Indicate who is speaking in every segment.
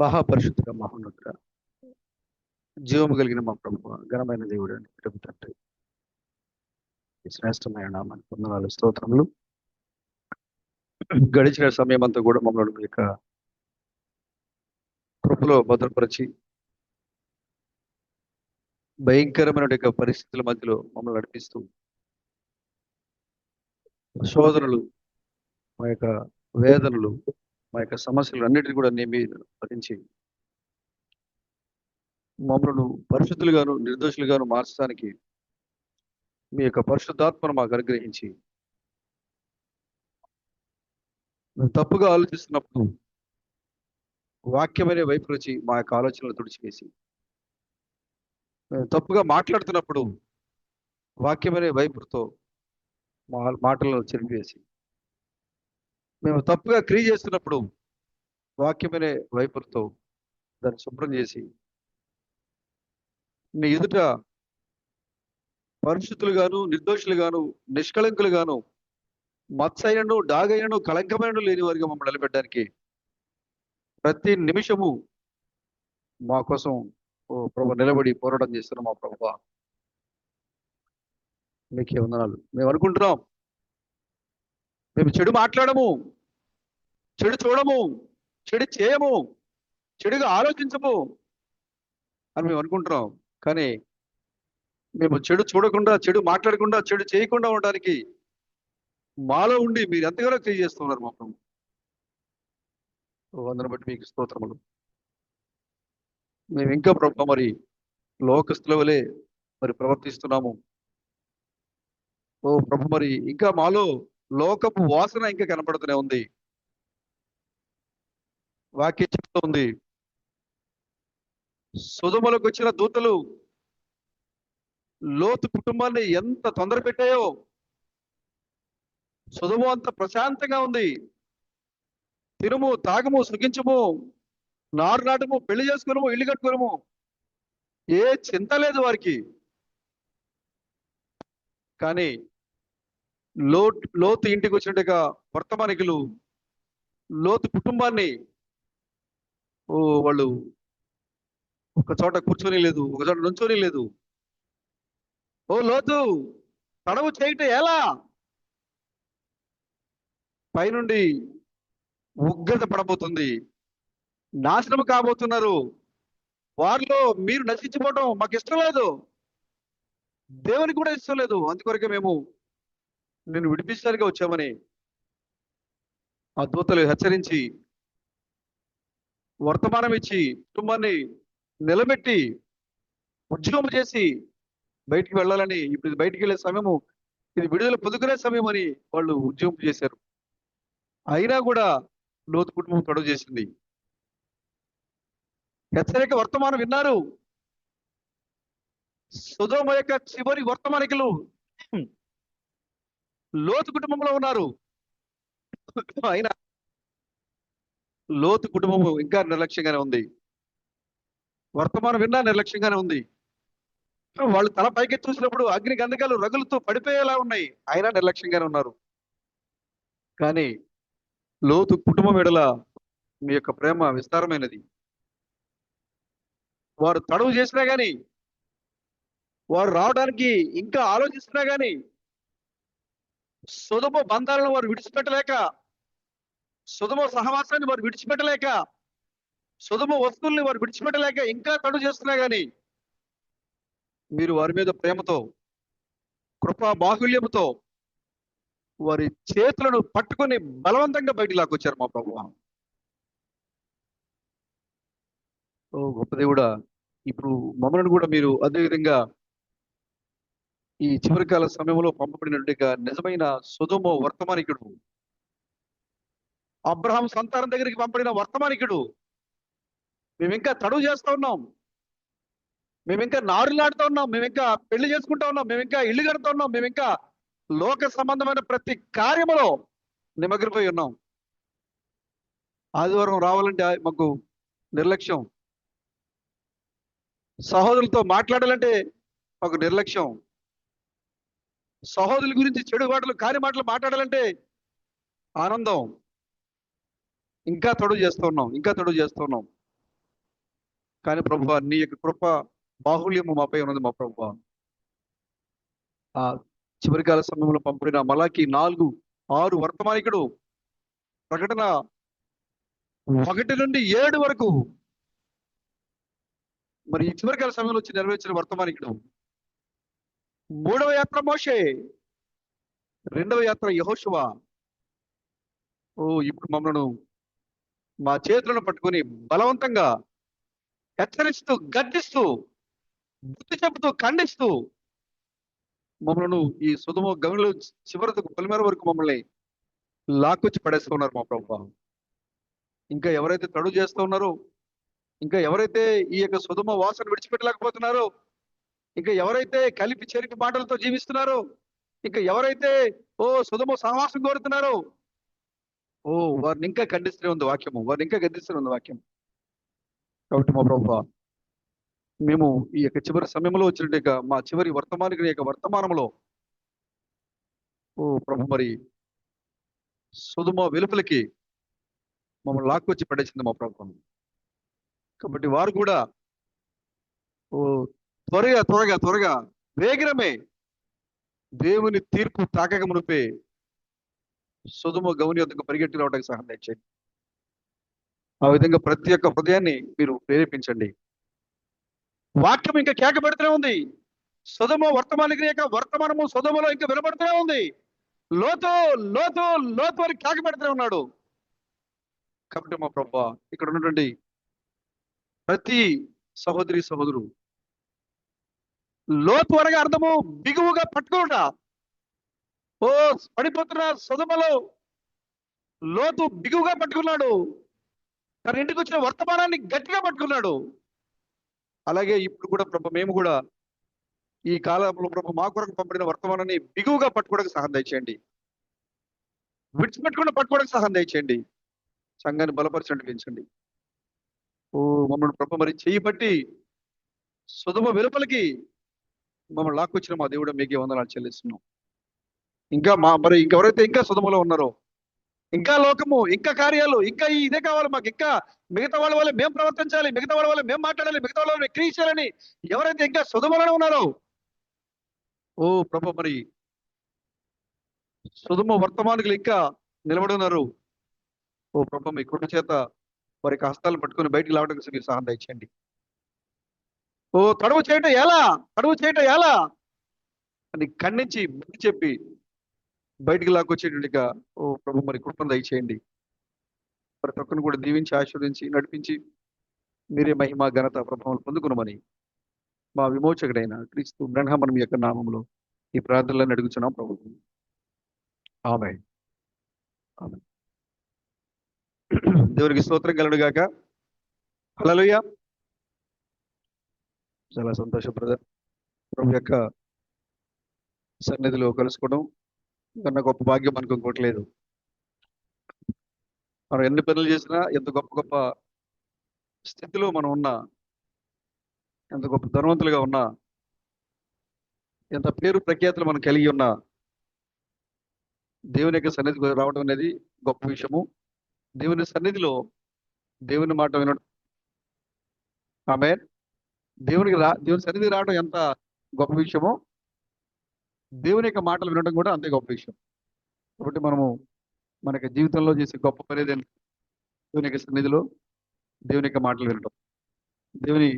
Speaker 1: మహాపరిశుద్ధుడ మహోన్నతుడ జీవము కలిగిన మా ప్రభు ఘనమైన దేవుడు అని తండ్రి ఈ శ్రేష్టమైన నామానికి వందనాలు స్తోత్రములు. గడిచిన సమయం అంతా కూడా మమ్మల్ని మీ యొక్క కృపలో భద్రపరిచి భయంకరమైన యొక్క పరిస్థితుల మధ్యలో మమ్మల్ని నడిపిస్తూ శోధనలు, మా యొక్క వేదనలు, మా యొక్క సమస్యలు అన్నిటిని కూడా భరించి మమ్మల్ని పరిశుద్ధులుగాను నిర్దోషులుగాను మార్చడానికి మీ యొక్క పరిశుద్ధాత్మను మాకు అనుగ్రహించి మేము తప్పుగా ఆలోచిస్తున్నప్పుడు వాక్యమనే వైపు వచ్చి మా యొక్క ఆలోచనలు తుడిచివేసి, మేము తప్పుగా మాట్లాడుతున్నప్పుడు వాక్యమనే వైపుతో మా మాటలను చెరిపివేసి, మేము తప్పుగా క్రియ చేస్తున్నప్పుడు వాక్యమనే వైపుతో దాన్ని శుభ్రం చేసి మీ ఎదుట పరిశుద్ధులుగాను నిర్దోషులుగాను నిష్కళంకులుగాను మత్సైనను డాగైనను కళంకమైన లేని వారిగా మమ్మల్ని నిలబెట్టడానికి ప్రతి నిమిషము మా కోసం ప్రభు నిలబడి పోరాటం చేస్తున్నాం. మా ప్రభు మీకే వందనాలు. మేము అనుకుంటున్నాం మేము చెడు మాట్లాడము, చెడు చూడము, చెడు చేయము, చెడుగా ఆలోచించము అని మేము అనుకుంటున్నాం. కానీ మేము చెడు చూడకుండా, చెడు మాట్లాడకుండా, చెడు చేయకుండా ఉండడానికి మాలో ఉండి మీరు ఎంతగానో తెలియజేస్తున్నారు. మా ప్రభు అందరిని బట్టి మీకు స్తోత్రములు. మేము ఇంకా ప్రభు మరి లోకస్తుల వలె మరి ప్రవర్తిస్తున్నాము. ఓ ప్రభు మరి ఇంకా మాలో లోకపు వాసన ఇంకా కనపడుతూనే ఉంది. వాక్యం చెప్తూ ఉంది, సొదొమలకు వచ్చిన దూతలు లోతు కుటుంబాన్ని ఎంత తొందర పెట్టాయో, సొదొమ అంత ప్రశాంతంగా ఉంది. తినము, తాగము, సుఖించము, నారు నాటము, పెళ్లి చేసుకునము, ఇల్లు కట్టుకునము, ఏ చింత లేదు వారికి. కానీ లోతు ఇంటికి వచ్చినట్టుగా వర్తమానికులు లోతు కుటుంబాన్ని వాళ్ళు ఒక చోట కూర్చొని లేదు, ఒక చోట నుంచొని లేదు. ఓ లోతు, తడవు చేయట ఎలా? పైనుండి ఉగ్రత పడబోతుంది, నాశనం కాబోతున్నారు. వారిలో మీరు నశించిపోవటం మాకు ఇష్టం లేదు, దేవునికి కూడా ఇష్టం లేదు. అందుకొరకే మేము నిన్ను విడిపించడానికి వచ్చామని ఆ దూతలు హెచ్చరించి వర్తమానం ఇచ్చి కుటుంబాన్ని నిలబెట్టి ఉద్యోగం చేసి బయటికి వెళ్ళాలని, ఇప్పుడు బయటికి వెళ్ళే సమయము, ఇది విడుదల పొందుకునే సమయం అని వాళ్ళు ఉద్యోగం చేశారు. అయినా కూడా లోతు కుటుంబం తొడవ చేసింది. హెచ్చరిక వర్తమానం విన్నారు. సొదొమ యొక్క చివరి వర్తమానికులు లోతు కుటుంబంలో ఉన్నారు. అయినా లోతు కుటుంబము ఇంకా నిర్లక్ష్యంగానే ఉంది. వర్తమానం విన్నా నిర్లక్ష్యంగానే ఉంది. వాళ్ళు తల పైకి చూసినప్పుడు అగ్ని గంధకాలు రగులుతూ పడిపోయేలా ఉన్నాయి, అయినా నిర్లక్ష్యంగానే ఉన్నారు. కానీ లోతు కుటుంబం ఎడల మీ యొక్క ప్రేమ విస్తారమైనది. వారు తడవు చేసినా గాని, వారు రావడానికి ఇంకా ఆలోచిస్తున్నా గాని, సొదొమ బంధాలను వారు విడిచిపెట్టలేక, సొదొమ సహవాసాన్ని వారు విడిచిపెట్టలేక, సొదొమ వస్తువుల్ని వారు విడిచిపెట్టలేక ఇంకా తడువు చేస్తున్నా గాని, మీరు వారి మీద ప్రేమతో, కృపా బాహుల్యముతో వారి చేతులను పట్టుకొని బలవంతంగా బయటికి లాక్కొచ్చారు మా ప్రభు. ఓ గొప్ప దేవుడా, ఇప్పుడు మమ్మల్ని కూడా మీరు అదే విధంగా ఈ చివరి కాల సమయంలో పంపబడినట్టుగా నిజమైన సొదొమ వర్తమానికుడు, అబ్రహాం సంతానం దగ్గరికి పంపడిన వర్తమానికుడు, మేము ఇంకా తడువు చేస్తూ ఉన్నాం, మేము ఇంకా నారులాడుతూ ఉన్నాం, మేము ఇంకా పెళ్లి చేసుకుంటా ఉన్నాం, మేము ఇంకా ఇల్లు కడుతూ ఉన్నాం, మేము ఇంకా లోక సంబంధమైన ప్రతి కార్యములో నిమగ్నపోయి ఉన్నాం. ఆదివారం రావాలంటే మాకు నిర్లక్ష్యం, సహోదరులతో మాట్లాడాలంటే మాకు నిర్లక్ష్యం, సహోదరుల గురించి చెడు మాటలు కాని మాటలు మాట్లాడాలంటే ఆనందం. ఇంకా తడువు చేస్తున్నాం, ఇంకా తడువు చేస్తున్నాం. కానీ ప్రభువా, నీ యొక్క కృప బాహుళ్యము మాపై ఉన్నది మా ప్రభువా. ఆ చివరి కాల సమయంలో పంపిన మలాకి 4:6 వర్తమానికుడు, ప్రకటన 1-7 వరకు, మరి ఈ చివరి కాల సమయంలో వచ్చి నెరవేర్చిన వర్తమానికుడు. 3వ యాత్ర మోషే, 2వ యాత్ర యెహోషువ. ఇప్పుడు మమ్మల్ని మా చేతులను పట్టుకొని బలవంతంగా హెచ్చరిస్తూ, గద్దిస్తూ, బుద్ధి చెబుతూ, ఖండిస్తూ మమ్మల్ని ఈ సుధమ గవిలో చివరకు పొలిమేర వరకు మమ్మల్ని లాక్కొచ్చి పడేస్తూ ఉన్నారు మా ప్రభువా. ఇంకా ఎవరైతే తడు చేస్తూ ఉన్నారో, ఇంకా ఎవరైతే ఈ యొక్క సుధమ వాసన విడిచిపెట్టలేకపోతున్నారో, ఇంకా ఎవరైతే కలిపి చెరిపి మాటలతో జీవిస్తున్నారో, ఇంకా ఎవరైతే సుధమ సహవాసం కోరుతున్నారో, వారిని ఇంకా ఖండిస్తూనే ఉంది వాక్యము, వారిని ఇంకా గద్దిస్తూనే ఉంది వాక్యం. కాబట్టి మా ప్రభువా, మేము ఈ యొక్క చివరి సమయంలో వచ్చినట్టు మా చివరి వర్తమానికుని యొక్క వర్తమానంలో ప్రభు, మరి సుధమ వెలుపలికి మమ్మల్ని లాక్కొచ్చి పడేసింది మా ప్రభుత్వం. కాబట్టి వారు కూడా త్వరగా త్వరగా త్వరగా వేగరమే దేవుని తీర్పు తాకక మునిపే సుధమ గౌని యొద్దకు పరిగెట్టి రావడానికి సహాయం చేయండి. ఆ విధంగా ప్రతి ఒక్క హృదయాన్ని మీరు ప్రేరేపించండి. వాక్యం ఇంకా కేక పెడుతూనే ఉంది. సుధమ వర్తమానికి యొక్క వర్తమానము సుధమలో ఇంకా వినబడుతూనే ఉంది. లోతు లోతు లోతు అని కేక పెడుతూనే ఉన్నాడు. కాబట్టి మా ప్రభువా, ఇక్కడ ఉన్నటువంటి ప్రతి సహోదరి సహోదరు, లోతు అనగా అర్థము బిగువుగా పట్టుకోట. పడిపోతున్న సుధమలో లోతు బిగువుగా పట్టుకున్నాడు. తన ఇంటికి వచ్చిన వర్తమానాన్ని గట్టిగా పట్టుకున్నాడు. అలాగే ఇప్పుడు కూడా ప్రభు, మేము కూడా ఈ కాలంలో ప్రభు మా కొరకు పంపిన వర్తమానాన్ని బిగువుగా పట్టుకోవడానికి సహాయం దయచేయండి. విడిచిపెట్టకుండా పట్టుకోవడానికి సహాయం దయచేయండి. సంఘాన్ని బలపరచండి, పెంచండి. మమ్మల్ని ప్రభు మరి చేయి పట్టి సుధమ వెలుపలికి మమ్మల్ని లాక్కొచ్చిన మా దేవుడు మీకే వందనాలు చెల్లిస్తున్నాం. ఇంకా మరి ఇంకెవరైతే ఇంకా సుధమలో ఉన్నారో, ఇంకా లోకము, ఇంకా కార్యాలు, ఇంకా ఇదే కావాలి మాకు, ఇంకా మిగతా వాళ్ళ వల్ల మేము ప్రవర్తించాలి, మిగతా వాళ్ళ వల్ల మేము మాట్లాడాలి, మిగతా వాళ్ళ వల్ల క్రియ చేయాలని ఎవరైతే ఇంకా సుధమలోనే ఉన్నారో, ప్రభు, మరి సుధమ వర్తమానికులు ఇంకా నిలబడి ఉన్నారు. ప్రభు, మీ కృప చేత వారికి హస్తాలను పట్టుకుని బయటికి లావడానికి మీరు సహాయం దయచేయండి. తడువు చేయటం ఎలా అని ఖండించి బుద్ధి చెప్పి బయటికి లాక్కొచ్చేటట్టుగా ప్రభు, మరి కృపను దయచేయండి. ప్రతి ఒక్కరిని కూడా దీవించి, ఆశీర్వదించి, నడిపించి మీరే మహిమ ఘనత ప్రభావాలు పొందుకున్నామని మా విమోచకుడైన క్రీస్తు బ్రహ్మణం యొక్క నామంలో ఈ ప్రార్థనలను అడుగుతున్నాం ప్రభు. ఆమేన్. ఆమేన్. దేవునికి స్తోత్రం కలుగును గాక. హల్లెలూయా. చాలా సంతోషం బ్రదర్, ప్రభు యొక్క సన్నిధిలో కలుసుకోవడం కన్నా గొప్ప భాగ్యం మనకు ఇంకోటి లేదు. మనం ఎన్ని పనులు చేసినా, ఎంత గొప్ప గొప్ప స్థితిలో మనం ఉన్నా, ఎంత గొప్ప ధనవంతులుగా ఉన్నా, ఎంత పేరు ప్రఖ్యాతులు మనం కలిగి ఉన్నా, దేవుని యొక్క సన్నిధికి రావడం అనేది గొప్ప విషయము. దేవుని సన్నిధిలో దేవుని మాట వినడం, ఆమేన్. దేవుని సన్నిధికి రావడం ఎంత గొప్ప విషయమో, దేవుని యొక్క మాటలు వినడం కూడా అంతే గొప్ప విషయం. కాబట్టి మనము మన యొక్క జీవితంలో చేసే గొప్ప పని ఏదైనా దేవుని యొక్క సన్నిధిలో దేవుని యొక్క మాటలు వినడం, దేవుని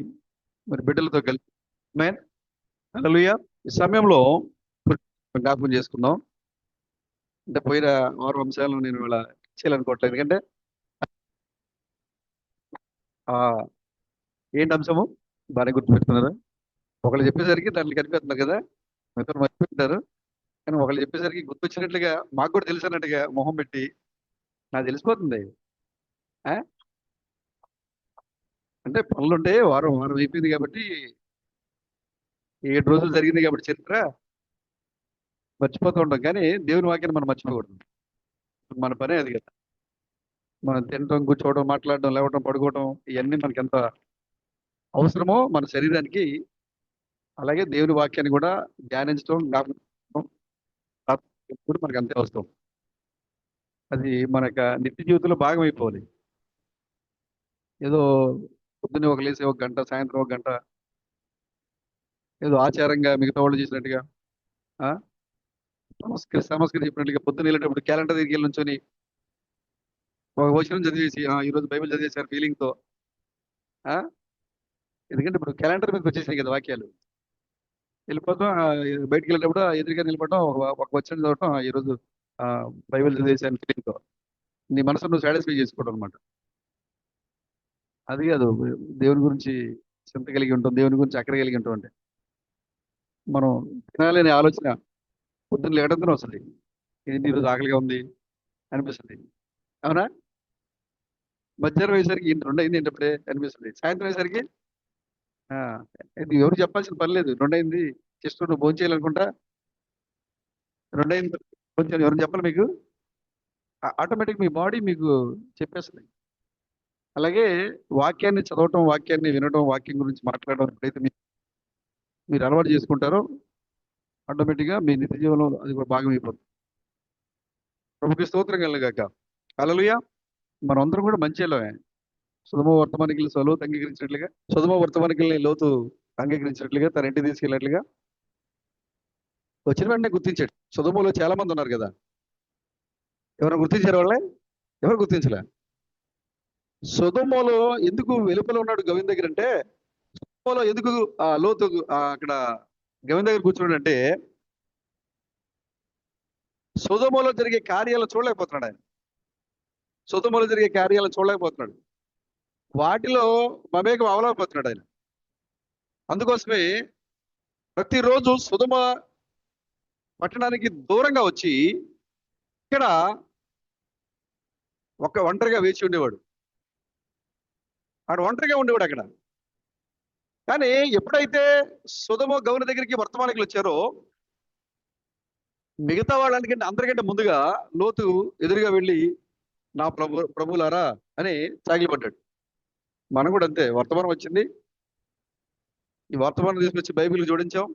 Speaker 1: మరి బిడ్డలతో కలిసి. ఆమేన్. హల్లెలూయా. ఈ సమయంలో జ్ఞాపకం చేసుకుందాం. అంటే పోయిన 6 అంశాలను నేను ఇలా చేయాలనుకోవట్లేదు. ఎందుకంటే ఏంటి అంశము బాగానే గుర్తుపెట్టుకున్నారా? ఒకళ్ళు చెప్పేసరికి దాంట్లో కనిపిస్తున్నారు కదా, మిగతా మర్చిపెట్టారు. కానీ ఒకళ్ళు చెప్పేసరికి గుర్తొచ్చినట్లుగా మాకు కూడా తెలుసు అన్నట్టుగా మొహం పెట్టి నాకు తెలిసిపోతుంది. అంటే పనులుంటే వారం అయిపోయింది కాబట్టి, 7 రోజులు జరిగింది కాబట్టి చరిత్ర మర్చిపోతూ ఉంటాం. కానీ దేవుని వాక్యాన్ని మనం మర్చిపోకూడదు. మన పనే అది కదా. మనం తినటం, కూర్చోవడం, మాట్లాడడం, లేవటం, పడుకోవడం, ఇవన్నీ మనకి ఎంత అవసరమో మన శరీరానికి, అలాగే దేవుని వాక్యాన్ని కూడా ధ్యానించడం, జ్ఞాపకం మనకి అంతే అవసరం. అది మన యొక్క నిత్య జీవితంలో భాగం అయిపోవాలి. ఏదో పొద్దున్నే ఒక లేసి ఒక గంట, సాయంత్రం ఒక గంట ఏదో ఆచారంగా మిగతా వాళ్ళు చేసినట్టుగా ఆ సమస్కరి చెప్పినట్టుగా పొద్దున్న వెళ్ళేటప్పుడు క్యాలెండర్ దగ్గరికి వెళ్ళి నుంచొని ఒక వచనం చదివేసి ఈ రోజు బైబిల్ చదివేశారు ఫీలింగ్ తో. ఆ ఎందుకంటే ఇప్పుడు క్యాలెండర్ మీదకి వచ్చేసాయి కదా వాక్యాలు. వెళ్ళిపోతాం బయటికి వెళ్ళేటప్పుడు ఎదురుగా నిలబడటం ఒక వచనం చదవటం ఈ రోజు ఆ బైబిల్ చదివేశాను ఫీలింగ్ తో. నీ మనసు నువ్వు సాటిస్ఫై చేసుకోవడం అనమాట. అది కాదు దేవుని గురించి చింత కలిగి ఉంటాం, దేవుని గురించి అక్కడ కలిగి ఉంటాం అంటే మనం తినాలి అనే ఆలోచన పొద్దున్న లేవడంతో వస్తుంది. ఏంటి ఈరోజు ఆకలిగా ఉంది అనిపిస్తుంది. అవునా? మధ్యాహ్నం అయ్యేసరికి ఇంటి 2 అయింది ఏంటప్పుడే అనిపిస్తుంది. సాయంత్రం అయ్యేసరికి ఆ, ఇది ఎవరు చెప్పాల్సిన పని లేదు. 2 అయింది, జస్ట్ నువ్వు భోజనం చేయాలనుకుంటా 2 అయింది కొంచెం ఎవరైనా చెప్పాలి మీకు, ఆటోమేటిక్ మీ బాడీ మీకు చెప్పేస్తుంది. అలాగే వాక్యాన్ని చదవటం, వాక్యాన్ని వినడం, వాక్యం గురించి మాట్లాడడం ఎప్పుడైతే మీరు అలవాటు చేసుకుంటారో ఆటోమేటిక్గా మీ నిత్య జీవనంలో అది కూడా భాగం అయిపోతుంది. ప్రభుకి స్తోత్రం కలగాక. హల్లెలూయా. మనం అందరం కూడా మంచి వాళ్ళమే. సుధమ వర్తమానికల్ని లోతు అంగీకరించినట్లుగా, సుధమ వర్తమానికల్ని లోతు అంగీకరించినట్లుగా, తన ఇంటికి తీసుకెళ్ళినట్లుగా వచ్చిన వెంటనే గుర్తించాడు. సుధమలో చాలా మంది ఉన్నారు కదా, ఎవరైనా గుర్తించారు వాళ్ళే? ఎవరు గుర్తించలే. సుధమలో ఎందుకు వెలుపల ఉన్నాడు గవిని దగ్గర అంటే, సుధమలో ఎందుకు లోతు అక్కడ గవిని దగ్గర కూర్చున్నాడు అంటే, సుధమలో జరిగే కార్యాలు చూడలేకపోతున్నాడు ఆయన. సుధమలో జరిగే కార్యాలు చూడలేకపోతున్నాడు, వాటిలో మమేకం అవలేకపోతున్నాడు ఆయన. అందుకోసమే ప్రతిరోజు సుధమ పట్టణానికి దూరంగా వచ్చి ఇక్కడ ఒంటరిగా వేచి ఉండేవాడు. ఆడు ఒంటరిగా ఉండేవాడు అక్కడ. కానీ ఎప్పుడైతే సుధమ గౌని దగ్గరికి వర్తమానికులు వచ్చారో, మిగతా వాళ్ళంటే అందరికంటే ముందుగా లోతు ఎదురుగా వెళ్ళి నా ప్రభులారా అని సాగిలపడ్డాడు. మనం కూడా అంతే. వర్తమానం వచ్చింది, ఈ వర్తమానం తీసుకొచ్చి బైబిల్ జోడించాం.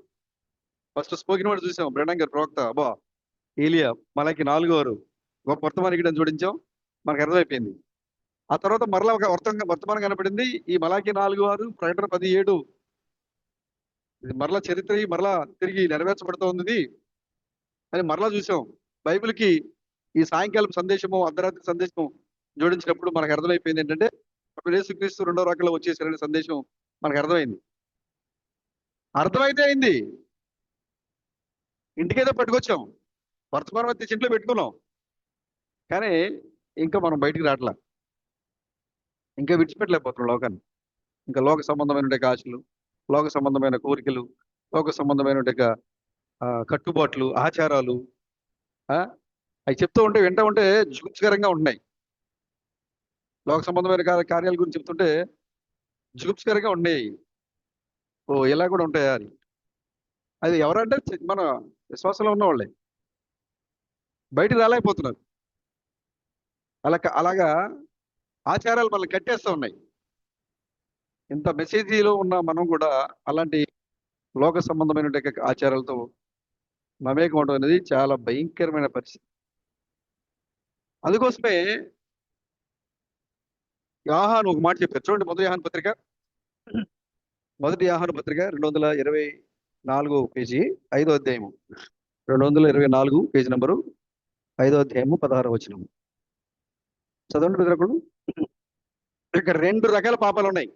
Speaker 1: ఫస్ట్ స్పోకిన్ వర్డ్ చూసాం, బ్రెండన్ గారు ప్రవక్త, అబ్బా ఏలియా మలకి 4వ గొప్ప వర్తమానికుడు అని జోడించాం, మనకు అర్థమైపోయింది. ఆ తర్వాత మరలా ఒక వర్తమానం కనపడింది, ఈ మలాకి 4 ప్రకటన 17 మరలా చరిత్ర మరలా తిరిగి నెరవేర్చబడుతోంది అని మరలా చూసాం. బైబిల్కి ఈ సాయంకాలం సందేశము, అర్ధరాత్రి సందేశం జోడించినప్పుడు మనకు అర్థమైపోయింది ఏంటంటే యేసుక్రీస్తు 2వ రాకడలో వచ్చేసారనే సందేశం మనకు అర్థమైంది. అర్థమైతే అయింది, ఇంటికేదో పట్టుకొచ్చాం, వర్తమానం అయితే ఇంట్లో పెట్టుకున్నాం, కానీ ఇంకా మనం బయటికి రావట్లా, ఇంకా విడిచిపెట్టలేకపోతున్నాం లోకాన్ని. ఇంకా లోక సంబంధమైన ఆశలు, లోక సంబంధమైన కోరికలు, లోక సంబంధమైన కట్టుబాట్లు, ఆచారాలు అవి చెప్తూ ఉంటే వింటూ ఉంటే జుగుప్సకరంగా ఉంటున్నాయి. లోక సంబంధమైన కార్యాల గురించి చెప్తుంటే జుగుప్సకరంగా ఉన్నాయి. ఓ ఇలా కూడా ఉంటాయా అని. అది ఎవరంటే మన విశ్వాసంలో ఉన్నవాళ్ళే బయటికి రాలేకపోతున్నారు. అలాగా ఆచారాలు మనల్ని కట్టేస్తూ ఉన్నాయి. ఇంత మెసేజీలో ఉన్న మనం కూడా అలాంటి లోక సంబంధమైన ఆచారాలతో మమేకం అవడం అనేది చాలా భయంకరమైన పరిస్థితి. అందుకోసమే యోహాను ఒక మాట చెప్పారు చూడండి. మొదటి యోహాను పత్రిక 224 పేజీ 5వ అధ్యాయము, 224 పేజీ నంబరు 5వ అధ్యాయము 16వ వచనం చదవండి మిత్రులు. ఇక్కడ 2 రకాల పాపాలు ఉన్నాయి.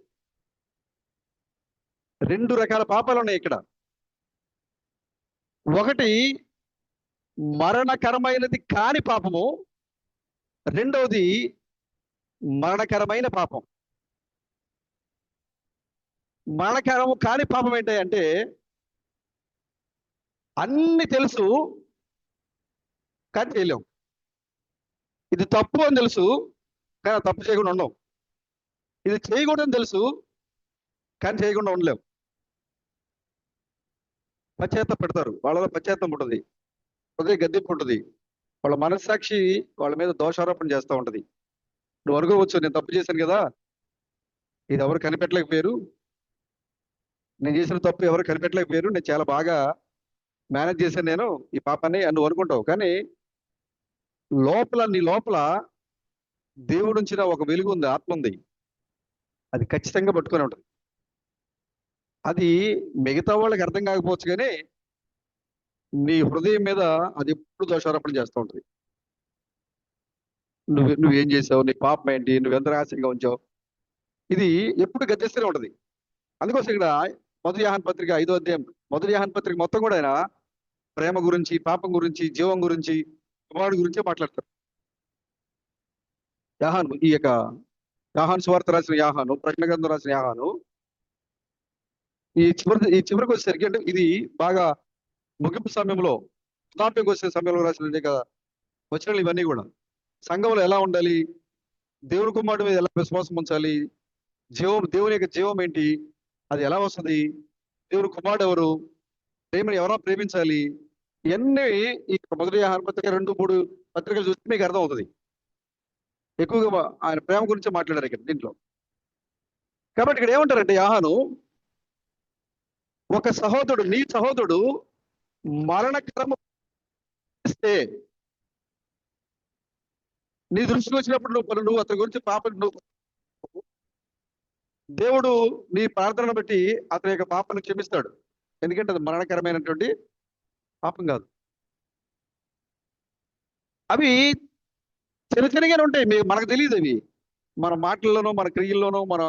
Speaker 1: 2 రకాల పాపాలు ఉన్నాయి ఇక్కడ. ఒకటి మరణకరమైనది కాని పాపము, రెండవది మరణకరమైన పాపం. మరణకరము కాని పాపం ఏంటంటే అన్ని తెలుసు కానీ చేయలేం. ఇది తప్పు అని తెలుసు కానీ తప్పు చేయకుండా ఉండవు. ఇది చేయకూడదని తెలుసు కానీ చేయకుండా ఉండలేం. పశ్చాత్తాప పెడతారు, వాళ్ళలో పశ్చాత్తాపం ఉంటుంది, హృదయ గద్దెంపు ఉంటుంది, వాళ్ళ మనస్సాక్షి వాళ్ళ మీద దోషారోపణ చేస్తూ ఉంటుంది. నువ్వు అనుకోవచ్చు, నేను తప్పు చేశాను కదా, ఇది ఎవరు కనిపెట్టలేకపోయారు, నేను చేసిన తప్పు ఎవరు కనిపెట్టలేకపోయారు, నేను చాలా బాగా మేనేజ్ చేశాను నేను ఈ పాపాన్ని అని నువ్వు అనుకుంటావు. కానీ నీ లోపల దేవుడు ఉంచిన ఒక వెలుగు ఉంది, ఆత్మ ఉంది. అది ఖచ్చితంగా పట్టుకొని ఉంటుంది. అది మిగతా వాళ్ళకి అర్థం కాకపోవచ్చు కానీ నీ హృదయం మీద అది ఎప్పుడు దోషారోపణ చేస్తూ ఉంటుంది. నువ్వేం చేసావు, నీ పాపం ఏంటి, నువ్వు ఎంత రహస్యంగా ఉంచావు, ఇది ఎప్పుడు గద్దెస్తూనే ఉంటది. అందుకోసం ఇక్కడ మొదటి యోహాను పత్రిక 5వ అధ్యాయం, మొదటి యోహాను పత్రిక మొత్తం కూడా ఆయన ప్రేమ గురించి, పాపం గురించి, జీవం గురించి, కుమారుడు గురించే మాట్లాడతారు. యోహాను ఈ యొక్క యోహాను సువార్త రాసిన యోహాను, ప్రకటన గ్రంథం రాసిన యోహాను ఈ చివరికి వచ్చేసరికి, అంటే ఇది బాగా ముగింపు సమయంలో, వృద్ధాప్యంకి వచ్చే సమయంలో రాసిన వచనాలు ఇవన్నీ కూడా సంఘంలో ఎలా ఉండాలి, దేవుని కుమారుడు మీద ఎలా విశ్వాసం ఉంచాలి, దేవుని యొక్క జీవం ఏంటి, అది ఎలా వస్తుంది, దేవుని కుమారుడు ఎవరు, ప్రేమను ఎవరో ప్రేమించాలి, ఇవన్నీ ఈ మొదటి యోహాను పత్రిక 2-3 పత్రికలు చూస్తే మీకు అర్థం అవుతుంది. ఎక్కువగా ఆయన ప్రేమ గురించి మాట్లాడారు ఇక్కడ దీంట్లో. కాబట్టి ఇక్కడ ఏమంటారంటే యోహాను, ఒక సహోదరుడు, నీ సహోదరుడు మరణకరము ఇస్తే నీ దృష్టికి వచ్చినప్పుడు నువ్వు అతని గురించి దేవుడు నీ ప్రార్థనను బట్టి అతని యొక్క పాపను క్షమిస్తాడు. ఎందుకంటే అది మరణకరమైనటువంటి పాపం కాదు. అవి చిన్న చిన్నగానే ఉంటాయి, మనకు తెలియదు. అవి మన మాటల్లోనూ, మన క్రియల్లోనూ, మన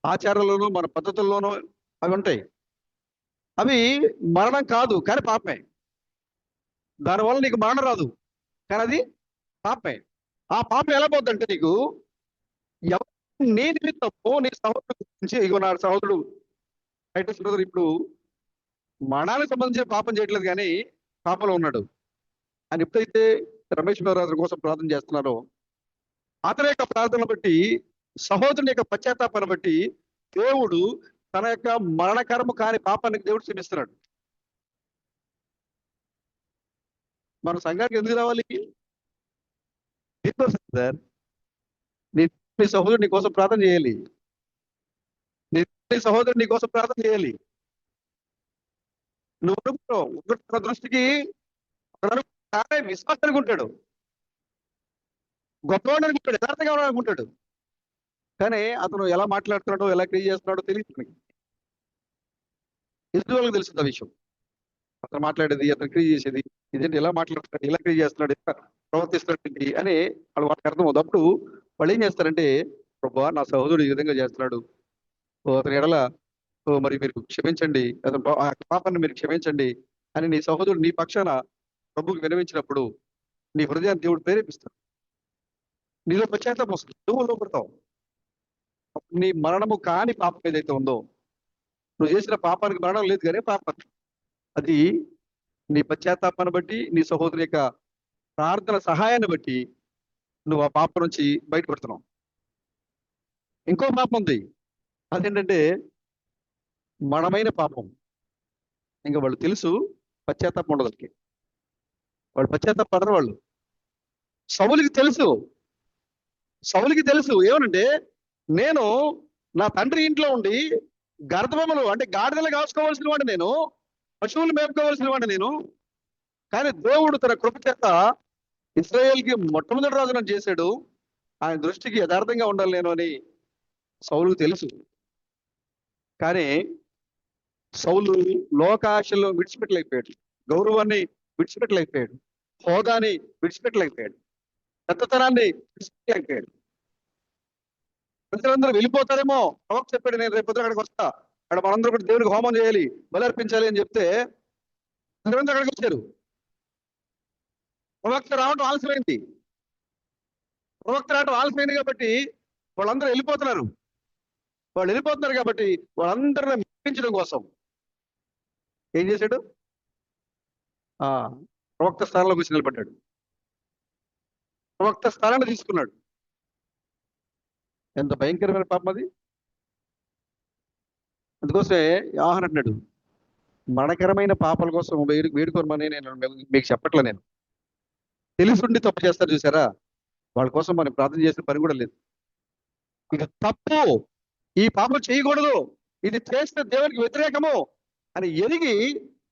Speaker 1: ఆచారాల్లోనూ, మన పద్ధతుల్లోనూ అవి ఉంటాయి. అవి మరణం కాదు కానీ పాపమే. దానివల్ల నీకు మరణం రాదు కానీ అది పాపమే. ఆ పాపం ఎలా పోద్దంటే, నీకు నీ నిమిత్తము నీ సహోదరుడు గురించి, ఇగో నా సహోదరుడు టైటస్ బ్రదర్ ఇప్పుడు మరణానికి సంబంధించిన పాపం చేయట్లేదు కానీ పాపంలో ఉన్నాడు అని ఎప్పుడైతే రమేష్ బ్రదర్ కోసం ప్రార్థన చేస్తున్నారో, అతని యొక్క ప్రార్థన బట్టి, సహోదరుని యొక్క పశ్చాత్తాపాన్ని బట్టి దేవుడు తన యొక్క మరణకరము కాని పాపానికి దేవుడు క్షమిస్తున్నాడు. మన సంఘానికి ఎందుకు రావాలి సార్? నీ సహోదరుడు నీ కోసం ప్రార్థన చేయాలి, నీ సహోదరుడు నీ కోసం ప్రార్థన చేయాలి. నువ్వు తన దృష్టికి విశ్వాసం అనుకుంటాడు, గొప్పవాడు అనుకుంటాడు, యథార్థంగా అనుకుంటాడు, కానీ అతను ఎలా మాట్లాడుతున్నాడో, ఎలా క్రియ చేస్తున్నాడో తెలియదు. మనకి ఎదుటి వాళ్ళకి తెలుస్తుంది ఆ విషయం. అతను మాట్లాడేది, అతను క్రియ చేసేది ఇదేంటి, ఎలా మాట్లాడుతున్నాడు, ఎలా క్రియ చేస్తున్నాడు, ఎలా ప్రవర్తిస్తున్నాడు అని వాళ్ళకి అర్థం అవుతుంది. అప్పుడు వాళ్ళు ఏం చేస్తారంటే, ప్రభువా నా సహోదరుడు ఈ విధంగా చేస్తున్నాడు, అతని ఎడల మరి మీరు క్షమించండి, అతను పాపాన్ని మీరు క్షమించండి అని నీ సహోదరుడు నీ పక్షాన ప్రభుకి వినవించినప్పుడు నీ హృదయాన్ని దేవుడు ప్రేరేపిస్తాడు. నీలో పశ్చాత్తాపం వస్తుంది, నువ్వు లోపడతావు. నీ మరణము కాని పాపం ఏదైతే ఉందో, నువ్వు చేసిన పాపానికి మరణం లేదు కానీ పాపం, అది నీ పశ్చాత్తాపాన్ని బట్టి, నీ సహోదరు యొక్క ప్రార్థన సహాయాన్ని బట్టి నువ్వు ఆ పాపం నుంచి బయటపడుతున్నావు. ఇంకో పాపం ఉంది, అదేంటంటే మరణమైన పాపం. ఇంకా వాళ్ళు తెలుసు పశ్చాత్తాపం ఉండదు, వాళ్ళు పశ్చాత్తాపడరు. వాళ్ళు సౌలుకి తెలుసు ఏమనంటే, నేను నా తండ్రి ఇంట్లో ఉండి గర్భములు అంటే గాడిదలు కాసుకోవాల్సిన వాడు నేను, పశువులు మేపుకోవాల్సిన వాడు నేను, కానీ దేవుడు తన కృప చేత ఇశ్రాయేల్కి మొట్టమొదటి రాజు నన్ను చేశాడు, ఆయన దృష్టికి యథార్థంగా ఉండాలి నేను అని సౌలుకు తెలుసు. కానీ సౌలు లోకాశల్లో విడిచిపెట్టలేకపోయాడు, గౌరవాన్ని విడిచిపెట్టలేకపోయాడు, హోదాని విడిచిపెట్టలేకపోయాడు, పెద్దతనాన్ని విడిచిపెట్టలేకపోయాడు. ప్రజలందరూ వెళ్ళిపోతారేమో, ప్రవక్త చెప్పాడు నేను రేపు పొద్దున అక్కడికి వస్తా, అక్కడ మనందరూ కూడా దేవుడికి హోమం చేయాలి, బలి అర్పించాలి అని చెప్తే ప్రజలందరూ అక్కడికి వచ్చారు. ప్రవక్త రావడం ఆలస్యమైంది, కాబట్టి వాళ్ళందరూ వెళ్ళిపోతున్నారు. కాబట్టి వాళ్ళందరినీ మెప్పించడం కోసం ఏం చేశాడు, ప్రవక్త స్థానంలోకి వచ్చి నిలబడ్డాడు, ప్రవక్త స్థానాన్ని తీసుకున్నాడు. ఎంత భయంకరమైన పాపం అది. అందుకోసమే యోహాను అంటున్నాడు, మరణకరమైన పాపాల కోసం వేడుకోమని నేను మీకు చెప్పట్లే. నేను తెలుసుండి తప్పు చేస్తారు చూసారా, వాళ్ళ కోసం మనం ప్రార్థన చేసిన పని కూడా లేదు. ఇక తప్పు, ఈ పాపం చేయకూడదు, ఇది చేస్తే దేవునికి వ్యతిరేకము అని ఎరిగి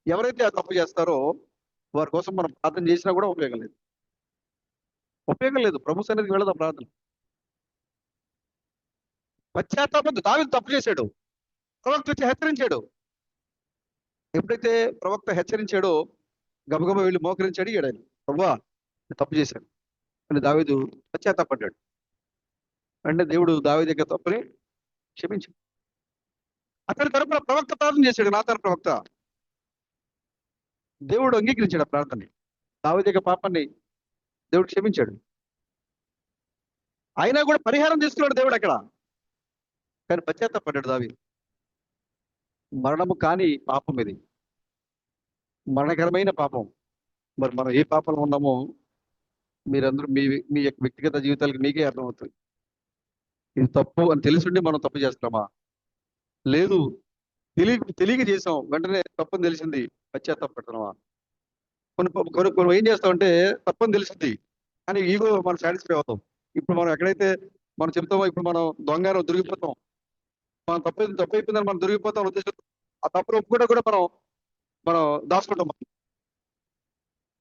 Speaker 1: ఎవరైతే ఆ తప్పు చేస్తారో వారి కోసం మనం ప్రార్థన చేసినా కూడా ఉపయోగం లేదు. ప్రభు సన్నిధికి వెళ్ళదు ప్రార్థన. పశ్చాత్తాపం దావీదు తప్పు చేశాడు. ప్రవక్త వచ్చి హెచ్చరించాడు. ఎప్పుడైతే ప్రవక్త హెచ్చరించాడో గబగబా వెళ్ళి మోకరించి అడిగాడు ఆయన, ప్రభువా నేను తప్పు చేశాను అని. దావీదు పశ్చాత్తాపడ్డాడు. అంటే దేవుడు దావీదు యొక్క తప్పుని క్షమించాడు. అతని తరపున ప్రవక్త ప్రార్థన చేశాడు, నాతాను ప్రవక్త. దేవుడు అంగీకరించాడు ఆ ప్రార్థనని. దావీదు యొక్క పాపాన్ని దేవుడు క్షమించాడు. అయినా కూడా పరిహారం తీసుకున్నాడు దేవుడు అక్కడ. కానీ పశ్చాత్తాపడ్డాడు దావీదు. మరణము కాని పాపం ఇది, మరణకరమైన పాపం. మరి మనం ఏ పాపంలో ఉన్నామో మీరందరూ మీ మీ యొక్క వ్యక్తిగత జీవితాలకు మీకే అర్థమవుతుంది. ఇది తప్పు అని తెలుసుండి మనం తప్పు చేస్తామా? లేదు, తెలియక చేసాం, వెంటనే తప్పని తెలిసింది, పశ్చాత్తాపడుతున్నామా? కొన్ని ఏం చేస్తామంటే తప్పని తెలిసింది కానీ ఈగో మనం సాటిస్ఫై అవుతాం. ఇప్పుడు మనం ఎక్కడైతే మనం చెప్తామో, ఇప్పుడు మనం దొంగ దొరికిపోతాం, మనం తప్పు అయిపోయిందని మనం దొరికిపోతాం ఉద్దేశం. ఆ తప్పును ఒప్పుకుంటే కూడా మనం దాచుకుంటాం.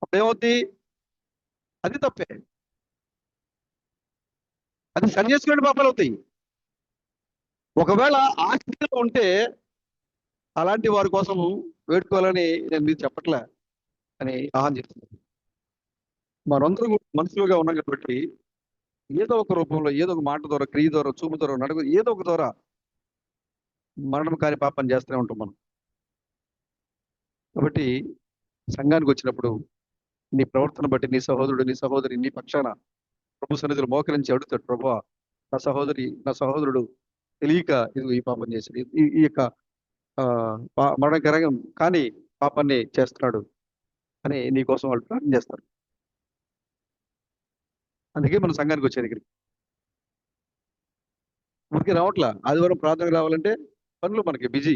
Speaker 1: అప్పుడు ఏమవుద్ది? అది తప్పే, అది సరి చేసుకునే పాపాలు అవుతాయి. ఒకవేళ ఆ స్థితిలో ఉంటే అలాంటి వారి కోసం వేడుకోవాలని నేను మీకు చెప్పట్లే అని ఆహ్వానం చెప్తున్నాను. మనందరూ మనుషులుగా ఉన్నాం కాబట్టి ఏదో ఒక రూపంలో, ఏదో ఒక మాట ద్వారా, క్రియ ద్వారా, చూపు ద్వారా, నడుగు, ఏదో ఒక ద్వారా మరణం కాని పాపం చేస్తూనే ఉంటాం మనం. కాబట్టి సంఘానికి వచ్చినప్పుడు నీ ప్రవర్తన బట్టి నీ సహోదరుడు, నీ సహోదరి నీ పక్షాన ప్రభు సన్నిధిలో మోకరించి అడుగుతాడు, ప్రభువా నా సహోదరుడు తెలియక ఇది ఈ పాపం చేశాడు, ఈ యొక్క మరణకరం కానీ పాపాన్ని చేస్తున్నాడు అని నీ కోసం వాళ్ళు ప్రార్థన చేస్తారు. అందుకే మనం సంఘానికి వచ్చే దగ్గరికి మనకి రావట్లా. ఆదివారం ప్రార్థనకు రావాలంటే పనులు మనకి బిజీ.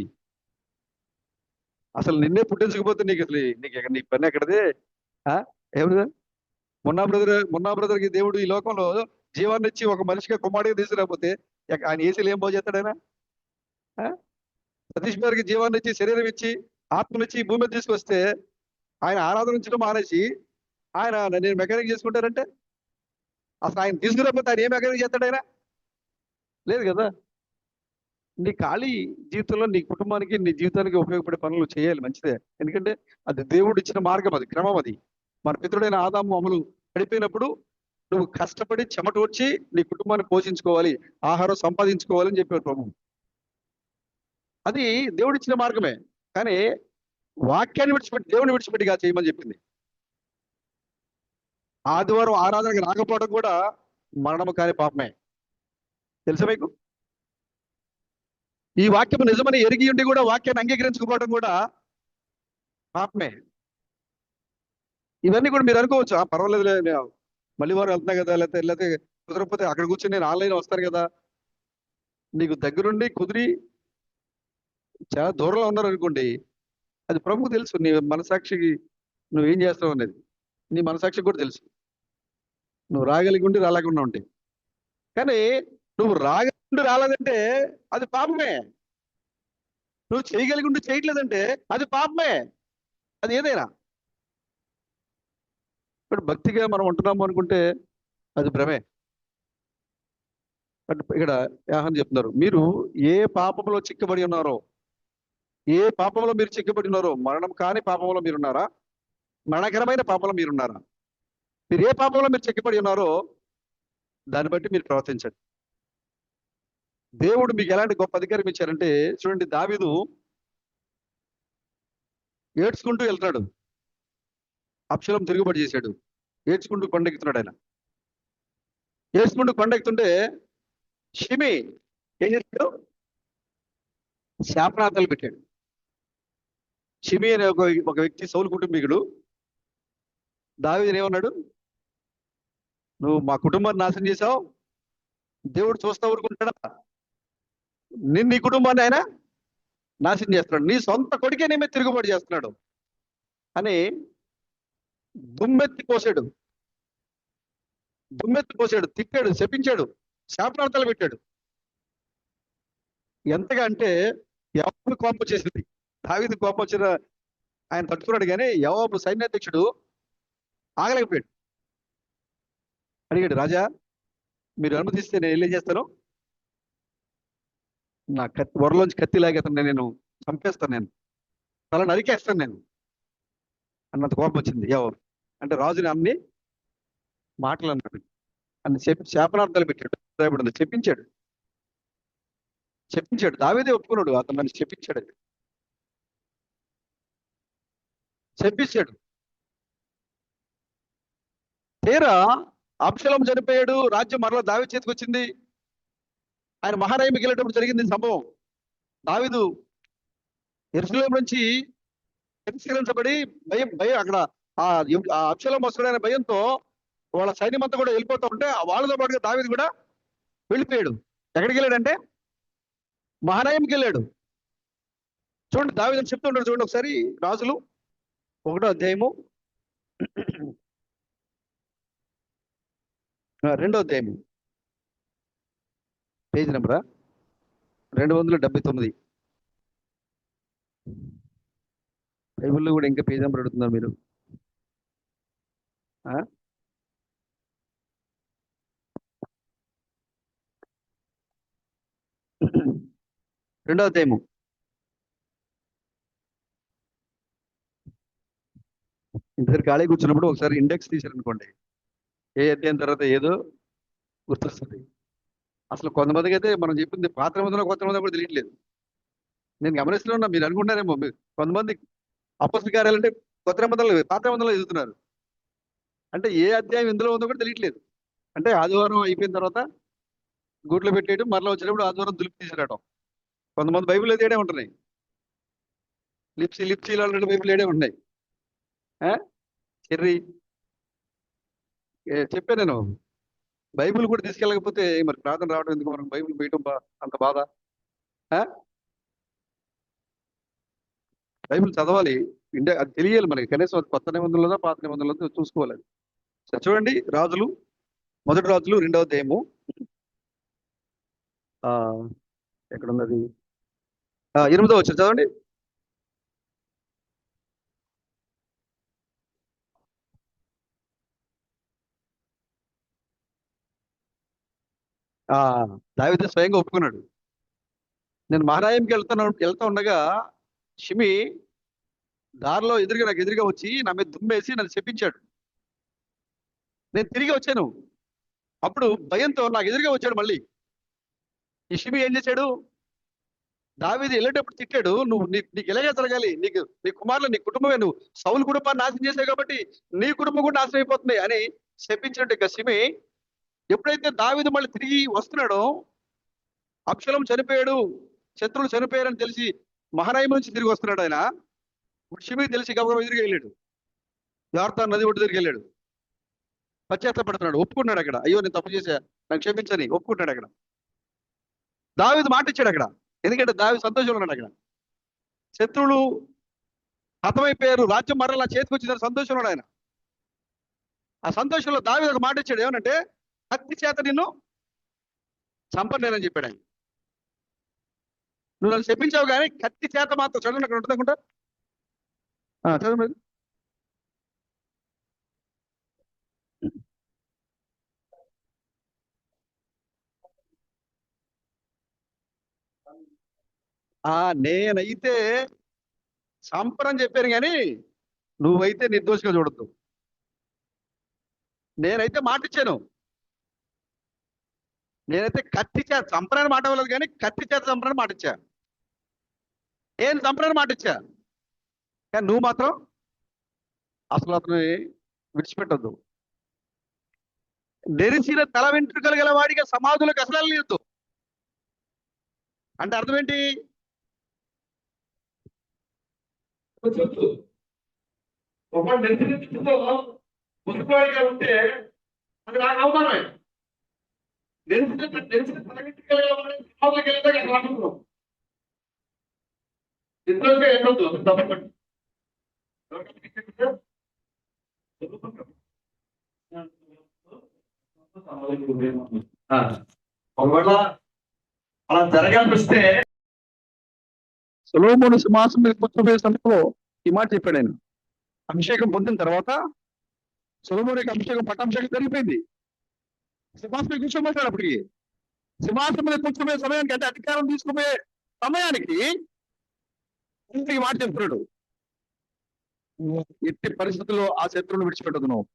Speaker 1: అసలు నిన్నే పుట్టించకపోతే నీకు అసలు నీ పని ఎక్కడదే? ఎవరు మొన్నా బ్రదర్కి దేవుడు ఈ లోకంలో జీవాన్ని ఇచ్చి ఒక మనిషిగా కుమారుడిగా తీసుకురాకపోతే ఆయన ఏసీలు ఏం బాగు చేస్తాడైనా? సతీష్ గారికి జీవాన్ని ఇచ్చి, శరీరం ఇచ్చి, ఆత్మనిచ్చి భూమి మీద తీసుకొస్తే ఆయన ఆరాధనించడం మానేసి ఆయన నేను మెకానిక్ చేసుకుంటారంటే అసలు ఆయన తీసుకురాకపోతే ఆయన ఏ మెకానిక్ చేస్తాడైనా? లేదు కదా. నీ ఖాళీ జీవితంలో నీ కుటుంబానికి, నీ జీవితానికి ఉపయోగపడే పనులు చేయాలి, మంచిదే. ఎందుకంటే అది దేవుడు ఇచ్చిన మార్గం, అది క్రమం. అది మన పితృడైన ఆదాము అమలు పడిపోయినప్పుడు నువ్వు కష్టపడి చెమటోడ్చి నీ కుటుంబాన్ని పోషించుకోవాలి, ఆహారం సంపాదించుకోవాలని చెప్పాడు ప్రభు. అది దేవుడిచ్చిన మార్గమే. కానీ వాక్యాన్ని విడిచిపెట్టి, దేవుని విడిచిపెట్టిగా చేయమని చెప్పింది. ఆదివారం ఆరాధనకు రాకపోవడం కూడా మరణము కాని పాపమే, తెలుసా మీకు? ఈ వాక్యం నిజమని ఎరిగి ఉండి కూడా వాక్యాన్ని అంగీకరించుకోవడం కూడా పాపమే. ఇవన్నీ కూడా మీరు అనుకోవచ్చు, పర్వాలేదు మళ్ళీ వారు వెళ్తున్నా కదా, లేకపోతే కుదరకపోతే అక్కడ కూర్చొని నేను ఆన్లైన్ వస్తాను కదా. నీకు దగ్గరుండి కుదిరి చాలా దూరంలో ఉన్నారు అనుకోండి, అది ప్రభుకు తెలుసు. నీ మనసాక్షికి నువ్వేం చేస్తావు అనేది నీ మనసాక్షికి కూడా తెలుసు. నువ్వు రాగలిగి ఉండి రాలేకుండా ఉంటే. కానీ నువ్వు రాగలిగి రాలేదంటే అది పాపమే. నువ్వు చేయగలిగి ఉండి చేయట్లేదంటే అది పాపమే. అది ఏదైనా ఇప్పుడు భక్తిగా మనం ఉంటున్నాము అనుకుంటే అది భ్రమే. ఇక్కడ యాహన్ చెప్తున్నారు, మీరు ఏ పాపంలో చిక్కబడి ఉన్నారో, ఏ పాపంలో మీరు చిక్కబడి ఉన్నారో, మరణం కాని పాపంలో మీరున్నారా, మరణకరమైన పాపంలో మీరున్నారా? మీరు ఏ పాపంలో మీరు చిక్కబడి ఉన్నారో దాన్ని బట్టి మీరు ప్రవర్తించండి. దేవుడు మీకు ఎలాంటి గొప్ప అధికారం ఇచ్చారంటే చూడండి, దావీదు ఏడ్చుకుంటూ వెళ్తాడు. అబ్షలోము తిరుగుబాటు చేశాడు, ఏడ్చుకుంటూ కొండెక్కుతున్నాడు. ఆయన ఏడ్చుకుంటూ కొండెక్కుతుంటే షిమి ఏం చేశాడు? శాపనార్థాలు పెట్టాడు. షిమి అనే ఒక వ్యక్తి సౌలు కుటుంబీకుడు దావీదుని ఏమన్నాడు, నువ్వు మా కుటుంబాన్ని నాశనం చేశావు, దేవుడు చూస్తా ఊరుకుంటాడా? నీ కుటుంబాన్ని ఆయన నాశనం చేస్తున్నాడు, నీ సొంత కొడుకే నీ మీద తిరుగుబాటు చేస్తున్నాడు అని దుమ్మెత్తి పోసాడు, తిట్టాడు, శపించాడు, శాపనార్థాలు పెట్టాడు. ఎంతగా అంటే యోవాబు కోపం వచ్చేసింది. దావీదు కోపం వచ్చిన ఆయన తట్టుకున్నాడు, కానీ యోవాబు సైన్యాధ్యక్షుడు ఆగలేకపోయాడు. అడిగాడు, రాజా మీరు అనుమతిస్తే నేను ఏం చేస్తాను? నా కత్తి వరలోంచి కత్తి లాగేస్తాను, నేను చంపేస్తాను, నేను తల నరికేస్తాను నేను అన్నంత కోపం వచ్చింది. ఎవరు అంటే రాజుని అన్ని మాటలు అన్నాడు, అన్ని శాపనార్థాలు పెట్టాడు, రాయబడింది. చెప్పించాడు దావీదే ఒప్పుకున్నాడు, అతను నన్ను చెప్పించాడు, చెప్పించాడు. తీరా అబ్షాలోము చనిపోయాడు, రాజ్యం మరలా దావీదు చేతికి వచ్చింది. ఆయన మహారాయికి వెళ్ళేటప్పుడు జరిగింది సంభవం. దావీదు యెరూషలేము నుంచి తిరస్కరించబడి భయం అక్కడ ఆ అబ్షాలోము వస్తాడనే భయంతో వాళ్ళ సైన్యం అంతా కూడా వెళ్ళిపోతా ఉంటే వాళ్ళతో పాటుగా దావీదు కూడా వెళ్ళిపోయాడు. ఎక్కడికి వెళ్ళాడంటే మహారాయికి వెళ్ళాడు. చూడండి దావీదు చెప్తుంటాడు, చూడండి ఒకసారి రాజులు 1వ అధ్యాయము 2వ అధ్యాయము పేజ్ నెంబరా 279. బైబిల్లో కూడా ఇంకా పేజ్ నెంబర్ అడుగుతున్నారు మీరు. 2వ అధ్యాయము ఇంతసరి ఖాళీ కూర్చున్నప్పుడు ఒకసారి ఇండెక్స్ తీసారనుకోండి, ఏ అధ్యాయం తర్వాత ఏదో గుర్తొస్తుంది. అసలు కొంతమందికి అయితే మనం చెప్పింది పాత నిబంధనలో కొత్త నిబంధన కూడా తెలియట్లేదు. నేను గమనిస్తూ ఉన్నా, మీరు అనుకుంటారేమో కొంతమంది అపొస్తలుల కార్యాలంటే కొత్త నిబంధనలు పాత నిబంధనలు చదువుతున్నారు. అంటే ఏ అధ్యాయం ఇందులో ఉందో కూడా తెలియట్లేదు. అంటే ఆదివారం అయిపోయిన తర్వాత గూట్లో పెట్టేయడం, మరలా వచ్చినప్పుడు ఆదివారం దులిపి తీసుకురావడం. కొంతమంది బైబిల్ అయితే ఏడే ఉంటున్నాయి, లిప్సీలు ఆల్రెడీ బైబిల్ ఏడే ఉన్నాయి. చెర్రీ చెప్పా నేను, బైబిల్ కూడా తీసుకెళ్ళకపోతే మరి ప్రార్థన రావడం ఎందుకు, మనకు బైబిల్ వేయటం అంత బాధ. బైబిల్ చదవాలి, అది తెలియాలి మనకి, కనీసం కొత్త నిబంధనలో పాత నిబంధనలో చూసుకోవాలి. చూడండి రాజులు 1 రాజులు 2వ అధ్యాయము ఎక్కడున్నది 8వ వచనం చదవండి. దావీదు స్వయంగా ఒప్పుకున్నాడు. నేను మహారాయంకి వెళ్తా ఉండగా షిమి దారిలో నాకు ఎదురుగా వచ్చి నా మీద దుమ్మేసి నన్ను చెప్పించాడు. నేను తిరిగి వచ్చాను, అప్పుడు భయంతో నాకు ఎదురుగా వచ్చాడు. మళ్ళీ ఈ షిమి ఏం చేశాడు, దావీదు వెళ్ళేటప్పుడు తిట్టాడు, నీకు ఎలాగే జరగాలి, నీ కుమారులు నీ కుటుంబమే, నువ్వు సౌలు కుటుంబాన్ని నాశనం చేశావు కాబట్టి నీ కుటుంబం కూడా నాశనం అయిపోతుంది అని చెప్పించినట్టు. ఇక షిమి ఎప్పుడైతే దావీదు మళ్ళీ తిరిగి వస్తున్నాడో, అబ్షాలోము చనిపోయాడు, శత్రువులు చనిపోయారని తెలిసి మహారాయిము నుంచి తిరిగి వస్తున్నాడు ఆయన. షిమికి తెలిసి గబగబా ఎదురుగా వెళ్ళాడు, యార్దాను నది ఒడ్డు దగ్గరికి వెళ్ళాడు, పశ్చాత్తపడుతున్నాడు, ఒప్పుకున్నాడు అక్కడ, అయ్యో నేను తప్పు చేశా, నాకు క్షమించని ఒప్పుకుంటాడు అక్కడ. దావీదు మాట ఇచ్చాడు అక్కడ, ఎందుకంటే దావీదు సంతోషంలో ఉన్నాడు అక్కడ. శత్రువులు హతమైపోయారు, రాజ్యం మరలా చేతికి వచ్చిందని సంతోషంలో ఆయన. ఆ సంతోషంలో దావీదు ఒక మాట ఇచ్చాడు, ఏమనంటే కత్తి చేత నిన్ను చంపలేనని చెప్పాడు ఆయన. నువ్వు నన్ను చెప్పించావు కానీ కత్తి చేత మాత్రం చదువు అక్కడ ఉంటుంది అనుకుంటా, చదువు. నేనైతే చంపరని చెప్పాను కానీ నువ్వైతే నిర్దోషిగా చూడద్దు. నేనైతే మాట ఇచ్చాను, నేనైతే కత్తి చేత చంపరని మాట ఇవ్వలేదు కానీ కత్తి చేత చంపరని మాట ఇచ్చా. నేను చంపరని మాట ఇచ్చా, కానీ నువ్వు మాత్రం అసలు అతను విడిచిపెట్టద్దు. నెరిసిన తల వెంట్రుకలు గల వాడిగా సమాధులకు అసలు వెళ్ళలేదు అంటే అర్థం ఏంటి? ముసుగువాడిగా ఉంటే అది నాకు అవమానమే. నెరిసిన తల వెంట్రుకలు గల వాడి సమాధులకు వెళ్ళేదాకా అక్కడ అనుకున్నాం. ఇందులో ఏంటో తప్పండి. ఒకవేళ అలా జరగాల్సి వస్తే సొలొమోను సింహాసనం మీద కూర్చోబోయే సమయంలో ఈ మాట చెప్పాడు ఆయన. అభిషేకం పొందిన తర్వాత సొలొమోను యొక్క అభిషేకం పట్టాభిషేకం జరిగిపోయింది, సింహాసనం కూర్చోబోతాడు. అప్పటికి సింహాసనం మీద కూర్చునే సమయానికి, అంటే అధికారం తీసుకుపోయే సమయానికి ఇంటికి మాట చెప్తున్నాడు, ఎట్టి పరిస్థితుల్లో ఆ శత్రువుని విడిచిపెట్టదు నువ్వు.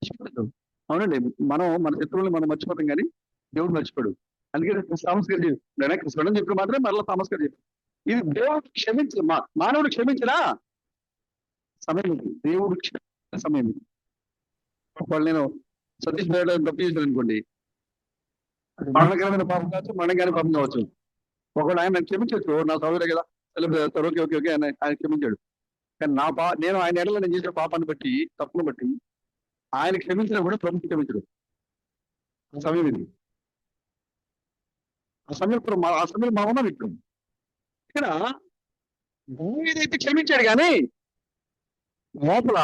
Speaker 1: విడిచిపెట్టదు. అవునండి, మన శత్రువుని మనం మర్చిపోతాం కానీ దేవుడు మర్చిపోడు. అందుకే థామస్ గారు కృష్ణుడు చెప్పిన మాత్రమే మరలా థామస్ గారు చెప్పారు. ఇది దేవుడు మానవుడు క్షమించిన సమయం ఇది, దేవుడు క్షమించిన సమయం ఇది. ఒకవేళ నేను సతీష్ గారు తప్పు చేశాను అనుకోండి, అది మరణకరమైన పాపం కావచ్చు, మరణకరమైన పాపం కావచ్చు. ఒకవేళ ఆయన క్షమించవచ్చు, నా సోదరే కదా, ఓకే ఓకే ఓకే ఆయన క్షమించాడు. కానీ నేను ఆయన ఎడలో నేను చేసిన పాపాన్ని బట్టి, తప్పును బట్టి ఆయన క్షమించినా కూడా ప్రభుత్వం క్షమించడు. ఆ సమయం ఇది. ఆ సమయంలో మనం ఉన్నాం ఇప్పుడు. ఇక్కడ ఏదైతే క్షమించాడు కానీ లోపల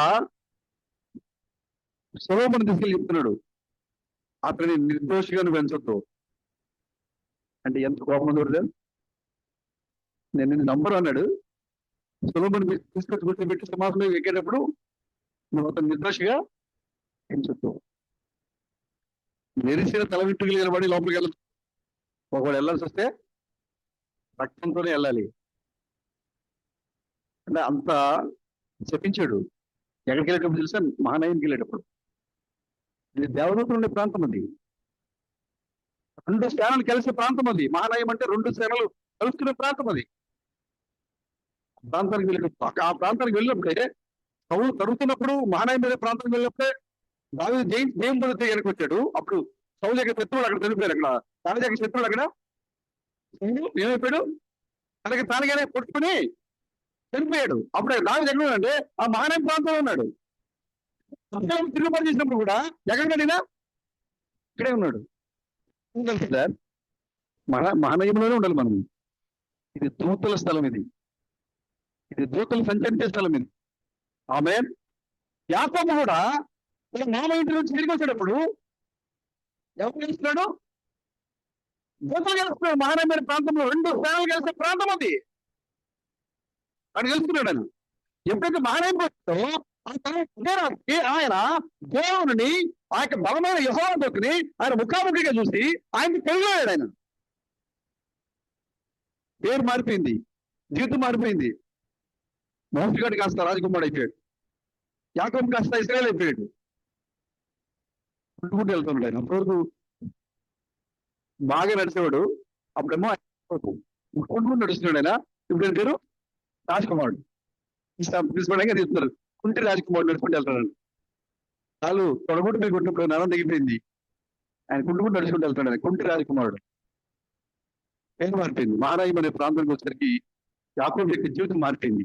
Speaker 1: సొలొమోను తీసుకెళ్ళి చెప్తున్నాడు, అతని నిర్దోషిగా నువ్వు పెంచొద్దు. అంటే ఎంత కోపం దొరలేదు. నేను నిన్ను నంబరు అన్నాడు. సొలొమోను తీసుకొచ్చి కూర్చోబెట్టి సింహాసనంలో ఎక్కేటప్పుడు నువ్వు అతను నిర్దోషిగా పెంచొద్దు. మెరిసిన తల వింటుకు నిలబడి లోపలికి వెళ్ళదు. ఒకవేళ వెళ్ళాల్సి వస్తే రక్తంతోనే వెళ్ళాలి. అంటే అంత చెప్పించాడు. ఎక్కడికి వెళ్ళేటప్పుడు తెలుసా? మహానయానికి వెళ్ళేటప్పుడు. ఇది దేవదూతలు ఉండే ప్రాంతం అది. 2 సేనలు కలిసే ప్రాంతం అది. మహానయం అంటే 2 సేనలు కలుసుకునే ప్రాంతం అది. ప్రాంతానికి వెళ్ళేటప్పుడు, ఆ ప్రాంతానికి వెళ్ళినప్పుడే సౌలు తరుగుతున్నప్పుడు, మహానయం మీద ప్రాంతానికి వెళ్ళినప్పుడే దావీదు దేవుని పొందితే వెనక్కి వచ్చాడు. అప్పుడు సౌలు యొక్క శత్రువులు అక్కడ చనిపోయారు. అక్కడ దావీదు యొక్క శత్రువులు అక్కడ ఏమైపోయాడు, తనకి తానుగానే కొట్టుకుని చనిపోయాడు. అప్పుడే దావీదు ఎక్కడ ఉన్నాడంటే ఆ మహానయం ప్రాంతంలో ఉన్నాడు. తిరుగుబాటు చేసినప్పుడు కూడా ఎక్కడికైనా ఇక్కడే ఉన్నాడు. సార్, మహానయంలోనే ఉండాలి మనం. ఇది దూతల స్థలం, ఇది దూతలు సంచరించే స్థలం ఇది. ఆమేన్. యాకోబు కూడా మామ ఇంటి నుంచి తిరిగి వచ్చేటప్పుడు ఎవరు గెలుస్తున్నాడు? దూతలు గెలుస్తున్నాడు. మహానయమైన ప్రాంతంలో 2 సేనలు కలిసే ప్రాంతం అది. అని గెలుస్తున్నాడు ఆయన. ఎప్పుడైతే మహానయం వచ్చాడో ఆయన దేవుని ఆ యొక్క బలమైన యెహోవాతోని ఆయన ముఖాముఖిగా చూసి ఆయనకి పెళ్ళాడు. ఆయన పేరు మారిపోయింది, జీవితం మారిపోయింది. మోసగాడు గారు కాస్త రాజకుమారుడు అయిపోయాడు. యాకోబు కాస్త ఇశ్రాయేలు అయిపోయాడు. కుంటుకుంటూ వెళ్తున్నాడు ఆయన. అప్పటివరకు బాగా నడిచేవాడు. అప్పుడేమో కుంటుకుంటూ నడుస్తున్నాడు ఆయన. ఇప్పుడు పేరు రాజకుమారుడు. తీసుకోవడానికి తీస్తున్నారు. కుంటి రాజకుమారుడు నడుచుకుంటూ వెళ్తాడు. వాళ్ళు తొడగుట్టు మీద కొట్టినప్పుడు నరం తగ్గిపోయింది. ఆయన కుంటుకుంటూ నడుచుకుంటూ వెళ్తాడు. ఆయన కుంటి రాజకుమారుడు. పేరు మారిపోయింది. మహానయం అనే ప్రాంతానికి వచ్చేసరికి యాకోబు యొక్క జీవితం మారిపోయింది.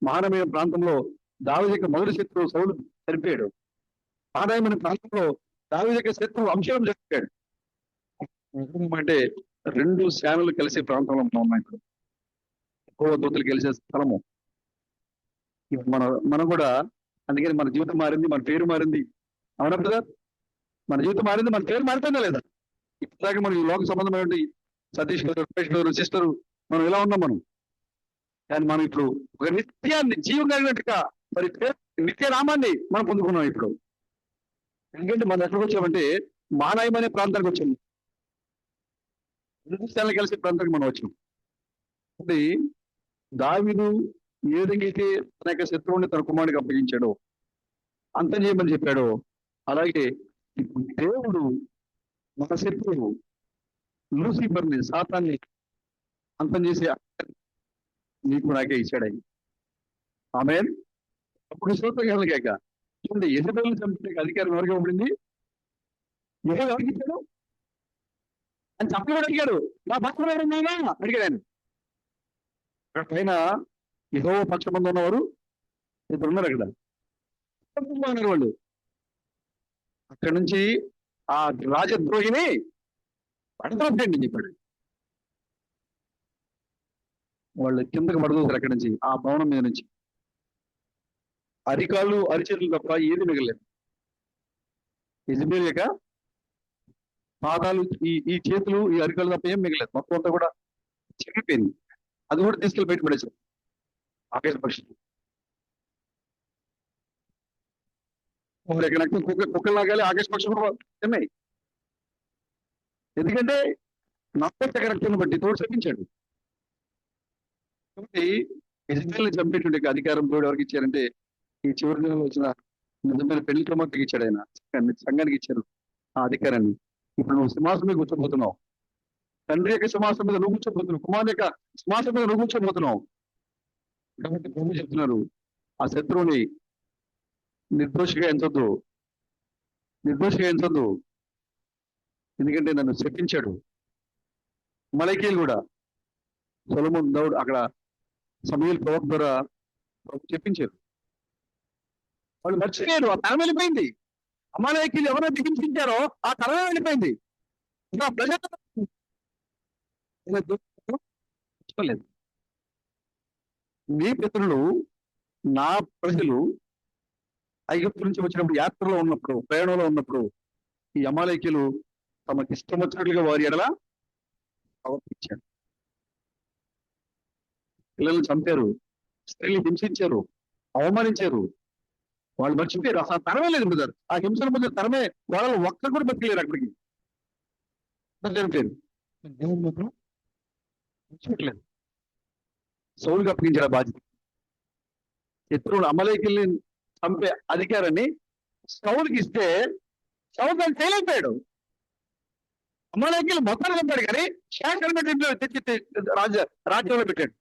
Speaker 1: మహానమైన ప్రాంతంలో దావీదు యొక్క మొదటి శత్రువు సౌలు చనిపోయాడు. మహానయం అనే ప్రాంతంలో దావీదు యొక్క శత్రువు అంశం చనిపోయాడు. అంటే 2 సేనలు కలిసే ప్రాంతంలో మనం ఉన్నాం ఇప్పుడు. ఎక్కువ దూతలు కలిసే స్థలము మనం కూడా. అందుకని మన జీవితం మారింది, మన పేరు మారింది. అవునా కదా? మన జీవితం మారింది, మన పేరు మారిపోయిందా లేదా? ఇప్పటిదాకా మనం ఈ లోక సంబంధమైన సతీష్ గారు, రమేష్ గారు, సిస్టరు మనం ఇలా ఉన్నాం మనం. కానీ మనం ఇప్పుడు ఒక నిత్యాన్ని, జీవం కలిగినట్టుగా మరి నిత్య నామాన్ని మనం పొందుకున్నాం ఇప్పుడు. ఎందుకంటే మనం ఎక్కడికి వచ్చామంటే మహానయం అనే ప్రాంతానికి వచ్చాము. 2 సేనలు కలిసే ప్రాంతానికి మనం వచ్చాం. అంటే దావీదు ఏ విధంగా అయితే తన యొక్క శత్రువుని తన కుమారుడికి అప్పగించాడో, అంతం చేయమని చెప్పాడో, అలాగే ఇప్పుడు దేవుడు మన శత్రువు లూసిఫర్ని, సాతాన్ని అంతం చేసే నీకు నాకే ఇచ్చాడు ఆయన. ఆమేన్. అప్పుడు స్తోత్రం కాక చూడండి, యెజబెల్ని చంపడానికి అధికారం ఎవరికి ఇవ్వబడింది? యెహోవా ఎవరికి ఇచ్చాడు అని చెప్పి కూడా అడిగాడు. నా భక్తులు ఎవరున్నాయా అడిగాడు ఆయన. అక్కడ పైన యెహోవా పక్షమందు ఉన్నవారు 2 ఉన్నారు అక్కడ. ఉన్నారు వాళ్ళు. అక్కడ నుంచి ఆ రాజద్రోహిని పడతాండి చెప్పాడు. వాళ్ళు కిందకి పడదోసారు అక్కడి నుంచి, ఆ భవనం మీద నుంచి. అరికాళ్ళు, అరిచేతులు తప్ప ఏది మిగలేదు. యెజబెల్ యొక్క పాదాలు, ఈ చేతులు, ఈ అరికాళ్ళు తప్ప ఏం మిగలేదు. మొత్తం అంతా కూడా చెరిగిపోయింది. అది కూడా తీసుకెళ్ళి బయట పడేసారు ఆకాశ పక్షులు. కుక్కలు లాగాలి, ఆకాశ పక్షులు కూడా తిన్నాయి. ఎందుకంటే నమ్మక రక్తం బట్టి తోడు చెప్పించాడు. కాబట్టి ఇజ్రాయెల్ని చంపేటువంటి అధికారం దేవుడు ఎవరికి ఇచ్చారంటే ఈ చివరి నెలలో వచ్చిన నిజమైన పెళ్లి కుమార్తెకి ఇచ్చాడు. ఆయన సంఘానికి ఇచ్చారు ఆ అధికారాన్ని. ఇప్పుడు నువ్వు సింహాసనం మీద కూర్చోబోతున్నావు. తండ్రి యొక్క సింహాసనం మీద నువ్వు కూర్చోబోతున్నావు. కుమారుని యొక్క సింహాసనం మీద నువ్వు కూర్చోబోతున్నావు. కాబట్టి ప్రభు చెప్తున్నారు, ఆ శత్రువుని నిర్దోషిగా ఎంచొద్దు, నిర్దోషిగా ఎంచొద్దు. ఎందుకంటే నన్ను శపించాడు. మలైకీలు కూడా సొలొమోను దావీదు అక్కడ సమూయేలు ప్రవక్త ద్వారా చెప్పించారు. వాళ్ళు మర్చిపోయారు. ఆ తరం వెళ్ళిపోయింది. అమాలేకీలు ఎవరైతే హింసించారో ఆ తరమే వెళ్ళిపోయింది. ఇంకా ప్రజలు నీ పితరులు, నా ప్రజలు ఐగుప్తు నుంచి వచ్చినప్పుడు, యాత్రలో ఉన్నప్పుడు, ప్రయాణంలో ఉన్నప్పుడు ఈ అమాలేకీలు తమకి ఇష్టం వచ్చినట్లుగా వారి ఎడల ప్రవర్తించారు. పిల్లల్ని చంపారు, స్త్రీలు హింసించారు, అవమానించారు. వాళ్ళు మర్చిపోయారు. అసలు తరమే లేదు బ్రదర్. ఆ హింసల మధ్య తరమే వాళ్ళు ఒక్కరు కూడా బతికలేరు అక్కడికి. దేవుడు మాత్రం మర్చిపోట్లేదు. సౌలుకి అప్పగించారు ఆ బాధ్యత. శత్రువులు అమలేకిల్ని చంపే అధికారాన్ని సౌలుకి ఇస్తే సౌలు దాన్ని చేయలేకపోయాడు. అమలేకిల్ని మొత్తాన్ని చంపాడు కానీ శాఖ తెచ్చి రాజ్యంలో పెట్టాడు.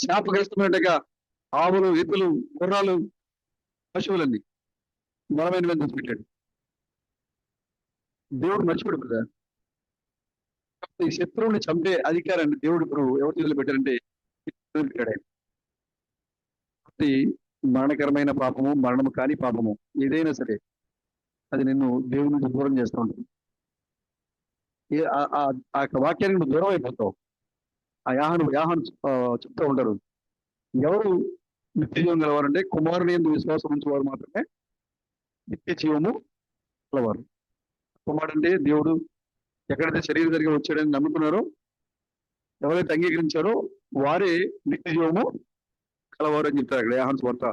Speaker 1: శాపగ్రస్తమైనట్టుగా ఆవులు, ఎద్దులు, గుర్రాలు, పశువులన్నీ బలమైన పెట్టాడు. దేవుడు మర్చిపోడు కదా. ఈ శత్రువుని చంపే అధికారాన్ని దేవుడు ఇప్పుడు ఎవరి చేతులు పెట్టారంటే పెట్టాడు. మరణకరమైన పాపము, మరణము కాని పాపము ఏదైనా సరే అది నిన్ను దేవుడి నుంచి దూరం చేస్తూ ఉంటుంది. ఆ వాక్యానికి నువ్వు దూరం అయిపోతావు. ఆ యాహను చెప్తూ ఉంటారు, ఎవరు నిత్య జీవం గలవారంటే కుమారుని యందు విశ్వాసం ఉంచేవారు మాత్రమే నిత్య జీవము గలవారు. కుమారుడు అంటే దేవుడు ఎక్కడైతే శరీరధారిగా వచ్చాడని నమ్ముకున్నారో, ఎవరైతే అంగీకరించారో వారే నిత్య జీవము కలవారు అని చెప్తారు అక్కడ యాహాను వార్త,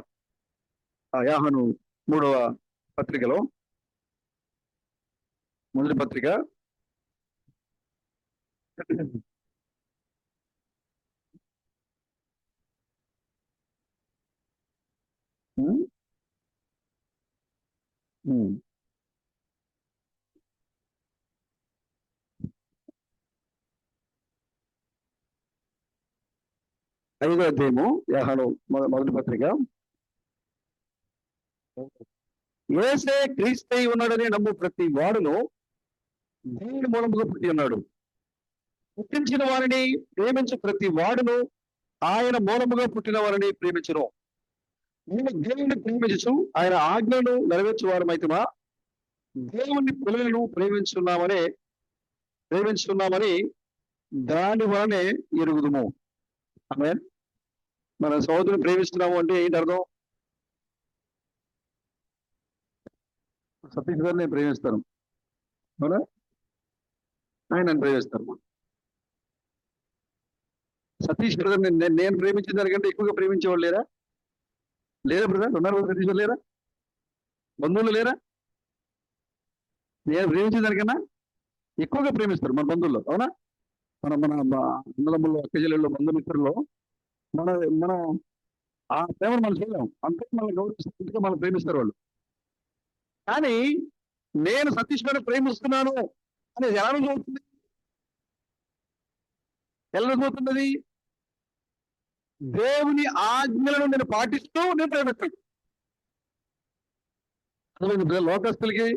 Speaker 1: ఆ యాహాను 3వ పత్రికలో, మొదటి పత్రిక 5వ అధ్యాయము యాహాను మొదటి పత్రిక. యేసే క్రీస్తై ఉన్నాడని నమ్ము ప్రతి వాడును దేవుని మూలముగా పుట్టి ఉన్నాడు. పుట్టించిన వారిని ప్రేమించు ప్రతి వాడును ఆయన మూలముగా పుట్టిన వారిని ప్రేమించును. మేము దేవుని ప్రేమించు ఆయన ఆజ్ఞను నెరవేర్చు వారమైతుమా దేవుని పిల్లలను ప్రేమించున్నామని దాని వలనే ఎరుగుదుము. ఆమేన్. మన సోదరుని ప్రేమిస్తున్నాము అంటే ఏంటి అర్థం? సతీష్ గారు నేను ప్రేమిస్తాను, అవునా? ఆయన నన్ను ప్రేమిస్తారు. సతీష్ బ్రదర్ నేను ప్రేమించిన దానికంటే ఎక్కువగా ప్రేమించేవాళ్ళు లేరా? లేదా బ్రదర్? ఉన్నారు సతీష్ గారు లేరా? బంధువులు లేరా? నేను ప్రేమించిన దానికన్నా ఎక్కువగా ప్రేమిస్తారు మన బంధువుల్లో, అవునా? మన అన్నదమ్ముల్లో, అక్కచెల్లెళ్ళు, బంధుమిత్రుల్లో మనం ఆ ప్రేమను మనం చూడలేము. అంతే మనల్ని గౌరవిస్తుంటే మనం ప్రేమిస్తారు వాళ్ళు. కానీ నేను సతీష్ గారిని ప్రేమిస్తున్నాను అనేది ఎలా రుజువుతుంది? ఎలా రుజువుతున్నది? దేవుని ఆజ్ఞలను నేను పాటిస్తూ నేను ప్రేమిస్తాను. లోకస్తులకి,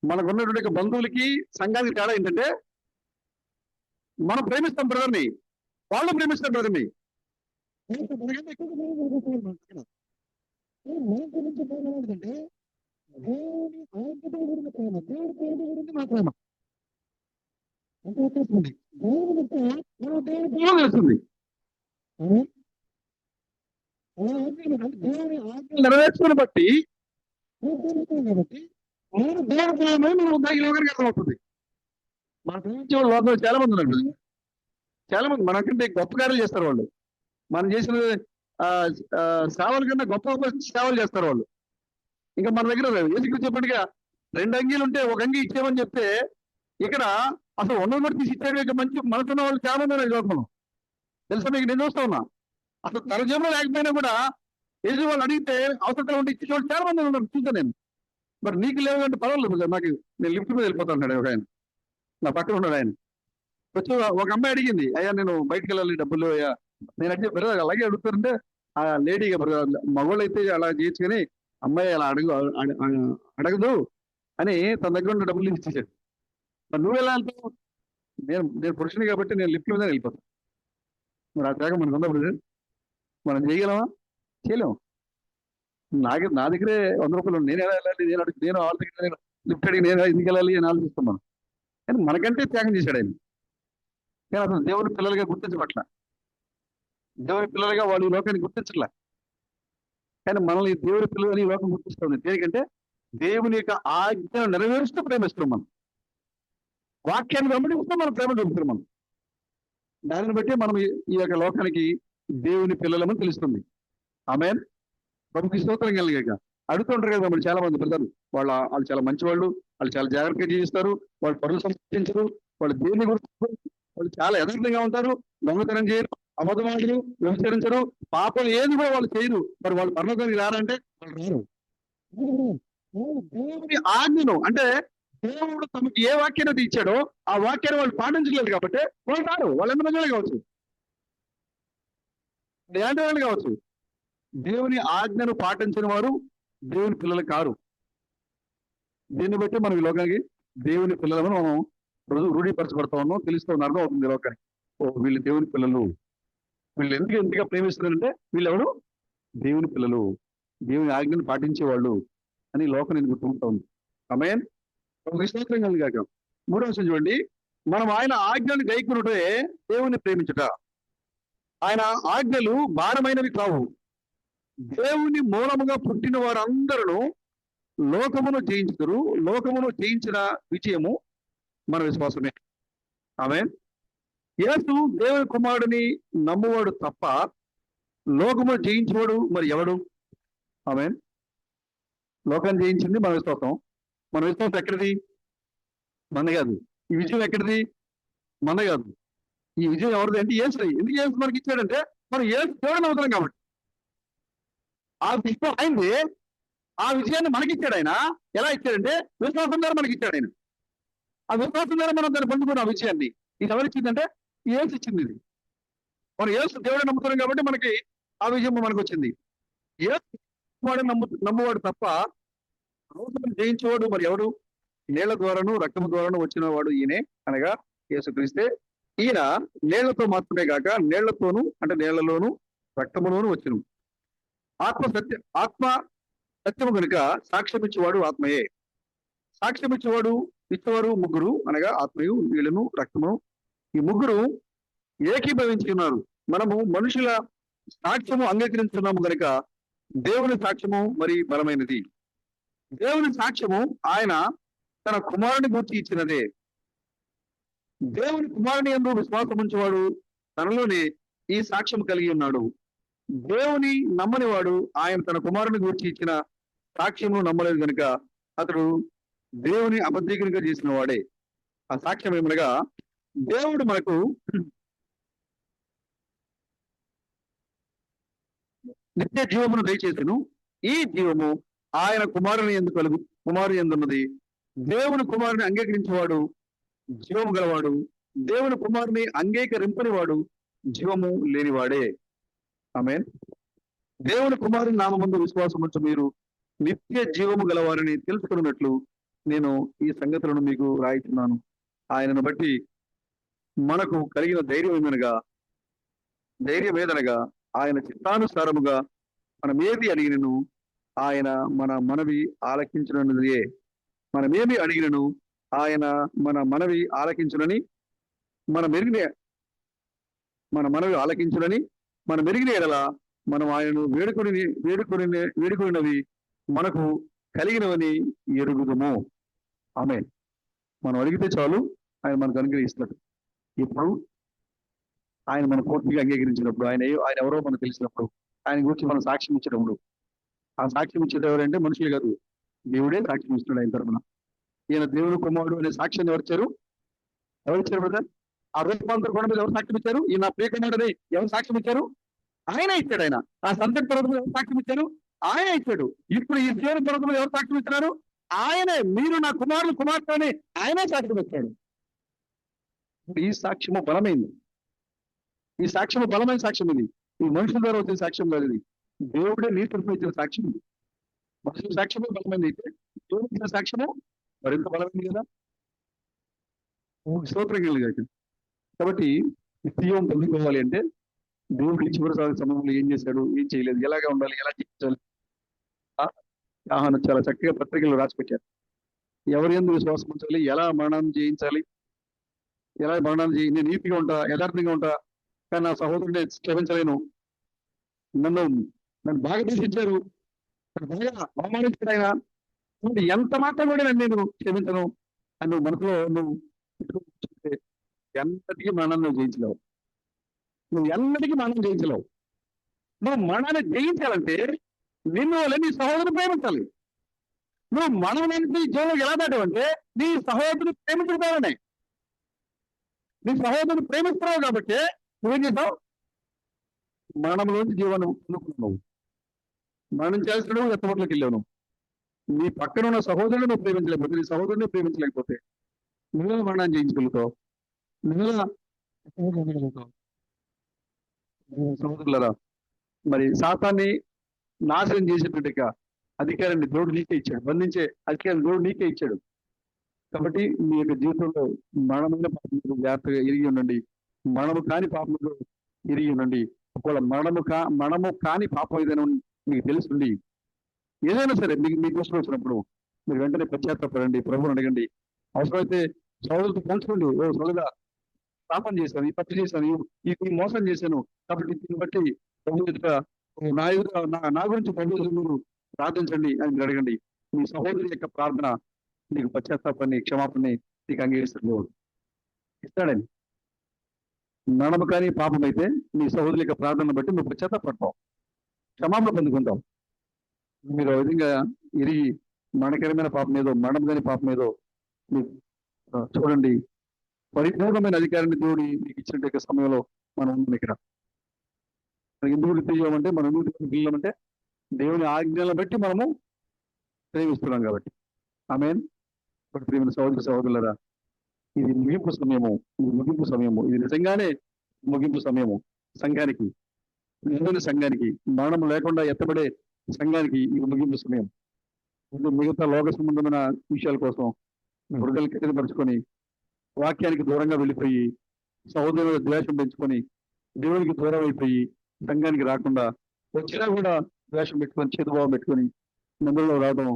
Speaker 1: మనకున్నటువంటి బంధువులకి, సంఘానికి తేడా ఏంటంటే మనం ప్రేమిస్తాం బ్రదర్ని, వాళ్ళు ప్రేమిస్తారు బ్రదర్ని. నెరవేర్చుకుని బట్టి అర్థమవుతుంది. మన ప్రేమించే వాళ్ళు లోకంలో చాలా మంది ఉన్నారు. చాలా మంది మనకంటే గొప్ప కార్యాలు చేస్తారు వాళ్ళు. మనం చేసిన సేవల కన్నా గొప్ప సేవలు చేస్తారు వాళ్ళు. ఇంకా మన దగ్గర ఏసుకు చెప్పినట్టుగా 2 అంగీలు ఉంటే 1 అంగీ ఇచ్చేయమని చెప్తే ఇక్కడ అసలు ఉన్నది కూడా తీసి ఇచ్చాడు. మంచి మనసున్న వాళ్ళు చాలా మంది ఉన్నారు ఈ లోకంలో, తెలుసా మీకు? నేను చూస్తా ఉన్నా. అసలు తన జేబులో లేకపోయినా కూడా ఎదురు వాళ్ళు అడిగితే అవసరం ఉంటే ఇచ్చేవాళ్ళు చాలా మంది ఉన్నారు, చూసాను నేను. మరి నీకు లేవు అంటే పర్వాలేదు కదా, నాకు నేను లిఫ్ట్ మీద వెళ్ళిపోతాను ఒక ఆయన, నా పక్కన ఉన్నాడు ఆయన. వచ్చి ఒక అమ్మాయి అడిగింది, అయ్యా నేను బయటకు వెళ్ళాలి, డబ్బులు అయ్యా. నేను అంటే బ్రదర్ అలాగే అడుగుతారంటే, ఆ లేడీగా మగవాళ్ళు అయితే అలా చేయొచ్చు కానీ అమ్మాయి అలా అడగదు అని తన దగ్గర ఉన్న డబ్బులు ఇచ్చేసాడు. మరి నువ్వు ఎలా అంటావు? నేను పురుషుని కాబట్టి నేను లిఫ్ట్ మీద వెళ్ళిపోతాను. మరి ఆ త్యాగం మనకు ఉన్నప్పుడు మనం చేయగలమా? చేయలేము. నా దగ్గరే 100 రూపాయలు నేను ఎలా వెళ్ళాలి, నేను వాళ్ళ దగ్గర లిఫ్ట్ అడిగి నేను ఎందుకు వెళ్ళాలి అని ఆలోచిస్తున్నాను. కానీ మనకంటే త్యాగం చేశాడు ఆయన. కానీ అసలు దేవుని పిల్లలుగా గుర్తించబట్ల, దేవుని పిల్లలుగా వాళ్ళు ఈ లోకాన్ని గుర్తించట్లే. కానీ మనల్ని దేవుని పిల్లలు ఈ లోకం గుర్తిస్తుంది. దేనికంటే దేవుని యొక్క ఆజ్ఞను నెరవేరుస్తూ ప్రేమిస్తున్నాం మనం. వాక్యాన్ని వెంబడిస్తూ మనం ప్రేమ చూపుతున్నాం మనం. దానిని బట్టి మనం ఈ యొక్క లోకానికి దేవుని పిల్లలమని తెలుస్తుంది. ఆమేన్. ప్రభుకి స్తోత్రం కలిగాక. అడుగుతుంటారు కదా మమ్మల్ని చాలా మంది పిల్లలు, వాళ్ళు చాలా మంచి వాళ్ళు చాలా జాగ్రత్తగా జీవిస్తారు, వాళ్ళు పనులు సంస్కరించరు, వాళ్ళు దేవుని గురించి వాళ్ళు చాలా యథార్థంగా ఉంటారు, దొంగతనం చేయరు, అబద్ధమాటలు వ్యభిచరించరు, పాపం ఏది కూడా వాళ్ళు చేయరు. మరి వాళ్ళు పరలోకానికి రారంటే వాళ్ళు రారు. దేవుని ఆజ్ఞను అంటే దేవుడు తమకు ఏ వాక్యాన్ని ఇచ్చాడో ఆ వాక్యాన్ని వాళ్ళు పాటించలేదు కాబట్టి వాళ్ళు రారు. వాళ్ళు ఎంత మంచి వాళ్ళు కావచ్చు, ఎలాంటి వాళ్ళు కావచ్చు. దేవుని ఆజ్ఞను పాటించిన వారు దేవుని పిల్లలు కారు. దీన్ని బట్టి మనం ఈ లోకానికి దేవుని పిల్లలను మనం రూఢీపరచబడతా ఉన్నాం, తెలుస్తూ ఉన్నాం, అర్థం అవుతుంది లోకానికి. ఓ వీళ్ళు దేవుని పిల్లలు, వీళ్ళు ఎంతగా ప్రేమిస్తున్నారంటే వీళ్ళెవరు దేవుని పిల్లలు, దేవుని ఆజ్ఞను పాటించేవాళ్ళు అని లోకం నేను గుర్తుంటా ఉంది. ఆమేన్. స్తోత్రం కలిగాక. 3వ వచనం చూడండి. మనం ఆయన ఆజ్ఞలు గైకొనుటే దేవుని ప్రేమించుట. ఆయన ఆజ్ఞలు భారమైనవి కావు. దేవుని మూలముగా పుట్టిన వారందరూ లోకమును జయించుతారు. లోకమును జయించిన విజయము మన విశ్వాసమే. ఆమేన్. యేసు దేవుని కుమారుడిని నమ్మువాడు తప్ప లోకమును జయించేవాడు మరి ఎవడు? ఆమేన్. లోకాన్ని జయించింది మన విశ్వాసం. మన విశ్వాసం ఎక్కడిది? మన కాదు. ఈ విజయం ఎక్కడిది? మన కాదు. ఈ విజయం ఎవరిది అంటే యేసు. ఎందుకు యేసు మనకి ఇచ్చాడంటే మనం యేసు దేవుడిని అవుతాం కాబట్టి. ఆ విజయం అయింది, ఆ విజయాన్ని మనకి ఇచ్చాడు ఆయన. ఎలా ఇచ్చాడంటే విశ్వాసం ద్వారా మనకి ఇచ్చాడు ఆయన. ఆ విశ్వాసం ద్వారా మనం దాన్ని పొందుకున్న ఆ విజయాన్ని. ఇది ఎవరు ఇచ్చిందంటే యేసు ఇచ్చింది. ఇది మనం యేసు దేవుడిని నమ్ముతున్నాం కాబట్టి మనకి ఆ విజయం మనకు వచ్చింది. యేసు నమ్మువాడు తప్ప లోకమును జయించేవాడు మరి ఎవడు? నీళ్ల ద్వారాను రక్తము ద్వారాను వచ్చిన వాడు ఈయనే, అనగా యేసుక్రీస్తే. ఈయన నీళ్లతో మాత్రమే కాక నీళ్లతోనూ అంటే నీళ్లలోను రక్తములోను వచ్చును. ఆత్మ సత్యము కనుక సాక్ష్యం ఇచ్చేవాడు ఆత్మయే. సాక్ష్యం ఇచ్చేవారు ముగ్గురు, అనగా ఆత్మయు నీళ్లను రక్తమును. ఈ ముగ్గురు ఏకీభవించి ఉన్నారు. మనము మనుషుల సాక్ష్యము అంగీకరించున్నాము కనుక దేవుని సాక్ష్యము మరి బలమైనది. దేవుని సాక్ష్యము ఆయన తన కుమారుని గురించి ఇచ్చినదే. దేవుని కుమారుని యందు విశ్వాసం ఉంచేవాడు తనలోనే ఈ సాక్ష్యం కలిగి ఉన్నాడు. దేవుని నమ్మని వాడు ఆయన తన కుమారుని గురించి ఇచ్చిన సాక్ష్యము నమ్మలేదు కనుక అతడు దేవుని అబద్ధీకునిగా చేసిన వాడే. ఆ సాక్ష్యం ఏమనగా దేవుడు మనకు నిత్య జీవమును దయచేసెను. ఈ జీవము ఆయన కుమారుని ఎందున్నది. దేవుని కుమారుని అంగీకరించేవాడు జీవము గలవాడు, దేవుని కుమారుని అంగీకరింపని వాడు జీవము లేనివాడే. ఆమేన్. దేవుని కుమారుని నామమందు విశ్వాసం ఉంచి మీరు నిత్య జీవము గలవారిని తెలుసుకున్నట్లు నేను ఈ సంగతులను మీకు రాయిస్తున్నాను. ఆయనను బట్టి మనకు కలిగిన ధైర్యం ఏదనగా ఆయన చిత్తానుసారముగా మనమేది అడిగినను ఆయన మన మనవి ఆలకించునదే. మనమేమి అడిగినను ఆయన మన మనవి ఆలకించునని మన మనవి ఆలకించునని మన మెరిగిన ఎడల మనం ఆయనను వేడుకొనినవి మనకు కలిగినవని ఎరుగుదుము. ఆమేన్. మనం అడిగితే చాలు ఆయన మనకు అనుగ్రహిస్తాడు. ఇప్పుడు ఆయన మన పూర్తిగా అంగీకరించినప్పుడు, ఆయన ఎవరో మనకు తెలిసినప్పుడు, ఆయన గురించి మనం సాక్ష్యం ఇచ్చినప్పుడు, ఆ సాక్ష్యం ఇచ్చేది ఎవరంటే మనుషులు కాదు, దేవుడే సాక్ష్యం ఇస్తున్నాడు ఆయన తరపున. ఈయన దేవుని కుమారుడు అనే సాక్ష్యాన్ని ఎవరిచ్చారు? ఎవరు ఇచ్చారు బ్రదర్? ఆ రూపాంతర కొండ మీద ఎవరు సాక్ష్యం ఇచ్చారు? ఈ నా ప్రియకుమారుడని ఎవరు సాక్ష్యం ఇచ్చారు? ఆయన ఇచ్చాడు. ఆయన ఆ సంతతి పర్వతం మీద ఎవరు సాక్ష్యం ఇచ్చారు? ఆయన ఇచ్చాడు. ఇప్పుడు ఈ దేవుని పర్వతం మీద ఎవరు సాక్ష్యం ఇస్తున్నారు? ఆయనే. మీరు నా కుమారులు కుమార్తె అని ఆయనే సాక్ష్యం ఇచ్చాడు. ఈ సాక్ష్యము బలమైంది. ఈ సాక్ష్యము బలమైన సాక్ష్యం ఇది. ఈ మనుషుల ద్వారా వచ్చిన సాక్ష్యం కాదు ఇది. దేవుడే నీతిపై ఇచ్చిన సాక్ష్యం ఇది. మనుషుల సాక్ష్యమే బలమైంది అయితే దేవుడు ఇచ్చిన సాక్ష్యము మరింత బలమైంది కదా. స్తోత్రం కలిగాక. కాబట్టి నిత్యం పొందుకోవాలి అంటే దేవుడు చివరి సమయంలో ఏం చేశాడు, ఏం చేయలేదు, ఎలాగా ఉండాలి, ఎలా జీవించాలి, చాలా చక్కగా పత్రికలు రాసి పెట్టారు. ఎవరి యందు విశ్వాసం ఉంచాలి, ఎలా మరణం చేయించాలి, ఎలా మరణాన్ని నేను నీతిగా ఉంటా, యథార్థంగా ఉంటా, కానీ నా సహోదరుని క్షమించలేను, నన్ను బాగా దూషించారు, బాగా అవమానించాడు ఆయన, ఎంత మాత్రం కూడా నేను క్షమించను అని నువ్వు మనసులో నువ్వు ఎన్నటికీ మరణాన్ని నువ్వు జయించలేవు. నువ్వు ఎన్నటికీ మరణం జయించలేవు. నువ్వు మరణాన్ని జయించాలంటే నిన్ను వల్ల నీ సహోదరుని ప్రేమించాలి. నువ్వు మరణాన్ని జీవనం ఎలా దాటావంటే నీ సహోదరుని ప్రేమించుతావనే. నీ సహోదరుని ప్రేమిస్తున్నావు కాబట్టి నువ్వేం చేస్తావు? మరణంలోంచి జీవనం పొందుకున్నావు. మరణించాల్సిన ఎత్తబట్లోకి వెళ్ళావు. నీ పక్కన ఉన్న సహోదరుని నువ్వు ప్రేమించలేకపోతే, నీ సహోదరుని ప్రేమించలేకపోతే నువ్వే మరణాన్ని జయించగలుగుతావు. నువ్వే సహోదరులరా, మరి సాతాన్ని నాశనం చేసేటువంటి అధికారాన్ని దేవుడు నీకే ఇచ్చాడు. బంధించే అధికారాన్ని దేవుడు నీకే ఇచ్చాడు. కాబట్టి మీ యొక్క జీవితంలో మరణమైన పాపములు జాగ్రత్తగా ఎరిగి ఉండండి. మరణము కాని పాపములు ఎరిగి ఉండండి. ఒకవేళ మరణము కాని పాపం ఏదైనా మీకు తెలుసుండి ఏదైనా సరే మీకు దృష్టిలో వచ్చినప్పుడు మీరు వెంటనే పశ్చాత్తాపడండి, ప్రభువుని అడగండి. అవసరమైతే సోదరులతో పంచుకోండి. ఓ సోదరుడా, పాపం చేశాను, ఈ తప్పు చేశాను, ఈ మోసం చేశాను, కాబట్టి దీన్ని బట్టి ప్రభు ఎదుట నా గురించి ప్రభు ఎదుట మీరు ప్రార్థించండి అని మీరు అడగండి. మీ సహోదరి యొక్క ప్రార్థన నీకు పశ్చాత్తాపాన్ని, క్షమాపణని నీకు అంగీకరిస్తాడు. ఇస్తాడని మరణము కానీ పాపం అయితే నీ సహోదరి యొక్క ప్రార్థన బట్టి నువ్వు పశ్చాత్తాపడతావు, క్షమాపణ పొందుకుంటావు. మీరు ఆ విధంగా ఎరిగి మరణకరమైన పాపం ఏదో, మరణం కాని పాపం ఏదో మీకు చూడండి. పరిపూర్ణమైన అధికారాన్ని దేవుడి మీకు ఇచ్చినట్టు సమయంలో మనం ఉన్నాం. ఇక్కడ ఎందుకు తెలియమంటే, మనం ఎందుకు తెలియమంటే దేవుని ఆజ్ఞలను బట్టి మనము ప్రేమిస్తున్నాం కాబట్టి. ఆమేన్. ఇప్పుడు ప్రేమ సహోదరులరా, ఇది ముగింపు సమయము, ఇది నిజంగానే ముగింపు సమయము. సంఘానికి, సంఘానికి మరణం లేకుండా ఎత్తబడే సంఘానికి ఇది ముగింపు సమయం. మిగతా లోక సంబంధమైన విషయాల కోసం హృదయాలు కఠినపరుచుకొని వాక్యానికి దూరంగా వెళ్ళిపోయి సహోదరుల ద్వేషం పెంచుకొని దేవునికి దూరం అయిపోయి సంఘానికి రాకుండా వచ్చినా కూడా ద్వేషం పెట్టుకొని, చేతుభావం పెట్టుకొని మందులో రావడం,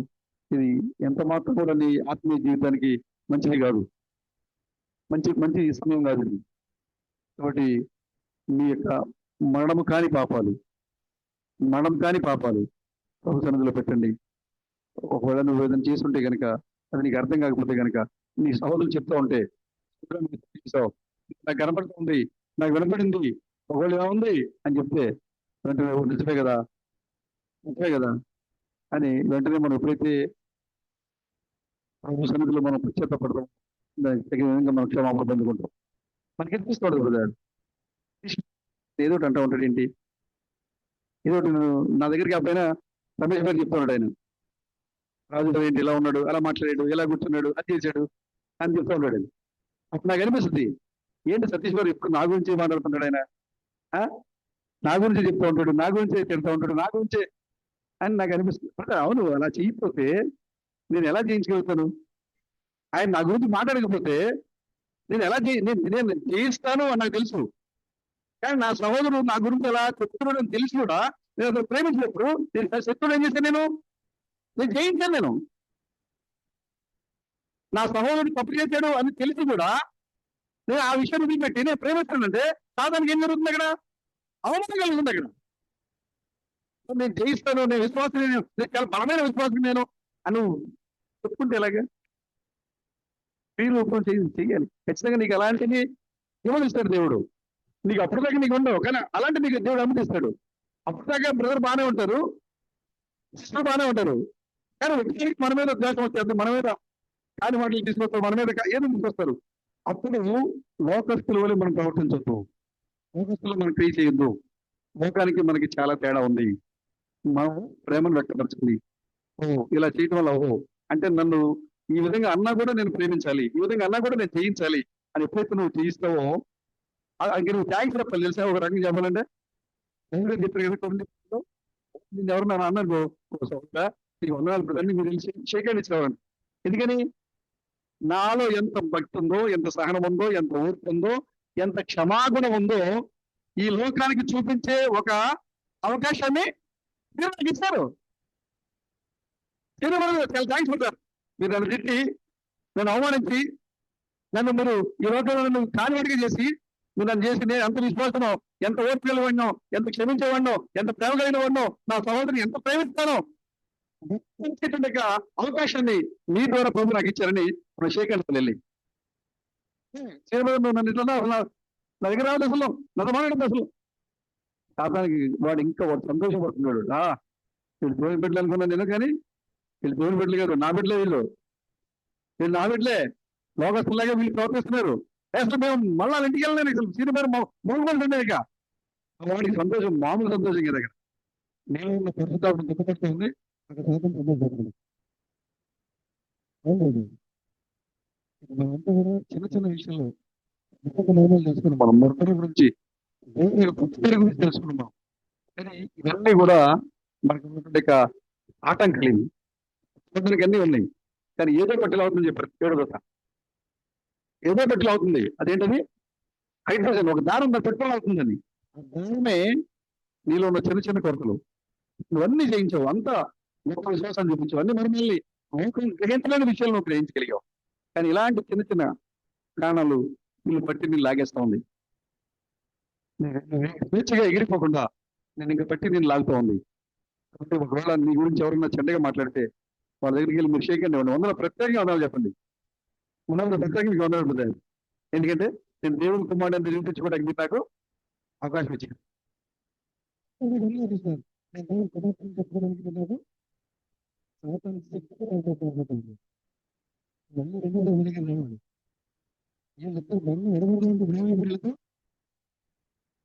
Speaker 1: ఇది ఎంత మాత్రం కూడా నీ ఆత్మీయ జీవితానికి మంచిది కాదు. మంచి సమయం కాదు ఇది. కాబట్టి మీ యొక్క మరణము కాని పాపాలు ప్రభు సన్నిధిలో పెట్టండి. ఒకవేళ నువ్వు ఏదైనా చేస్తుంటే కనుక, అది నీకు అర్థం కాకపోతే కనుక నీ సహోదరులు చెప్తా ఉంటే, నాకు కనపడుతుంది, నాకు వినపడింది, ఒకవేళ ఎలా ఉంది అని చెప్తే వెంటనే నిజమే కదా అని వెంటనే మనం ఎప్పుడైతే ప్రభు సన్నిధిలో మనం పశ్చాత్తపడతాం, దానికి తగిన విధంగా మనం క్షమాపణ పొందుకుంటాం. మనకి అనిపిస్తాడు కదా, ఏదోటి అంటూ ఉంటాడు. ఏంటి ఏదోటి నా దగ్గరికి అప్పుడైనా రమేష్ గారు చెప్తా ఉన్నాడు. ఆయన రాజు ఏంటి ఇలా ఉన్నాడు, అలా మాట్లాడాడు, ఎలా కూర్చున్నాడు, అది చేశాడు అని చెప్తా ఉంటాడు. అప్పుడు నాకు అనిపిస్తుంది, ఏంటి సతీష్ గారు ఇప్పుడు నా గురించి మాట్లాడుతున్నాడు, ఆయన నా గురించి చెప్తా ఉంటాడు, నా గురించే తిడతా ఉంటాడు, నా గురించే అని నాకు అనిపిస్తుంది. అవును, అలా చేయకపోతే నేను ఎలా జయించగలుగుతాను? ఆయన నా గురించి మాట్లాడకపోతే నేను ఎలా నేను జయిస్తాను అని నాకు తెలుసు. కానీ నా సహోదరుడు నా గురించి ఎలా చెప్తున్నాడు అని తెలిసి కూడా నేను అసలు ప్రేమించినప్పుడు నేను శత్రుడు ఏం చేశాను? నేను జయించాను. నేను నా సహోదరుడు తప్పు చేశాడు అని తెలిసి కూడా నేను ఆ విషయాన్ని వదిలిపెట్టి నేను ప్రేమిస్తానంటే సాధారణంగా ఏం జరుగుతుంది? అక్కడ అవమానం కలుగుతుంది. అక్కడ నేను జయిస్తాను, నేను విశ్వాసం, నేను చాలా బలమైన విశ్వాసం నేను అని చెప్పుకుంటే ఎలాగా? రూపం చెయ్యాలి ఖచ్చితంగా. నీకు అలాంటివి ఇవ్వనిస్తాడు దేవుడు. నీకు అప్పటిదాకా నీకు ఉండవు, కానీ అలాంటి నీకు దేవుడు అనుమతిస్తాడు. అప్పటిదాకా బ్రదర్ బాగానే ఉంటారు, సిస్టర్ బాగానే ఉంటారు, కానీ మన మీద ద్వేషం వచ్చేది, మన మీద కాని మాటలు తీసుకొస్తారు, మన మీద ఏదో తీసుకొస్తారు. అప్పుడు లోకస్తుల వల్ల మనం ప్రవర్తించొద్దు, లోకస్తులు మనం క్రియ చేయొద్దు. లోకానికి మనకి చాలా తేడా ఉంది. మనం ప్రేమను వ్యక్తపరచాలి. ఓ ఇలా చేయటం వల్ల ఓహో అంటే నన్ను ఈ విధంగా అన్నా కూడా నేను ప్రేమించాలి, ఈ విధంగా అన్నా కూడా నేను చేయించాలి అని ఎప్పుడైతే నువ్వు చేయిస్తావో ఇంక నువ్వు థ్యాంక్స్ చెప్పాలి. తెలుసా ఒక రకంగా చెప్పాలంటే దేవుడు చెప్పారు కదా కొన్ని నేను ఎవరన్నా అన్నాను నీకు వందనాలు బ్రదర్ అని మీరు షేక్ హ్యాండ్ ఇచ్చేవారండి. ఎందుకని నాలో ఎంత భక్తి ఉందో, ఎంత సహనం ఉందో, ఎంత ఓర్పు ఉందో, ఎంత క్షమాగుణం ఉందో ఈ లోకానికి చూపించే ఒక అవకాశాన్ని మీరు నాకు ఇస్తారు. చాలా థ్యాంక్స్ బ్రదర్. మీరు నన్ను తిట్టి, నన్ను అవమానించి, నన్ను మీరు ఈ లోకంలో నన్ను కానివాడిగా చేసి, మీరు నన్ను చేసి నేను ఎంత విశ్వాసనో, ఎంత ఓర్పు కలిగివాడినో, ఎంత క్షమించేవాడినో, ఎంత ప్రేమ కలిగిన వాడినో, నా సహోదరిని ఎంత ప్రేమిస్తానో అవకాశాన్ని మీ ద్వారా ప్రభు నాకు ఇచ్చారని మన శేఖర్ వెళ్ళి నువ్వు నన్ను ఇట్లా నా దగ్గర రావద్దు అసలు, నాతో మాట్లాడదు అసలు. శాతానికి వాడు ఇంకా వాడు సంతోషపడుతున్నాడు. వీళ్ళు దేవుని బిడ్డలు అనుకున్నాను నేను, కానీ వీళ్ళు దేవుని బిడ్డలు కాదు, నా బిడ్డలే వీళ్ళు నా బిడ్డలే. లోకస్తులాగా వీళ్ళు ప్రవర్తిస్తున్నారు. అసలు మేము మళ్ళా ఇంటికి వెళ్ళలేను, అసలు సీని పేరు మోగుకుంటుండే. ఇక వాడికి సంతోషం మామూలు సంతోషం కదా. దగ్గర నేను ఉన్న పరిస్థితి దుఃఖపడుతుంది. మనంతా కూడా చిన్న చిన్న విషయంలో నిర్ణయాలు చేసుకున్నాం. మనం మరొకరి గురించి దేవుని గురించి తెలుసుకున్నాం. కానీ ఇవన్నీ కూడా మనకు ఉన్నటువంటి ఆటంకాలు అన్నీ ఉన్నాయి. కానీ ఏదో కట్టెలు అవుతుందని చెప్పారు ఏడో దశ. ఏదో కట్టెలు అవుతుంది, అదేంటది హైడ్రోజన్. ఒక దారం పెట్రోల్ అవుతుందని. ఆ దారమే నీలో ఉన్న చిన్న చిన్న కొరతలు నువ్వన్నీ జయించావు, అంతా గొప్ప విశ్వాసాన్ని చూపించావు, అన్ని మరి మళ్ళీ గ్రహించలేని విషయాలు నువ్వు గ్రహించగలిగావు. కానీ ఇలాంటి చిన్న చిన్న కారణాలు వీళ్ళు పట్టి నేను లాగేస్తా ఉంది. స్వేచ్ఛగా ఎగిరిపోకుండా నేను ఇంకా పట్టి నేను లాగుతూ ఉంది. కాబట్టి ఒకవేళ నీ గురించి ఎవరైనా చెడ్డగా మాట్లాడితే వాళ్ళ దగ్గరికి వెళ్ళి మీరు షేక్ అండి వందల ప్రత్యేకంగా వందలు చెప్పండి. వందల ప్రత్యేకంగా మీకు వందలు పెడతాను. ఎందుకంటే నేను దేవుని కుమారుడు అని నిరూపించుకోవడానికి మీరు నాకు అవకాశం ఇచ్చాను.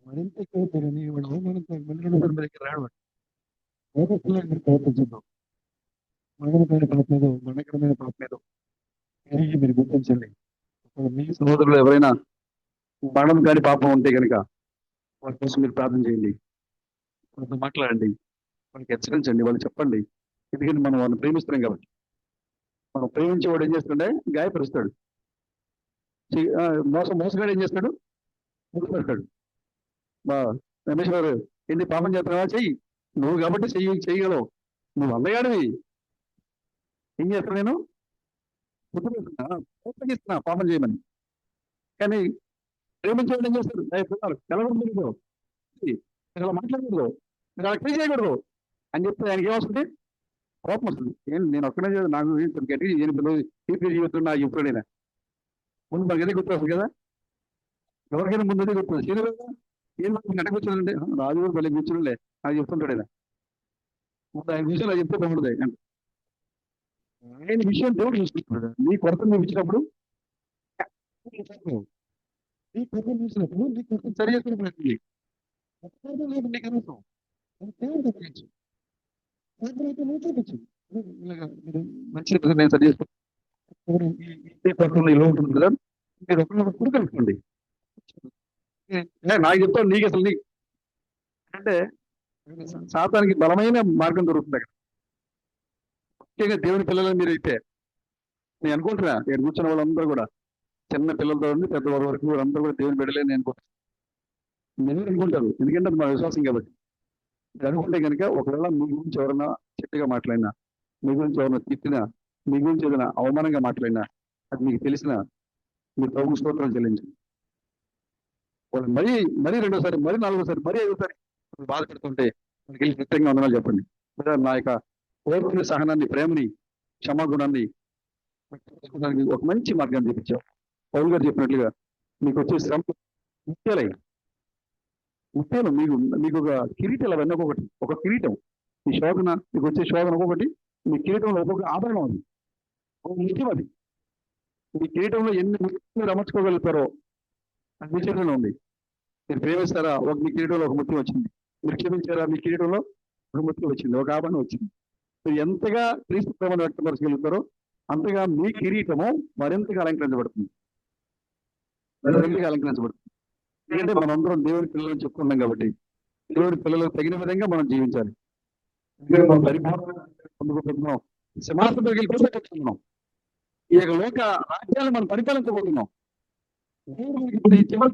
Speaker 1: మరింత ఎక్కువని వాడు అవమానంతో రాడు. ప్రవర్తించుద్దాం. మగనమైన పాపలేదు, మనకరమైన పాపలేదు మీరు గుర్తించండి. మీ సహోదరులు ఎవరైనా మరణం కాని పాపం ఉంటే కనుక వాళ్ళ కోసం మీరు ప్రార్థన చేయండి, వాళ్ళతో మాట్లాడండి, వాళ్ళకి హెచ్చరించండి, వాళ్ళు చెప్పండి. ఎందుకంటే మనం వాళ్ళని ప్రేమిస్తున్నాం కాబట్టి. మనం ప్రేమించేవాడు ఏం చేస్తుండే గాయపరుస్తాడు. మోసగాడు ఏం చేస్తాడు, ముగ్గుపడతాడు. రమేష్ గారు ఏంటి పాపం చేస్తున్నావా, చెయ్యి నువ్వు కాబట్టి చెయ్యగలవు, నువ్వు అన్నగాడివి. ఏం చేస్తాను నేను ప్రోత్సహిస్తున్నా పాపం చేయమని. కానీ ప్రేమించేవాడు ఏం చేస్తాడు, కలవకూడదు, అలా మాట్లాడకూడదు, అలా క్రియ చేయకూడదు అని చెప్తే ఆయనకి ఏమొస్తుంది, కోపం వస్తుంది. నేను ఒక్కడే నాకు గట్టి జీవితం నాకు ఎప్పుడైనా ముందు మనకి ఏదో గుర్తు వస్తుంది కదా, ఎవరికైనా ముందు అదే గుర్తుంది. సీనియర్ ఏం గంట కూర్చోనండి, రాజు కూడా మళ్ళీ కూర్చోలే నాకు చెప్తుంటాడు ఆయన. ముందు ఆయన విషయం నాకు చెప్తే బాగుంటుంది. ఆయన విషయం దేవుడు చూసుకుంటున్నాడు. నీ కొరత నువ్వు ఇచ్చినప్పుడు నీ కొరత చూసినప్పుడు నీ కొరత సరి చేసుకునే ప్రయత్నం నీకు అనవసరం, దేవుడు తప్పించు నువ్వు చూపించు. మంచి నేను సరి చేసుకుంటాను. ఇలా ఉంటుంది కదా, మీరు ఒకరినొకరు కురుకలుసుకోండి. నాకు చెప్తాను నీకు అసలు నీకు అంటే శాతానికి బలమైన మార్గం దొరుకుతుంది అక్కడ. ముఖ్యంగా దేవుని పిల్లలని మీరు అయితే నేను అనుకుంటున్నా, నేను కూర్చున్న వాళ్ళందరూ కూడా చిన్న పిల్లలతో ఉండి పెద్దవాళ్ళ వరకు వాళ్ళందరూ కూడా దేవుని బిడ్డలే నేను అనుకుంటారు. ఎందుకంటే అది మా విశ్వాసం కాబట్టి. మీరు అనుకుంటే కనుక ఒకవేళ మీ గురించి ఎవరైనా చెట్టుగా మాట్లాడినా, మీ గురించి ఎవరైనా తిట్టినా, మీ గురించి ఏదైనా అవమానంగా మాట్లాడినా, అది మీకు తెలిసిన మీ ప్రభు స్తోత్రం చెల్లించండి. వాళ్ళు మరీ రెండోసారి, మరీ నాలుగోసారి, మరీ ఐదోసారి బాధపడుతుంటే మనకి వెళ్ళి కృతజ్ఞంగా వందనాలు చెప్పండి. నా యొక్క ఓర్పుని, సహనాన్ని, ప్రేమని, క్షమాగుణాన్ని ఒక మంచి మార్గాన్ని చూపించావు. పౌలు గారు చెప్పినట్లుగా మీకు వచ్చే శ్రమ ముత్యాలై ముత్యాలు మీకు ఒక కిరీటాలు అవన్నీ ఒక్కొక్కటి ఒక కిరీటం. ఈ శోధన మీకు వచ్చే శోధన ఒక్కొక్కటి మీ కిరీటంలో ఒక్కొక్క ఆభరణం, అది ఒక ముఖ్యం. అది మీ కిరీటంలో ఎన్ని ముత్యాలు అమర్చుకోగలుగుతారో అది మీ చేతిలో ఉంది. మీరు ప్రేమిస్తారా, ఒక మీ కిరీటంలో ఒక ముత్యం వచ్చింది. మీరు క్షమించారా, మీ కిరీటంలో ఒక ముత్యం వచ్చింది, ఒక ఆభరణం వచ్చింది. మీరు ఎంతగా క్రీస్తు ప్రేమను వ్యక్తపరచగలుగుతారో అంతగా మీ కిరీటము మరింతగా అలంకరించబడుతుంది, మరింతగా అలంకరించబడుతుంది. ఎందుకంటే మనందరం దేవుని పిల్లలని చెప్పుకున్నాం కాబట్టి దేవుని పిల్లలకు తగిన విధంగా మనం జీవించాలి. ఎందుకంటే మనం పరిపాలన సింహాసనం దగ్గరికి కూర్చోబెట్టుకున్నాం. ఈ యొక్క లోక రాజ్యాలను మనం పరిపాలించబోతున్నాం. ఇప్పుడు ఈ చివరి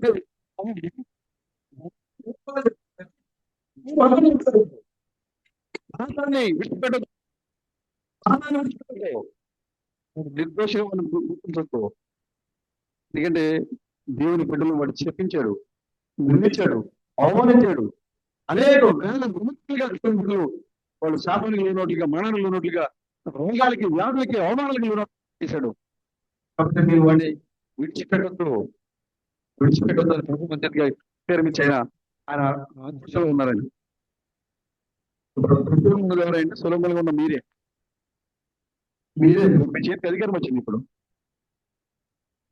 Speaker 1: విడిచిపెట్టదు, నిర్దోషంగా మనం గుర్తించవచ్చు. ఎందుకంటే దేవుని బిడ్డలు వాడు చెప్పించాడు, నిందించాడు, అవమానించాడు. అనేక వేల విముక్తులుగా వాళ్ళు శాపానికి లోనోట్లుగా, మరణానికి లోనోట్లుగా, రోగాలకి, వ్యాధులకి, అవమానాలకి లోనోట్లు చేశాడు. కాబట్టి మీరు వాడిని విడిచిపెట్టద్దు, విడిచిపెట్టద్దు అని ప్రభు మధ్యగా ప్రేమించిన ఆయన ఆదర్శంలో ఉన్నారని. ఇప్పుడు ఎవరంటే సులభంగా ఉన్న మీరే మీ చేతికి అధికారం వచ్చింది. ఇప్పుడు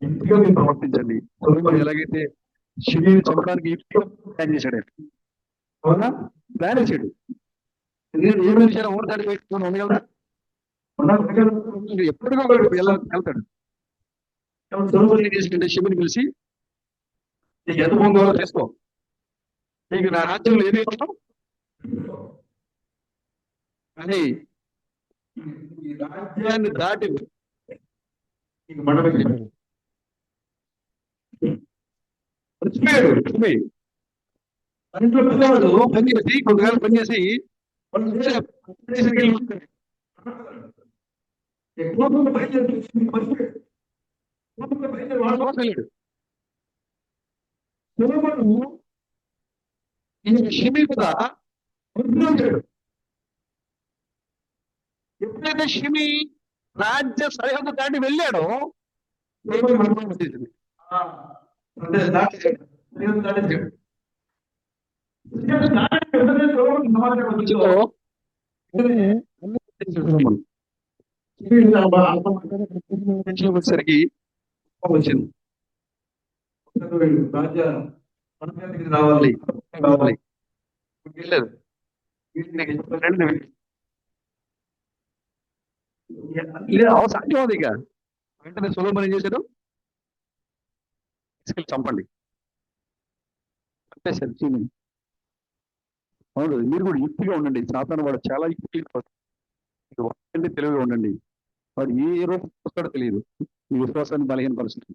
Speaker 1: ఇంటిగా మీరు ప్రవర్తించండి. సులభం ఎలాగైతే శివుని చంపడానికి ప్లాన్ చేశాడు, అవునా? ప్లాన్ వేసాడు. ఎందుకంటే ఏ మనిషి ఓటు దాడి వేసుకుని ఉండగలరా? ఎప్పటికో వెళ్తాడు. సులభం ఏం చేసిందంటే శివుని పిలిచి, నీకు ఎంత పొందాలో చేసుకో, నీకు నా రాజ్యంలో ఏమి ఇవ్వడం కానీ ఈ రాజ్యాన్ని దాటి ఇంట్లో పిల్లవాడు పనిచేసి కొంతకాలం పనిచేసి ఎప్పుడైతే షిమి రాజ్య సరిహద్దు దాటి వెళ్ళాడో వచ్చేసరికి వచ్చింది, రాజ్య రావాలి రావాలి వెళ్ళలేదు. సాధ్యం అది. ఇక వెంటనే సులభం ఏం చేశాడు, తీసుకెళ్ళి చంపండి చంపేశారు చీమని. అవును, మీరు కూడా యుక్తిగా ఉండండి. సాతాను వాడు చాలా యుక్తిగా తెలివిగా ఉండండి. వాడు ఏ రూపం వస్తాడో తెలియదు. మీ విశ్వాసాన్ని బలహీనపరుస్తుంది.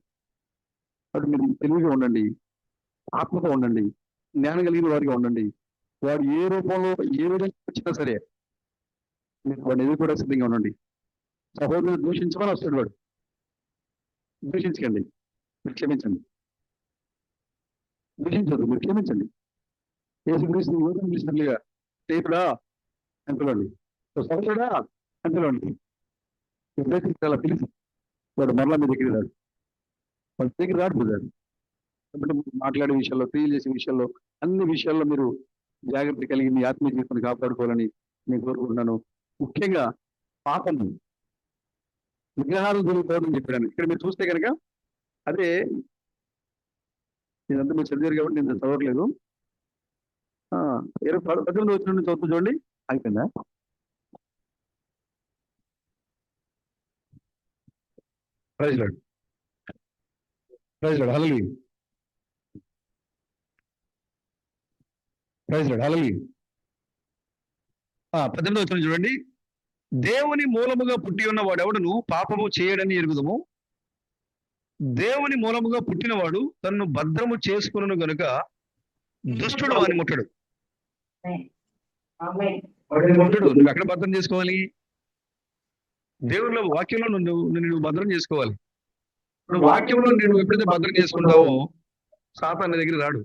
Speaker 1: వాడు మీరు తెలివిగా ఉండండి, ఆత్మతో ఉండండి, జ్ఞానం కలిగిన వారిగా ఉండండి. వాడు ఏ రూపంలో ఏ విధంగా వచ్చినా సరే మీరు వాడిని ఎదురు కూడా సిద్ధంగా ఉండండి. సహోదరుడు దూషించమని వస్తాడు, వాడు దూషించకండి, మీరు క్షమించండి. దూషించదు, మీరు క్షమించండి. యేసుక్రీస్తు యోగం చేసినట్లుగా స్నేహితుడా అంతలోండి, సహోదరుడా అంతలోండి. ఎప్పుడైతే అలా పిలిచి వాడు మరలా మీ దగ్గర రాడు, వాళ్ళ దగ్గర రాడుతాడు. కాబట్టి మాట్లాడే విషయాల్లో, క్రియలు చేసే విషయాల్లో, అన్ని విషయాల్లో మీరు జాగ్రత్త కలిగి మీ ఆత్మీయ జీవితాన్ని కాపాడుకోవాలని నేను కోరుకుంటున్నాను. ముఖ్యంగా పాపము, విగ్రహాలు దొరుకుతాయని చెప్పాను. ఇక్కడ మీరు చూస్తే కనుక అదే ఇదంతా మీరు చదివారు కాబట్టి నేను చదవట్లేదు. 18 వచ్చిన నుంచి చదువు చూడండి. అయిపోయిందా? ప్రైజ్ లార్డ్, ప్రైజ్ లార్డ్, హల్లెలూయా, ప్రైజ్ లార్డ్, హల్లెలూయా. 18 వచ్చిన చూడండి. దేవుని మూలముగా పుట్టి ఉన్న వాడెవడును పాపము చేయడని ఎరుగుదము. దేవుని మూలముగా పుట్టినవాడు తన్ను భద్రము చేసుకును గనుక దుష్టుడు వాని ముట్టడు. ముట్టడు. నువ్వు ఎక్కడ భద్రం చేసుకోవాలి? దేవుళ్ళ వాక్యంలో నువ్వు భద్రం చేసుకోవాలి. నువ్వు వాక్యంలో నేను ఎప్పుడైతే భద్రం చేసుకుంటావో సాతాను దగ్గర రాడు,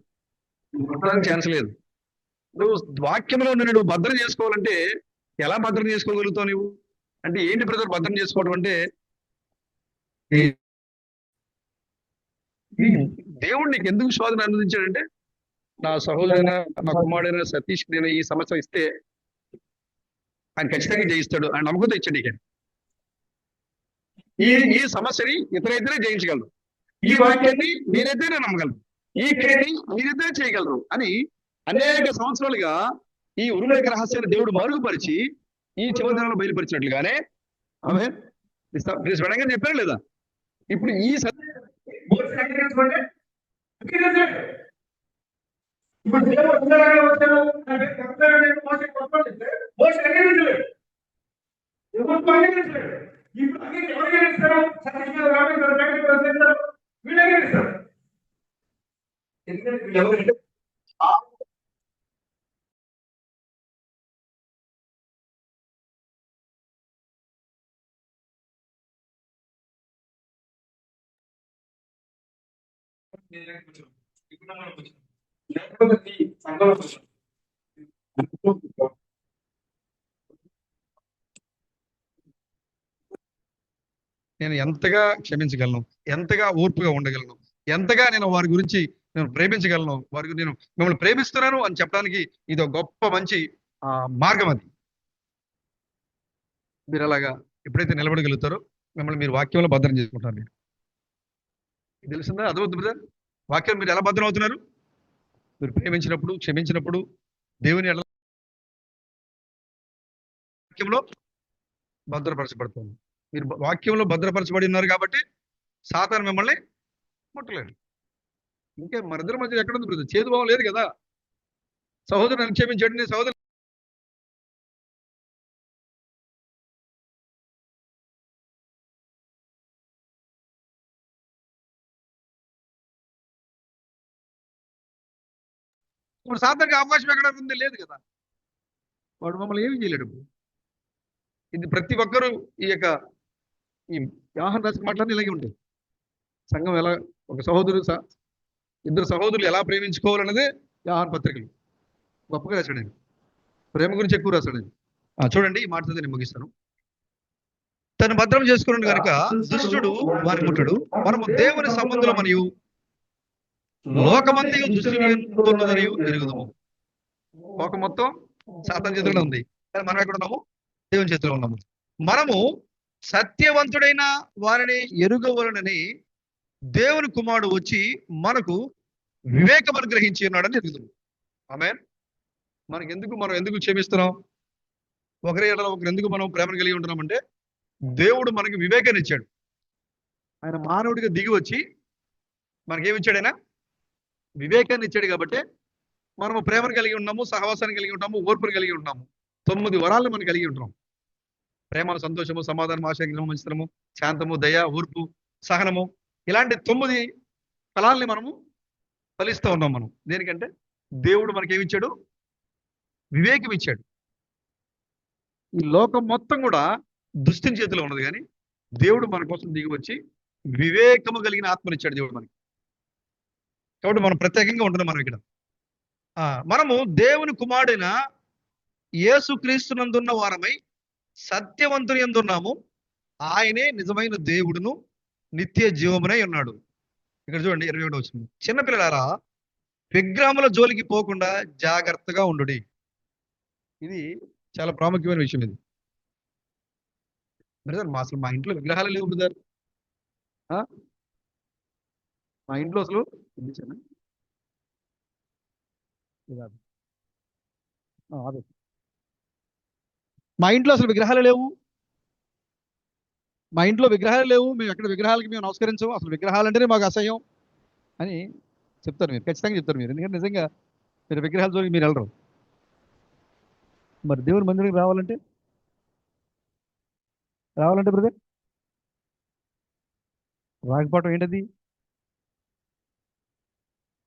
Speaker 1: ముట్టడానికి ఛాన్స్ లేదు. నువ్వు వాక్యంలో నువ్వు భద్రం చేసుకోవాలంటే ఎలా భద్రం చేసుకోగలుగుతావు నువ్వు? అంటే ఏంటి బ్రదర్ భద్రం చేసుకోవడం అంటే? దేవుడు నీకు ఎందుకు శోధన అనుమతించాడంటే, నా సహోదరైన నా కుమారుడైన సతీష్ నేను ఈ సంవత్సరం ఇస్తే ఆయన ఖచ్చితంగా జయిస్తాడు ఆయన నమ్మకంతో ఇచ్చాడు. ఇక
Speaker 2: ఈ ఈ సమస్యని ఇతరైతేనే జయించగలరు, ఈ వాక్యాన్ని మీరైతేనే నమ్మగలరు, ఈ క్రియని మీరైతే చేయగలరు అని అనేక సంవత్సరాలుగా ఈ ఉరులేఖ రహస్యాన్ని దేవుడు మరుగుపరిచి ఈ చివరి దినాల్లో బయలుపరిచినట్లుగానే ఆమె చెప్పారు లేదా? ఇప్పుడు ఈ ఇప్పుడు దేవుడు ఉండగానే వచ్చాను అంటే మోసే కొట్టుకుంటే మోసే అంగీకరించలేదు, ఎవరు అంగీకరించలేదు. ఇప్పుడు ఎవరు అంగీకరిస్తారు? సత్యశీల రామేశ్వర వీళ్ళు అంగీకరిస్తారు. ఎందుకంటే వీళ్ళు ఎవరంటే నేను ఎంతగా క్షమించగలను, ఎంతగా ఓర్పుగా ఉండగలను, ఎంతగా నేను వారి గురించి నేను ప్రేమించగలను, వారికి నేను మిమ్మల్ని ప్రేమిస్తున్నాను అని చెప్పడానికి ఇది ఒక గొప్ప మంచి మార్గం. అది మీరు అలాగా ఎప్పుడైతే నిలబడగలుగుతారో మిమ్మల్ని మీరు వాక్యంలో భద్రం చేసుకుంటారు. మీరు తెలిసిందా? అర్థమవుతుంది బ్రదర్? వాక్యం మీరు ఎలా భద్రం అవుతున్నారు? మీరు ప్రేమించినప్పుడు, క్షమించినప్పుడు, దేవుని వాక్యంలో భద్రపరచబడుతుంది. మీరు వాక్యంలో భద్రపరచబడి ఉన్నారు కాబట్టి సాతాను మిమ్మల్ని ముట్టలేడు. ఇంకే మరిద్దరి మధ్య ఎక్కడ ఉంది బ్రదర్? చేదు భావం లేదు కదా. సహోదరుని క్షమించాడు, నీ సహోదరు ఇప్పుడు సాతానికి అవకాశం ఎక్కడ ఉంది? లేదు కదా. వాడు మమ్మల్ని ఏమి చేయలేడు. ఇది ప్రతి ఒక్కరూ ఈ యొక్క ఈ యోహాను రాసిన మాటలన్నీ ఇలాగే ఉంటాయి. సంఘం ఎలా, ఒక సహోదరు ఇద్దరు సహోదరులు ఎలా ప్రేమించుకోవాలన్నదే యోహాను పత్రికలు గొప్పగా రాశాడు. ప్రేమ గురించి ఎక్కువ రాశాడు. చూడండి, ఈ మాటతో నేను ముగిస్తాను. తను భద్రం చేసుకున్నాడు కనుక దుష్టుడు వారి ముట్టడు. మనము దేవుని సంబంధంలో మరియు లోకమంతయు దుష్టుని ఎరుగుదాము. లోకం మొత్తం సాతాను చేతిలో ఉంది, కానీ మనం ఎక్కడ ఉన్నాము? దేవుని చేతిలో ఉన్నాము. మనము సత్యవంతుడైన వారిని ఎరుగవలనని దేవుని కుమారుడు వచ్చి మనకు వివేకం అనుగ్రహించి ఉన్నాడని ఎరుగుదాము. ఆమేన్. మనం ఎందుకు క్షమిస్తున్నాం? ఒకరి ఎడల ఒకరు ఎందుకు మనం ప్రేమను కలిగి ఉంటున్నామంటే దేవుడు మనకి వివేకాన్ని ఇచ్చాడు. ఆయన మానవుడిగా దిగి వచ్చి మనకేమి ఇచ్చాడు? ఆయన వివేకాన్ని ఇచ్చాడు. కాబట్టి మనము ప్రేమను కలిగి ఉన్నాము, సహవాసాన్ని కలిగి ఉంటాము, ఓర్పును కలిగి ఉంటాము. 9 వరాలను మనం కలిగి ఉంటున్నాం. ప్రేమ, సంతోషము, సమాధానం, ఆశాగ్రహము, మంచితనము, శాంతము, దయ, ఓర్పు, సహనము, ఇలాంటి 9 ఫలాల్ని మనము ఫలిస్తూ ఉన్నాం. మనం దేనికంటే దేవుడు మనకేమిచ్చాడు? వివేకం ఇచ్చాడు. ఈ లోకం మొత్తం కూడా దుష్టుని చేతిలో ఉన్నది, కానీ దేవుడు మన కోసం దిగి వచ్చి వివేకము కలిగిన ఆత్మనిచ్చాడు దేవుడు మనకి. కాబట్టి మనం ప్రత్యేకంగా ఉంటున్నాం. మనం ఇక్కడ మనము దేవుని కుమారుడైన యేసుక్రీస్తునందున్న వారమై సత్యవంతుని యందున్నాము. ఆయనే నిజమైన దేవుడును నిత్య జీవమునై ఉన్నాడు. ఇక్కడ చూడండి 21వ వచనం. చిన్నపిల్లలారా, విగ్రహముల జోలికి పోకుండా జాగ్రత్తగా ఉండుడి. ఇది చాలా ప్రాముఖ్యమైన విషయం. ఇది బ్రదర్, అసలు మా ఇంట్లో విగ్రహాలు లేవు బ్రదర్. మా ఇంట్లో అసలు విగ్రహాలు లేవు. మా ఇంట్లో విగ్రహాలు లేవు. మేము ఎక్కడ విగ్రహాలకి మేము నమస్కరించము. అసలు విగ్రహాలు అంటేనే మాకు అసహ్యం అని చెప్తారు. మీరు ఖచ్చితంగా చెప్తారు. మీరు ఎందుకంటే నిజంగా మీరు విగ్రహాల జోలికి మీరు వెళ్ళరు. మరి దేవుని మందిరానికి రావాలంటే బ్రదర్ రాకపోవటం ఏంటది?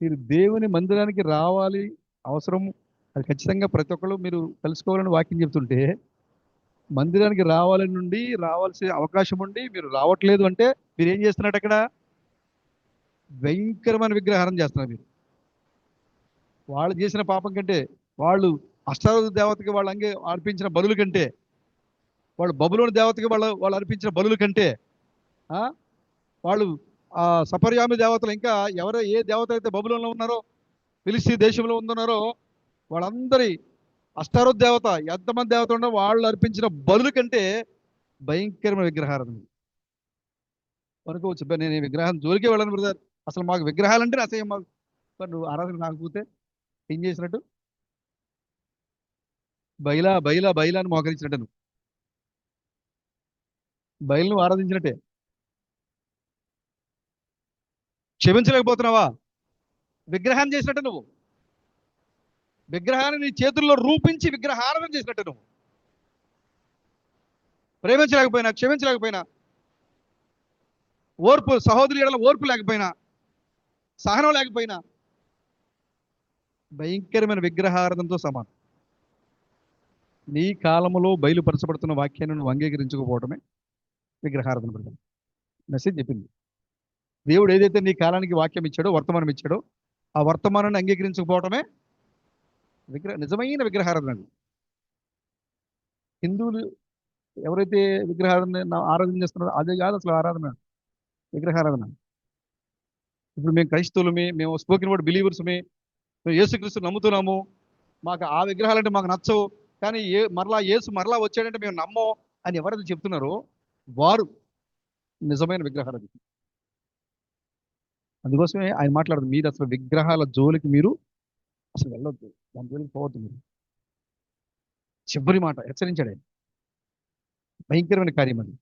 Speaker 2: మీరు దేవుని మందిరానికి రావాలి, అవసరం. అది ఖచ్చితంగా ప్రతి ఒక్కరు మీరు తెలుసుకోవాలని వాక్యం చెప్తుంటే, మందిరానికి రావాలని నుండి రావాల్సిన అవకాశం ఉండి మీరు రావట్లేదు అంటే మీరు ఏం చేస్తున్నట్టు? అక్కడ భయంకరమైన విగ్రహారం చేస్తున్నారు. మీరు వాళ్ళు చేసిన పాపం కంటే, వాళ్ళు అష్టారోధ దేవతకి వాళ్ళు అర్పించిన బలుల కంటే, వాళ్ళు బబులోని దేవతకి వాళ్ళు అర్పించిన బలుల కంటే, వాళ్ళు సపర్యామి దేవతలు, ఇంకా ఏ దేవత అయితే బబులోన్లో ఉన్నారో, ఫిలిస్తీ దేశంలో ఉన్నారో, వాళ్ళందరి అష్టారోధ దేవత ఎంతమంది దేవత ఉన్నారో వాళ్ళు అర్పించిన బలుల కంటే భయంకరమైన విగ్రహారం.
Speaker 1: అనుకోవచ్చు, నేను ఈ విగ్రహం జోలికే వెళ్ళను బ్రదర్, అసలు మాకు విగ్రహాలంటే అసహ్యం మాకు. మరి నువ్వు ఆరాధన కాకపోతే ఏం చేసినట్టు? బైలా బైలా బైలా అని మోకరించినట్టు, నువ్వు బయలు నువ్వు ఆరాధించినట్టే. క్షమించలేకపోతున్నావా? విగ్రహాన్ని చేసినట్టు నువ్వు, విగ్రహాన్ని నీ చేతుల్లో రూపించి విగ్రహారాధన చేసినట్టు నువ్వు. ప్రేమించలేకపోయినా, క్షమించలేకపోయినా, ఓర్పు, సహోదరి ఎడల ఓర్పు లేకపోయినా, సహనం లేకపోయినా, భయంకరమైన విగ్రహారాధనతో సమానం. నీ కాలములో బయలుపరచబడుతున్న వాక్యాన్ని నువ్వు అంగీకరించకపోవడమే విగ్రహారాధన పడతాం. మెసేజ్ చెప్పింది. దేవుడు ఏదైతే నీ కాలానికి వాక్యం ఇచ్చాడో, వర్తమానం ఇచ్చాడో, ఆ వర్తమానాన్ని అంగీకరించకపోవడమే నిజమైన విగ్రహారాధన. హిందువులు ఎవరైతే ఆరాధన చేస్తున్నారో అదే కాదు అసలు ఆరాధన, విగ్రహారాధన. ఇప్పుడు మేము క్రైస్తవులమే, మేము స్పోకెన్ వర్డ్ బిలీవర్స్మే, మేము యేసుక్రీస్తు నమ్ముతున్నాము, మాకు ఆ విగ్రహాలంటే మాకు నచ్చవు, కానీ యేసు మరలా వచ్చాడంటే మేము నమ్మం అని ఎవరైతే చెప్తున్నారో వారు నిజమైన విగ్రహారాధన. అందుకోసమే ఆయన మాట్లాడదు, మీరు అసలు విగ్రహాల జోలికి మీరు అసలు వెళ్ళొద్దు, దాని జోలికి పోవద్దు మీరు. చివరి మాట హెచ్చరించాడు ఆయన. భయంకరమైన కార్యం అది.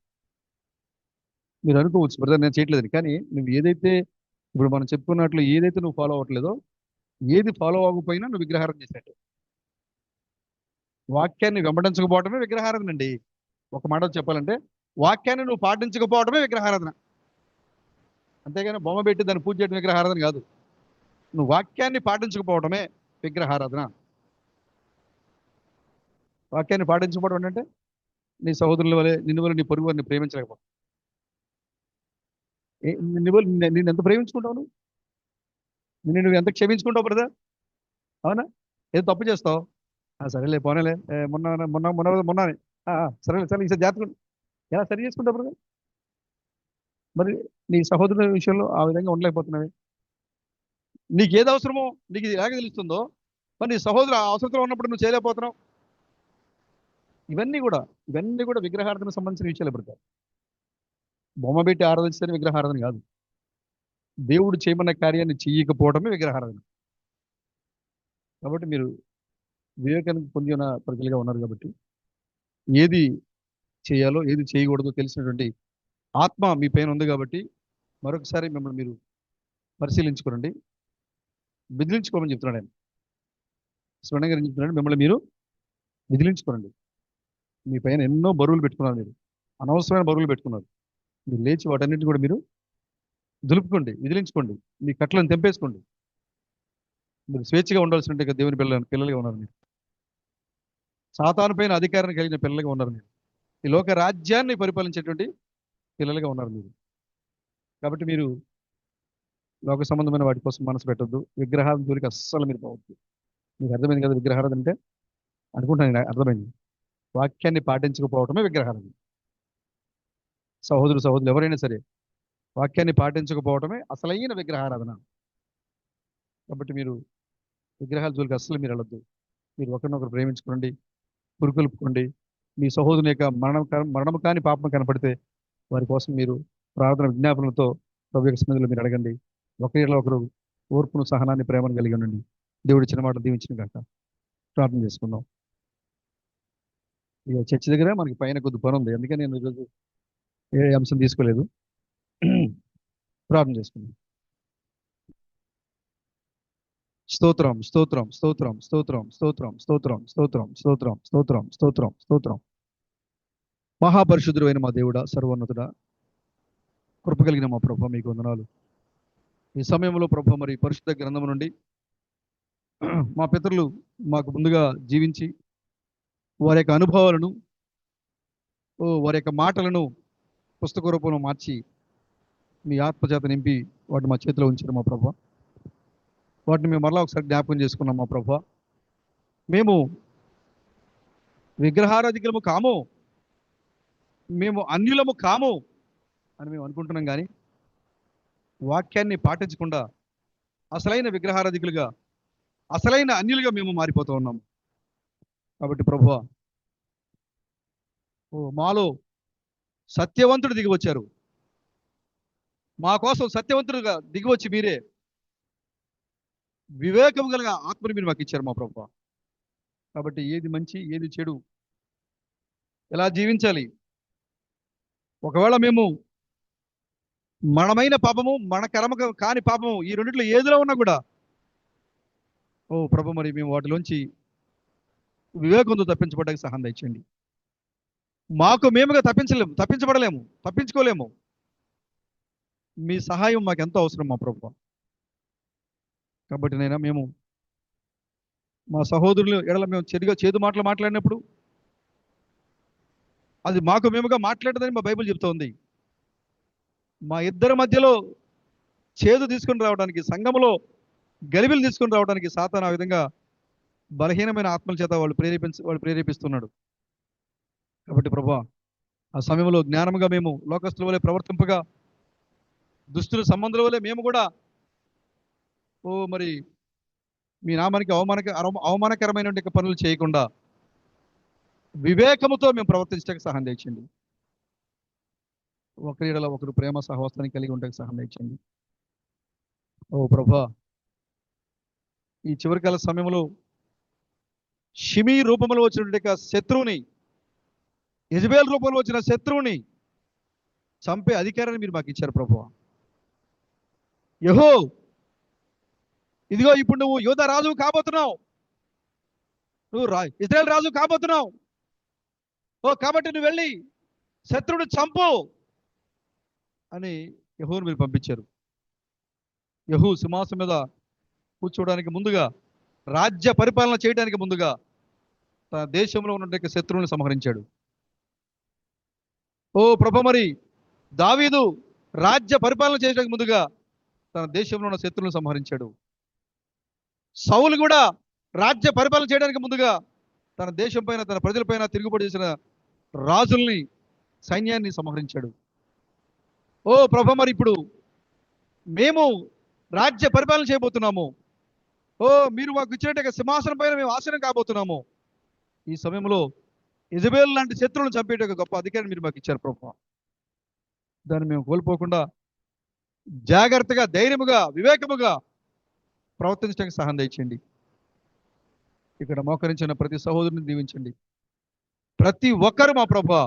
Speaker 1: మీరు అనుకోవచ్చు బ్రదర్ నేను చేయట్లేదని, కానీ నువ్వు ఏదైతే ఇప్పుడు మనం చెప్పుకున్నట్లు ఏదైతే నువ్వు ఫాలో అవ్వట్లేదో, ఏది ఫాలో అవ్వకపోయినా నువ్వు విగ్రహారాధన చేసినట్టు. వాక్యాన్ని వెంబడించకపోవడమే విగ్రహారాధన అండి. ఒక మాట చెప్పాలంటే వాక్యాన్ని నువ్వు పాటించకపోవడమే విగ్రహారాధన. అంతేగాని బొమ్మ పెట్టి దాన్ని పూజ చేయడం విగ్రహారాధన కాదు. నువ్వు వాక్యాన్ని పాటించకపోవడమే విగ్రహారాధన. వాక్యాన్ని పాటించకపోవడం అంటే నీ సహోదరుల వలె నిన్ను వల్ల నీ పొరుగు వారిని ప్రేమించలేకపోవడం. నేను ఎంత ప్రేమించుకుంటావు నువ్వు ఎంత క్షమించుకుంటావు బ్రదర్? అవునా? ఏదో తప్పు చేస్తావు, సరేలే పోనేలే, మొన్న మొన్న మొన్న మొన్ననే సరేలే సరే ఈసారి జాగ్రత్తగా ఎలా సరి చేసుకుంటావు బ్రదర్? మరి నీ సహోదరుల విషయంలో ఆ విధంగా ఉండలేకపోతున్నావే. నీకు ఏది అవసరమో నీకు ఇది ఎలాగ తెలుస్తుందో, మరి నీ సహోదరు అవసరంలో ఉన్నప్పుడు నువ్వు చేయలేకపోతున్నావు. ఇవన్నీ కూడా విగ్రహారాధనకు సంబంధించిన విషయాలు పెడతారు. బొమ్మ పెట్టి ఆరాధించడం విగ్రహారాధన కాదు. దేవుడు చేయమన్న కార్యాన్ని చెయ్యకపోవడమే విగ్రహారాధన. కాబట్టి మీరు వివేకాన్ని పొందిన ప్రజలుగా ఉన్నారు కాబట్టి ఏది చేయాలో ఏది చేయకూడదో తెలిసినటువంటి ఆత్మ మీ పైన ఉంది కాబట్టి మరొకసారి మిమ్మల్ని మీరు పరిశీలించుకోండి, విదిలించుకోమని చెప్తున్నాడు ఆయన. స్వర్ణ గారు చెప్తున్నాడు, మిమ్మల్ని మీరు విదిలించుకోండి. మీ పైన ఎన్నో బరువులు పెట్టుకున్నారు, మీరు అనవసరమైన బరువులు పెట్టుకున్నారు. మీరు లేచి వాటన్నిటిని కూడా మీరు దులుపుకోండి, విదిలించుకోండి, మీ కట్లను తెంపేసుకోండి. మీరు స్వేచ్ఛగా ఉండాల్సిన దేవుని పిల్లలుగా ఉన్నారు. మీరు సాతాను పైన అధికారం కలిగిన పిల్లలుగా ఉన్నారు. మీరు ఈ లోక రాజ్యాన్ని పరిపాలించేటువంటి పిల్లలుగా ఉన్నారు మీరు. కాబట్టి మీరు లోక సంబంధమైన వాటి కోసం మనసు పెట్టద్దు, విగ్రహాల జోలికి అస్సలు మీరు పోవద్దు. మీకు అర్థమైంది కదా విగ్రహారాధన అంటే? అనుకుంటాను అర్థమైంది. వాక్యాన్ని పాటించకపోవటమే విగ్రహారాధన. సహోదరులు ఎవరైనా సరే వాక్యాన్ని పాటించకపోవటమే అసలైన విగ్రహారాధన. కాబట్టి మీరు విగ్రహాల జోలికి అస్సలు మీరు వెళ్ళొద్దు. మీరు ఒకరినొకరు ప్రేమించుకోండి, పురుకొల్పుకోండి. మీ సహోదరుని యొక్క మరణము కాని పాపం కనపడితే వారి కోసం మీరు ప్రార్థన విజ్ఞాపనలతో ప్రభు యొక్క సన్నిధిలో మీరు అడగండి. ఒకరిలో ఒకరు ఓర్పును, సహనాన్ని, ప్రేమను కలిగి ఉండండి. దేవుడి చిన్న మాటలు దీవించిన కాక ప్రార్థన చేసుకుందాం. ఇక చర్చి దగ్గర మనకి పైన కొద్ది పని ఉంది, అందుకని నేను ఈరోజు ఏ అంశం తీసుకోలేదు. ప్రార్థన చేసుకుందాం. స్తోత్రం స్తోత్రం స్తోత్రం స్తోత్రం స్తోత్రం స్తోత్రం స్తోత్రం స్తోత్రం స్తోత్రం స్తోత్రం స్తోత్రం. మహాపరిశుద్ధుడు అయిన మా దేవుడా, సర్వోన్నతుడా, కృప కలిగిన మా ప్రభు మీకు వందనాలు. ఈ సమయంలో ప్రభు మరి పరిశుద్ధ గ్రంథం నుండి మా పితరులు మాకు ముందుగా జీవించి వారి యొక్క అనుభవాలను, వారి యొక్క మాటలను పుస్తక రూపంలో మార్చి మీ ఆత్మచేత నింపి వాటిని మా చేతిలో ఉంచారు మా ప్రభు. వాటిని మేము మరలా ఒకసారి జ్ఞాపకం చేసుకున్నాం మా ప్రభు. మేము విగ్రహారాధికులము కాము, మేము అన్యులము కాము అని మేము అనుకుంటున్నాం, కానీ వాక్యాన్ని పాటించకుండా అసలైన విగ్రహారాధికులుగా, అసలైన అన్యులుగా మేము మారిపోతూ ఉన్నాము. కాబట్టి ప్రభువా, మాలో సత్యవంతుడు దిగి వచ్చారు, మా కోసం సత్యవంతులుగా దిగివచ్చి మీరే వివేకము కలిగిన ఆత్మని మీరు మాకు ఇచ్చారు మా ప్రభువా. కాబట్టి ఏది మంచి ఏది చెడు ఎలా జీవించాలి, ఒకవేళ మేము మనమైన పాపము మన కర్మ కాని పాపము ఈ రెండిట్లో ఏదిలో ఉన్నా కూడా ఓ ప్రభు మరి మేము వాటిలోంచి వివేకంతో తప్పించబడ్డానికి సహాయం దయచేయండి. మాకు మేముగా తప్పించబడలేము, తప్పించుకోలేము. మీ సహాయం మాకు ఎంతో అవసరం మా ప్రభు. కాబట్టి నైనా మేము మా సహోదరులు ఎడల మేము చేదు మాటలు మాట్లాడినప్పుడు అది మాకు మేముగా మాట్లాడదని మా బైబిల్ చెప్తోంది. మా ఇద్దరి మధ్యలో చేదు తీసుకుని రావడానికి, సంఘములో గలిబిలు తీసుకుని రావడానికి సాతాను ఆ విధంగా బలహీనమైన ఆత్మల చేత వాళ్ళు ప్రేరేపిస్తున్నాడు. కాబట్టి ప్రభువా, ఆ సమయంలో జ్ఞానముగా మేము లోకస్తుల వలె ప్రవర్తింపగా, దుష్టుల సంబంధుల వలె మేము కూడా మరి మీ నామానికి అవమానకరమైన పనులు చేయకుండా వివేకముతో మేము ప్రవర్తించడానికి సహాయం దయచేయండి. ఒకరి ఎడల ఒకరు ప్రేమ సహవాసాన్ని కలిగి ఉండడానికి సహాయం దయచేయండి. ఓ ప్రభా, ఈ చివరికాల సమయంలో షిమీ రూపంలో వచ్చినటువంటి శత్రువుని, యెజబెల్ రూపంలో వచ్చిన శత్రువుని చంపే అధికారాన్ని మీరు మాకు ఇచ్చారు ప్రభువా. యెహో, ఇదిగో ఇప్పుడు నువ్వు యూదా రాజు కాబోతున్నావు, నువ్వు ఇశ్రాయేల్ రాజు కాబోతున్నావు. కాబట్టి నువ్వు వెళ్ళి శత్రువుని చంపు అని యెహోను మీరు పంపించారు. యెహూ సింహాసనం మీద కూర్చోవడానికి ముందుగా, రాజ్య పరిపాలన చేయడానికి ముందుగా తన దేశంలో ఉన్నటువంటి శత్రువుని సంహరించాడు. ఓ ప్రభు, మరి దావీదు రాజ్య పరిపాలన చేయడానికి ముందుగా తన దేశంలో ఉన్న శత్రువులను సంహరించాడు. సౌలు కూడా రాజ్య పరిపాలన చేయడానికి ముందుగా తన దేశం పైన, తన ప్రజలపైన తిరుగుబాటు చేసిన రాజుల్ని, సైన్యాన్ని సంహరించాడు. ఓ ప్రభు, మరి ఇప్పుడు మేము రాజ్య పరిపాలన చేయబోతున్నాము. మీరు మాకు ఇచ్చినట్టు సింహాసనం పైన మేము ఆసనం కాబోతున్నాము. ఈ సమయంలో యెజబెల్ లాంటి శత్రువులను చంపేట గొప్ప అధికారిని మీరు మాకు ఇచ్చారు ప్రభు. దాన్ని మేము కోల్పోకుండా జాగ్రత్తగా, ధైర్యముగా, వివేకముగా ప్రవర్తించడానికి సహాయం దయచేయండి. ఇక్కడ మోకరించిన ప్రతి సహోదరుని దీవించండి. ప్రతి ఒక్కరు మా ప్రభువా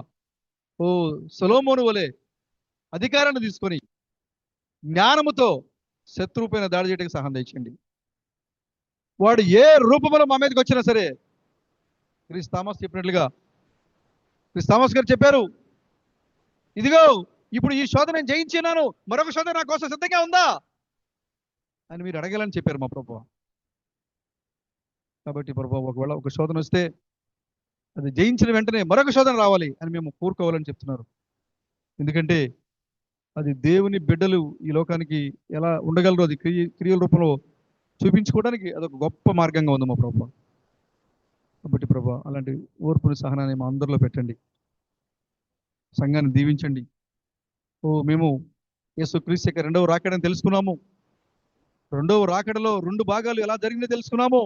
Speaker 1: సొలొమోను వలె అధికారాన్ని తీసుకొని జ్ఞానముతో శత్రువు పైన దాడి చేయడానికి సహాయం దయచేయండి. వాడు ఏ రూపంలో మా మీదకి వచ్చినా సరే, క్రీస్తు థామస్ చెప్పినట్లుగా, క్రీస్తు థామస్ గారు చెప్పారు, ఇదిగో ఇప్పుడు ఈ శోధన నేను జయించినాను, మరొక శోధన నా కోసం సిద్ధంగా ఉందా అని మీరు అడగాలని చెప్పారు మా ప్రభువా. కాబట్టి ప్రభువా, ఒకవేళ ఒక శోధన వస్తే అది జయించిన వెంటనే మరొక శోధన రావాలి అని మేము కోరుకోవాలని చెప్తున్నారు. ఎందుకంటే అది దేవుని బిడ్డలు ఈ లోకానికి ఎలా ఉండగలరో అది క్రియల రూపంలో చూపించుకోవడానికి అదొక గొప్ప మార్గంగా ఉంది మా ప్రభువా. కాబట్టి ప్రభువా, అలాంటి ఓర్పుని, సహనాన్ని మా అందరిలో పెట్టండి. సంఘాన్ని దీవించండి. మేము యేసుక్రీస్తు యొక్క రెండవ రాకడని తెలుసుకున్నాము. రెండవ రాకడలో 2 భాగాలు ఎలా జరిగిందో తెలుసుకున్నాము.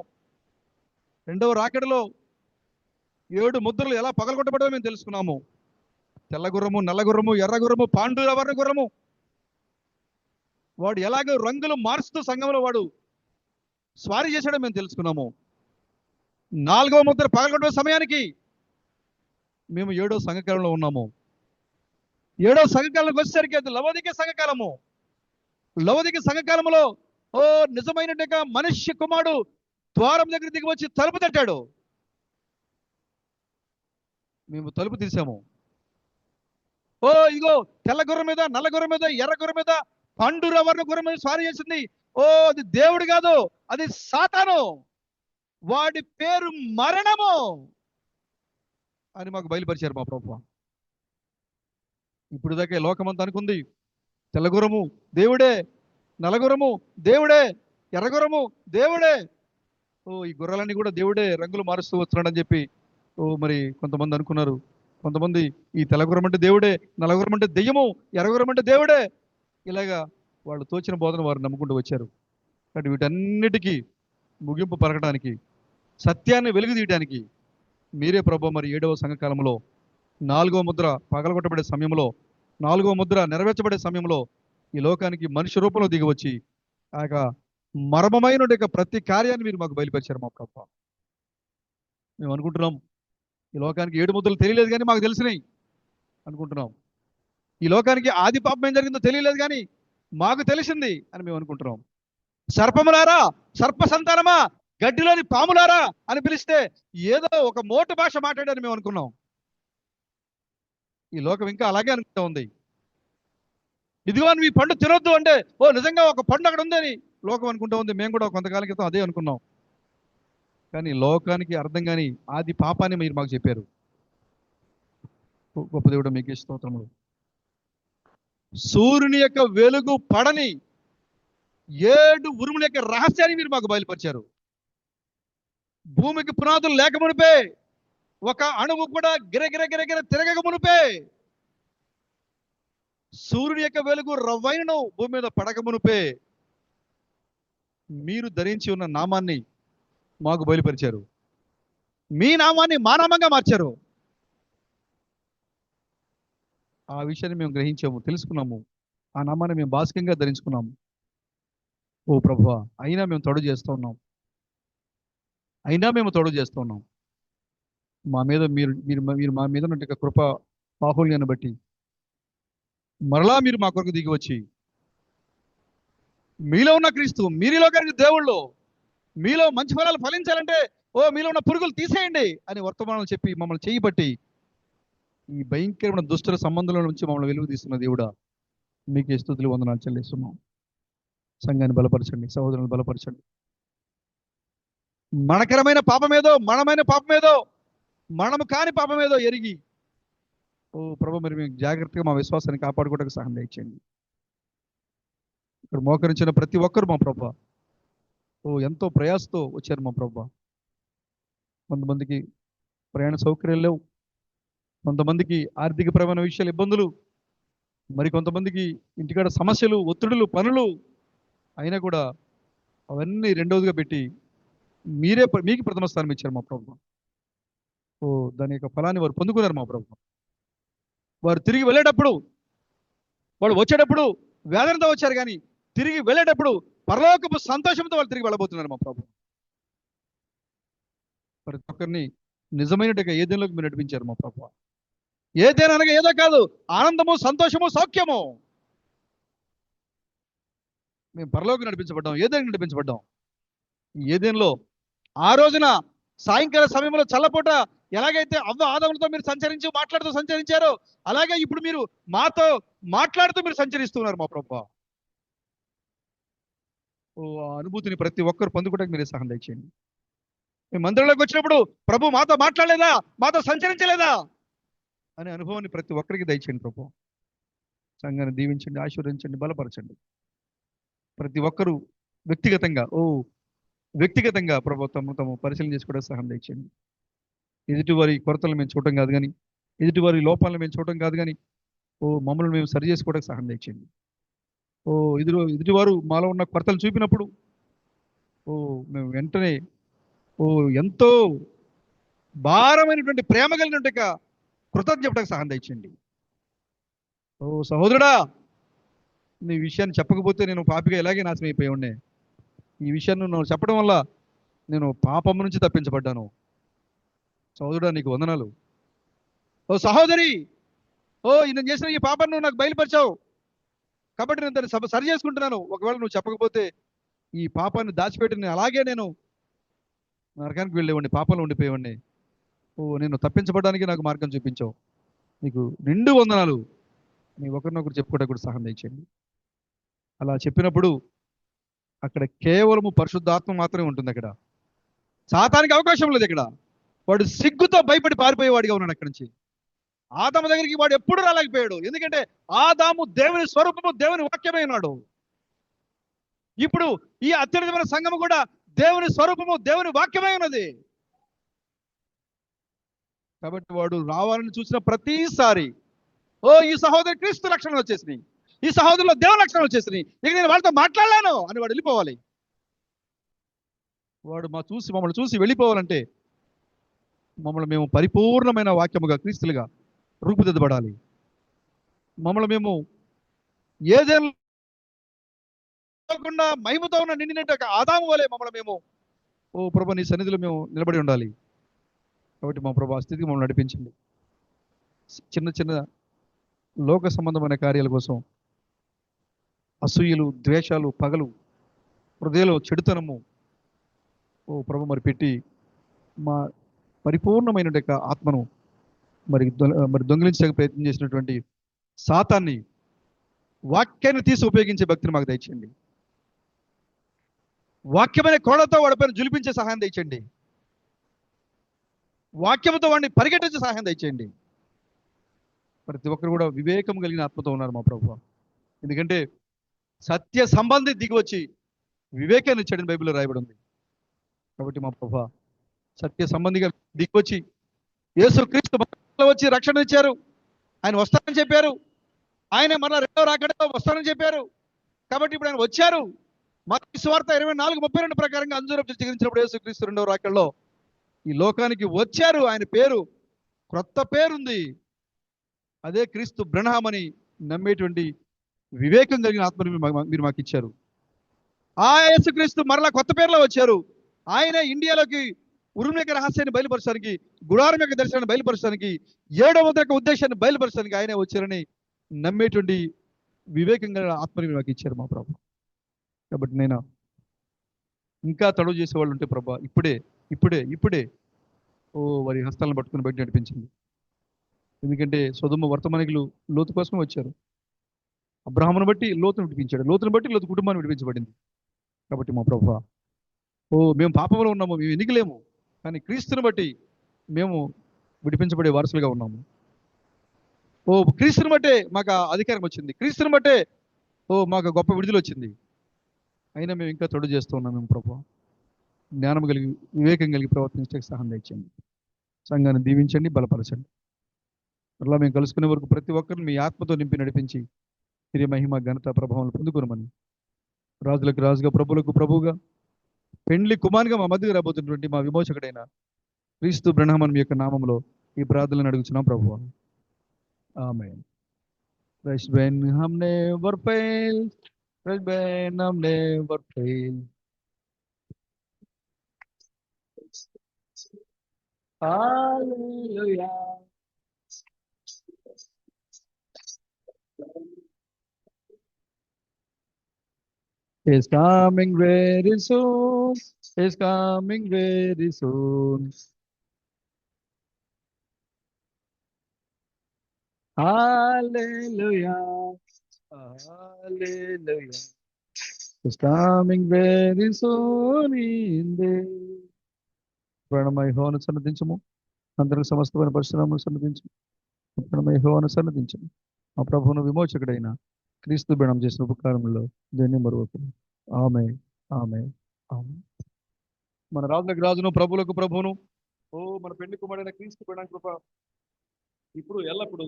Speaker 1: రెండవ రాకడలో 7 ముద్రలు ఎలా పగలగొట్టబడో మేము తెలుసుకున్నాము. తెల్ల గుర్రము, నల్ల గుర్రము, ఎర్ర గుర్రము, పాండురవర్ణ గుర్రము, వాడు ఎలాగో రంగులు మారుస్తూ సంఘంలో వాడు స్వారీ చేశాడో మేము తెలుసుకున్నాము. 4వ ముద్ర పగలగొట్టే సమయానికి మేము 7వ సంఘకాలంలో ఉన్నాము. 7వ సంఘకాలంలోకి వచ్చేసరికి అది లవోదిక సంఘకాలము. లవోదిక సంఘకాలంలో నిజమైనట్టుగా మనుష్య కుమారుడు ద్వారం దగ్గర దిగి వచ్చి తలుపు తట్టాడు. మేము తలుపు తీసాము. ఇగో తెల్ల గుర్రం మీద, నల్ల గుర్రం మీద, ఎర్ర గుర్రం మీద, పాండురవర్ణ గుర్రం మీద స్వారీ చేసింది. అది దేవుడు కాదు, అది సాతాను, వాడి పేరు మరణము అని మాకు బయలుపరిచారు మా ప్రభువా. ఇప్పుడు దాకా లోకమంతా అనుకుంది తెల్లగురము దేవుడే, నల్లగురము దేవుడే, ఎర్రగురము దేవుడే, ఈ గుర్రాలన్నీ కూడా దేవుడే రంగులు మారుస్తూ వస్తున్నాడని చెప్పి మరి కొంతమంది అనుకున్నారు. కొంతమంది ఈ తెల్లగురం అంటే దేవుడే, నల్లగురం అంటే దెయ్యము, ఎర్రగురం అంటే దేవుడే, ఇలాగా వాళ్ళు తోచిన బోధన వారు నమ్ముకుంటూ వచ్చారు. కాబట్టి వీటన్నిటికీ ముగింపు పలకడానికి, సత్యాన్ని వెలుగు తీయడానికి మీరే ప్రభు మరి 7వ సంఘకాలంలో 4వ ముద్ర పగలగొట్టబడే సమయంలో, 4వ ముద్ర నెరవేర్చబడే సమయంలో ఈ లోకానికి మనిషి రూపంలో దిగివచ్చి ఆ యొక్క మర్మమైన యొక్క ప్రతి కార్యాన్ని మీరు మాకు బయలుపరిచారు మా ప్రభు. మేము అనుకుంటున్నాం ఈ లోకానికి 7 ముద్రలు తెలియలేదు కానీ మాకు తెలిసినాయి అనుకుంటున్నాం. ఈ లోకానికి ఆది పాపం ఏం జరిగిందో తెలియలేదు కానీ మాకు తెలిసింది అని మేము అనుకుంటున్నాం. సర్పములారా, సర్ప సంతానమా, గడ్డిలోని పాములారా అని పిలిస్తే ఏదో ఒక మోటు భాష మాట్లాడని మేము అనుకున్నాం. ఈ లోకం ఇంకా అలాగే అనుకుంటా ఉంది. ఇదిగో మీ పండు తినొద్దు అంటే ఓ నిజంగా ఒక పండు అక్కడ ఉందని లోకం అనుకుంటా ఉంది. మేము కూడా కొంతకాలం క్రితం అదే అనుకున్నాం. కానీ లోకానికి అర్థం కాని ఆది పాపాన్ని మీరు మాకు చెప్పారు. గొప్ప దేవుడు మీకు స్తోత్రములు. సూర్యుని యొక్క వెలుగు పడని 7 ఉరుముల యొక్క రహస్యాన్ని మీరు మాకు బయలుపరిచారు. భూమికి పునాదులు లేక మునిపే, ఒక అణువు కూడా గిరగిర తిరగక మునిపే, సూర్యుని యొక్క వెలుగు రవ్వైనను భూమి మీద పడక మునిపే మీరు ధరించి ఉన్న నామాన్ని మాకు బయలుపరిచారు. మీ నామాన్ని మా నామంగా మార్చారు. ఆ విషయాన్ని మేము గ్రహించాము, తెలుసుకున్నాము. ఆ నామాన్ని మేము బాసికంగా ధరించుకున్నాము. ఓ ప్రభువా, అయినా మేము తొడ చేస్తూ ఉన్నాం. మా మీద మీరు మా మీద ఉన్న కృప బాహుళ్యాన్ని బట్టి మరలా మీరు మా కొరకు దిగి వచ్చి మీలో ఉన్న క్రీస్తు, మీరిలో కలిగిన దేవుళ్ళు, మీలో మంచి ఫలాలు ఫలించాలంటే మీలో ఉన్న పురుగులు తీసేయండి అని వర్తమానాలు చెప్పి మమ్మల్ని చేయబట్టి ఈ భయంకరమైన దుష్టుల సంబంధంలో నుంచి మమ్మల్ని వెలుగు తీస్తున్న దేవుడా, మీకే స్తుతులు వందనాలు చెల్లిస్తున్నాం. సంఘాన్ని బలపరచండి, సహోదరులను బలపరచండి. మనకరమైన పాపమేదో, మనము కాని పాపమేదో ఎరిగి ప్రభు మరి మేము జాగ్రత్తగా మా విశ్వాసాన్ని కాపాడుకోవడానికి సహాయం దయచేయండి. ఇక్కడ మోకరించిన ప్రతి ఒక్కరు మా ప్రభు ఎంతో ప్రయాసతో వచ్చారు మా ప్రభు. కొంతమందికి ప్రయాణ సౌకర్యాలు లేవు, కొంతమందికి ఆర్థికపరమైన విషయాలు ఇబ్బందులు, మరి కొంతమందికి ఇంటికాడ సమస్యలు, ఒత్తిడులు, పనులు అయినా కూడా అవన్నీ రెండవదిగా పెట్టి మీకు ప్రథమ స్థానం ఇచ్చారు మా ప్రభు. దాని యొక్క ఫలాన్ని వారు పొందుకున్నారు మా ప్రభు. వారు తిరిగి వెళ్ళేటప్పుడు, వాళ్ళు వచ్చేటప్పుడు వేదనతో వచ్చారు కానీ తిరిగి వెళ్ళేటప్పుడు పరలోకపు సంతోషంతో వాళ్ళు తిరిగి వెళ్ళబోతున్నారు మా ప్రభు. ప్రతి ఒక్కరిని నిజమైనట్టుగా ఏదేలోకి మీరు నడిపించారు మా ప్రభు. ఏదేనా అనగా ఏదో కాదు, ఆనందము, సంతోషము, సౌఖ్యము. మేము పరలోకి నడిపించబడ్డాం, ఏదేనికి నడిపించబడ్డాం. ఏదేనలో ఆ రోజున సాయంకాల సమయంలో చల్లపూట ఎలాగైతే అవ్వ ఆదములతో మీరు మాట్లాడుతూ సంచరించారో అలాగే ఇప్పుడు మీరు మాతో మాట్లాడుతూ మీరు సంచరిస్తున్నారు మా ప్రభు. ఆ అనుభూతిని ప్రతి ఒక్కరు పొందుకోవడానికి మీరే సహాయం దయచేయండి. మేము మందిరంలోకి వచ్చినప్పుడు ప్రభు మాతో మాట్లాడలేదా, మాతో సంచరించలేదా అనే అనుభవాన్ని ప్రతి ఒక్కరికి దయచేయండి ప్రభు. సంఘాన్ని దీవించండి, ఆశీర్వదించండి, బలపరచండి. ప్రతి ఒక్కరూ వ్యక్తిగతంగా ప్రభు తమ పరిశీలన చేసుకోవడానికి సహాయం దయచేయండి. ఎదుటివారి కొరతలు మేము చూడటం కాదు కానీ, ఎదుటివారి లోపాలను మేము చూడటం కాదు కానీ మమ్మల్ని మేము సరి చేసుకోవడానికి సహాయం దయచేయండి. ఎదుటివారు మాలో ఉన్న కొరతలు చూపినప్పుడు మేము వెంటనే ఎంతో భారమైనటువంటి ప్రేమ కలిగినట్టు కృతజ్ఞతకు సహాయం దయచేయండి. సహోదరుడా, నీ విషయాన్ని చెప్పకపోతే నేను పాపిగా ఇలాగే నాశనం అయిపోయి ఉండే. ఈ విషయాన్ని నువ్వు చెప్పడం వల్ల నేను పాపం నుంచి తప్పించబడ్డాను. సహోదరుడా, నీకు వందనాలు. సహోదరి, నేను చేసిన ఈ పాపాన్ని నువ్వు నాకు బయలుపరిచావు కాబట్టి నేను దాన్ని సరి చేసుకుంటున్నాను. ఒకవేళ నువ్వు చెప్పకపోతే ఈ పాపాన్ని దాచిపెట్టి నేను నరకానికి వెళ్ళేవాడిని, పాపంలో ఉండిపోయేవాడిని. నేను తప్పించబడడానికి నాకు మార్గం చూపించావు. నీకు నిండు వందనాలు. నీ ఒకరినొకరు చెప్పుకోవడానికి కూడా సహాయం దయచేయండి. అలా చెప్పినప్పుడు అక్కడ కేవలము పరిశుద్ధాత్మ మాత్రమే ఉంటుంది. అక్కడ సాతానికి అవకాశం లేదు. ఇక్కడ వాడు సిగ్గుతో భయపడి పారిపోయేవాడిగా ఉన్నాడు. అక్కడి నుంచి ఆదాము దగ్గరికి వాడు ఎప్పుడు రాలేకపోయాడు. ఎందుకంటే ఆదాము దేవుని స్వరూపము, దేవుని వాక్యమే ఉన్నాడు. ఇప్పుడు ఈ అత్యున్నతమైన సంఘము కూడా దేవుని స్వరూపము, దేవుని వాక్యమే ఉన్నది. కాబట్టి వాడు రావాలని చూసిన ప్రతిసారి ఈ సహోదరు క్రీస్తు లక్షణాలు వచ్చేసినాయి, ఈ సహోదరులో దేవుని లక్షణాలు వచ్చేసినాయి, ఇక నేను వాళ్ళతో మాట్లాడలేను అని వాడు వెళ్ళిపోవాలి. వాడు మమ్మల్ని చూసి వెళ్ళిపోవాలంటే మమ్మల్ని మేము పరిపూర్ణమైన వాక్యముగా, క్రీస్తులుగా రూపుదిద్దబడాలి. మమ్మల్ని మేము ఏదేనా కాకుండా మహిమతో ఉన్న నిండినట్టు ఒక ఆదాము వలె మమ్మల్ని మేము ఓ ప్రభా నీ సన్నిధిలో మేము నిలబడి ఉండాలి. కాబట్టి మా ప్రభా ఆ స్థితికి మమ్మల్ని నడిపించండి. చిన్న చిన్న లోక సంబంధమైన కార్యాల కోసం అసూయలు, ద్వేషాలు, పగలు, హృదయంలో చెడుతనము ఓ ప్రభు మరి పెట్టి మా పరిపూర్ణమైన ఆత్మను మరి దొంగిలించడానికి ప్రయత్నం చేసినటువంటి సాతాన్ని వాక్యాన్ని తీసి ఉపయోగించే భక్తిని మాకు దయచేయండి. వాక్యమైన కోడతో వాడిపైన జులిపించే సహాయం దయచేయండి. వాక్యంతో వాడిని పరిగెట్టించే సహాయం దయచేయండి. ప్రతి ఒక్కరు కూడా వివేకం కలిగిన ఆత్మతో ఉన్నారు మా ప్రభువా. ఎందుకంటే సత్య సంబంధి దిగి వచ్చి వివేకాన్ని ఇచ్చాడని బైబిల్లో రాయబడి ఉంది. కాబట్టి మా ప్రభువా సత్య సంబంధిగా దిగి వచ్చి యేసుక్రీస్తు వచ్చి రక్షణ ఇచ్చారు. ఆయన వస్తానని చెప్పారు. ఆయన మరలా రెండో రాకడలో వస్తానని చెప్పారు. కాబట్టి ఇప్పుడు ఆయన వచ్చారు. మత్తయి సువార్త 24:32 ప్రకారంగా అంజూరపు చెట్టు చిగురించినప్పుడు యేసుక్రీస్తు రెండవ రాకడలో ఈ లోకానికి వచ్చారు. ఆయన పేరు క్రొత్త పేరుంది. అదే క్రీస్తు బ్రహ్మం అని నమ్మేటువంటి వివేకం కలిగిన ఆత్మని మీరు మాకు ఇచ్చారు. ఆ యేసుక్రీస్తు మరలా కొత్త పేరులో వచ్చారు. ఆయన ఇండియాలోకి ఉరుము యొక్క రహస్యాన్ని బయలుపరచడానికి, గుడారం యొక్క దర్శనాన్ని బయలుపరచడానికి, 7వ ముద్ర యొక్క ఉద్దేశాన్ని బయలుపరచడానికి ఆయనే వచ్చారని నమ్మేటువంటి వివేకం కలిగిన ఆత్మని మీరు మాకు ఇచ్చారు మా ప్రభు. కాబట్టి నేను ఇంకా తడువు చేసేవాళ్ళు ఉంటే ప్రభా ఇప్పుడే ఓ వారి హస్తాలను పట్టుకుని బయట నడిపించింది. ఎందుకంటే సొదొమ వర్తమానికులు లోతు కోసం వచ్చారు. అబ్రహామును బట్టి లోతును విడిపించాడు. లోతును బట్టి లోతు కుటుంబాన్ని విడిపించబడింది. కాబట్టి మా ప్రభువా మేము పాపంలో ఉన్నాము, మేము ఎన్నికలేము, కానీ క్రీస్తుని బట్టి మేము విడిపించబడే వారసులుగా ఉన్నాము. క్రీస్తుని బట్టే మాకు అధికారం వచ్చింది. క్రీస్తుని బట్టే మాకు గొప్ప విడుదల వచ్చింది. అయినా మేము ఇంకా తొడు చేస్తూ ఉన్నాం. మేము ప్రభువా జ్ఞానం కలిగి వివేకం కలిగి ప్రవర్తించడానికి సహాయం తెచ్చండి. సంఘాన్ని దీవించండి, బలపరచండి. అలా మేము కలుసుకునే వరకు ప్రతి ఒక్కరిని మీ ఆత్మతో నింపి నడిపించి తిరిగి మహిమ ఘనత ప్రభావం పొందుకోనమని, రాజులకు రాజుగా ప్రభులకు ప్రభువుగా పెండ్లి కుమారుగా మా మధ్యకు రాబోతున్నటువంటి మా విమోచకుడైన క్రీస్తు బ్రహ్మం మీ యొక్క నామంలో ఈ ప్రార్థనలను అడుగుతున్నాం ప్రభువా. ఆమేన్. Fresh when hum never fail, fresh when hum never fail. Hallelujah. Is coming very soon. Is coming very soon. Hallelujah. Hallelujah. Is coming very soon indeed. ప్రణమయ యెహోవాను సన్నదించము. అందరికి సమస్తమైన పరిశునామమును సన్నదించము. ప్రణమయ యెహోవాను సన్నదించము. మా ప్రభువును విమోచకుడైన క్రీస్తు బెణం చేసిన ఉపకారంలో దేన్ని మరువకు. ఆమేన్, ఆమేన్, ఆమేన్. మన రాజులకు రాజును, ప్రభువులకు ప్రభువును, మన పెండ్లి కుమారుడైన క్రీస్తు బెణం కృప ఇప్పుడు ఎల్లప్పుడు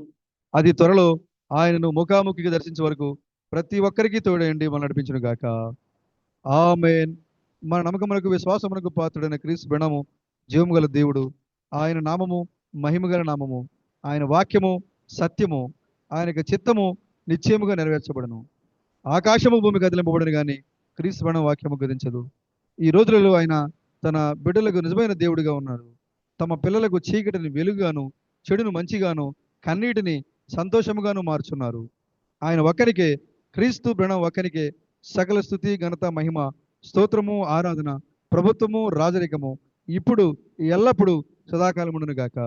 Speaker 1: అది త్వరలో ఆయనను ముఖాముఖిగా దర్శించే వరకు ప్రతి ఒక్కరికి తోడేయండి, మనం నడిపించును గాక. ఆమేన్. మన నమ్మకమునకు విశ్వాసమునకు పాత్రుడైన క్రీస్తు బెణము జీవము గల దేవుడు, ఆయన నామము మహిమగల నామము, ఆయన వాక్యము సత్యము, ఆయన చిత్తము నిశ్చయముగా నెరవేర్చబడను. ఆకాశము భూమి కదిలింపబడను కానీ క్రీస్తు బెణం వాక్యము గదించదు. ఈ రోజులలో ఆయన తన బిడ్డలకు నిజమైన దేవుడిగా ఉన్నాడు. తమ పిల్లలకు చీకటిని వెలుగుగాను, చెడును మంచిగాను, కన్నీటిని సంతోషముగాను మార్చున్నారు. ఆయన ఒక్కరికే, క్రీస్తు బెణం ఒక్కరికే సకల స్తుతి, ఘనత, మహిమ, స్తోత్రము, ఆరాధన, ప్రభుత్వము, రాజరికము ఇప్పుడు ఎల్లప్పుడు సదాకాలముండును గాక.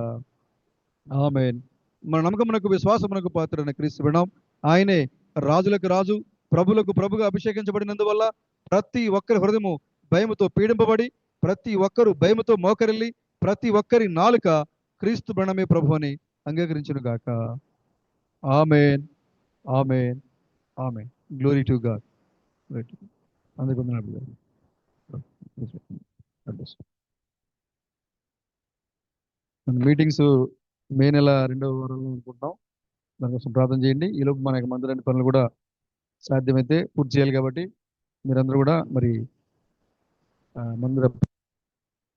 Speaker 1: ఆమేన్. మన నమ్మకమునకు విశ్వాసమునకు పాత్రుడైన క్రీస్తు బెణం ఆయనే రాజులకు రాజు, ప్రభులకు ప్రభుగా అభిషేకించబడినందువల్ల ప్రతి ఒక్కరి హృదయము భయముతో పీడింపబడి, ప్రతి ఒక్కరు భయముతో మోకరిల్లి, ప్రతి ఒక్కరి నాలుక క్రీస్తు బెణమే ప్రభు అని అంగీకరించును గాక. Amen, amen, amen. Glory to God. అందరికీ వందనాలు. మన మీటింగ్స్ మే నెల 2వ వారంలో అనుకుంటాం. దానికోసం ప్రార్థన చేయండి. ఈలోపు మన మందిరాన్ని పనులు కూడా సాధ్యమైతే పూర్తి చేయాలి. కాబట్టి మీరందరూ కూడా మరి మందిర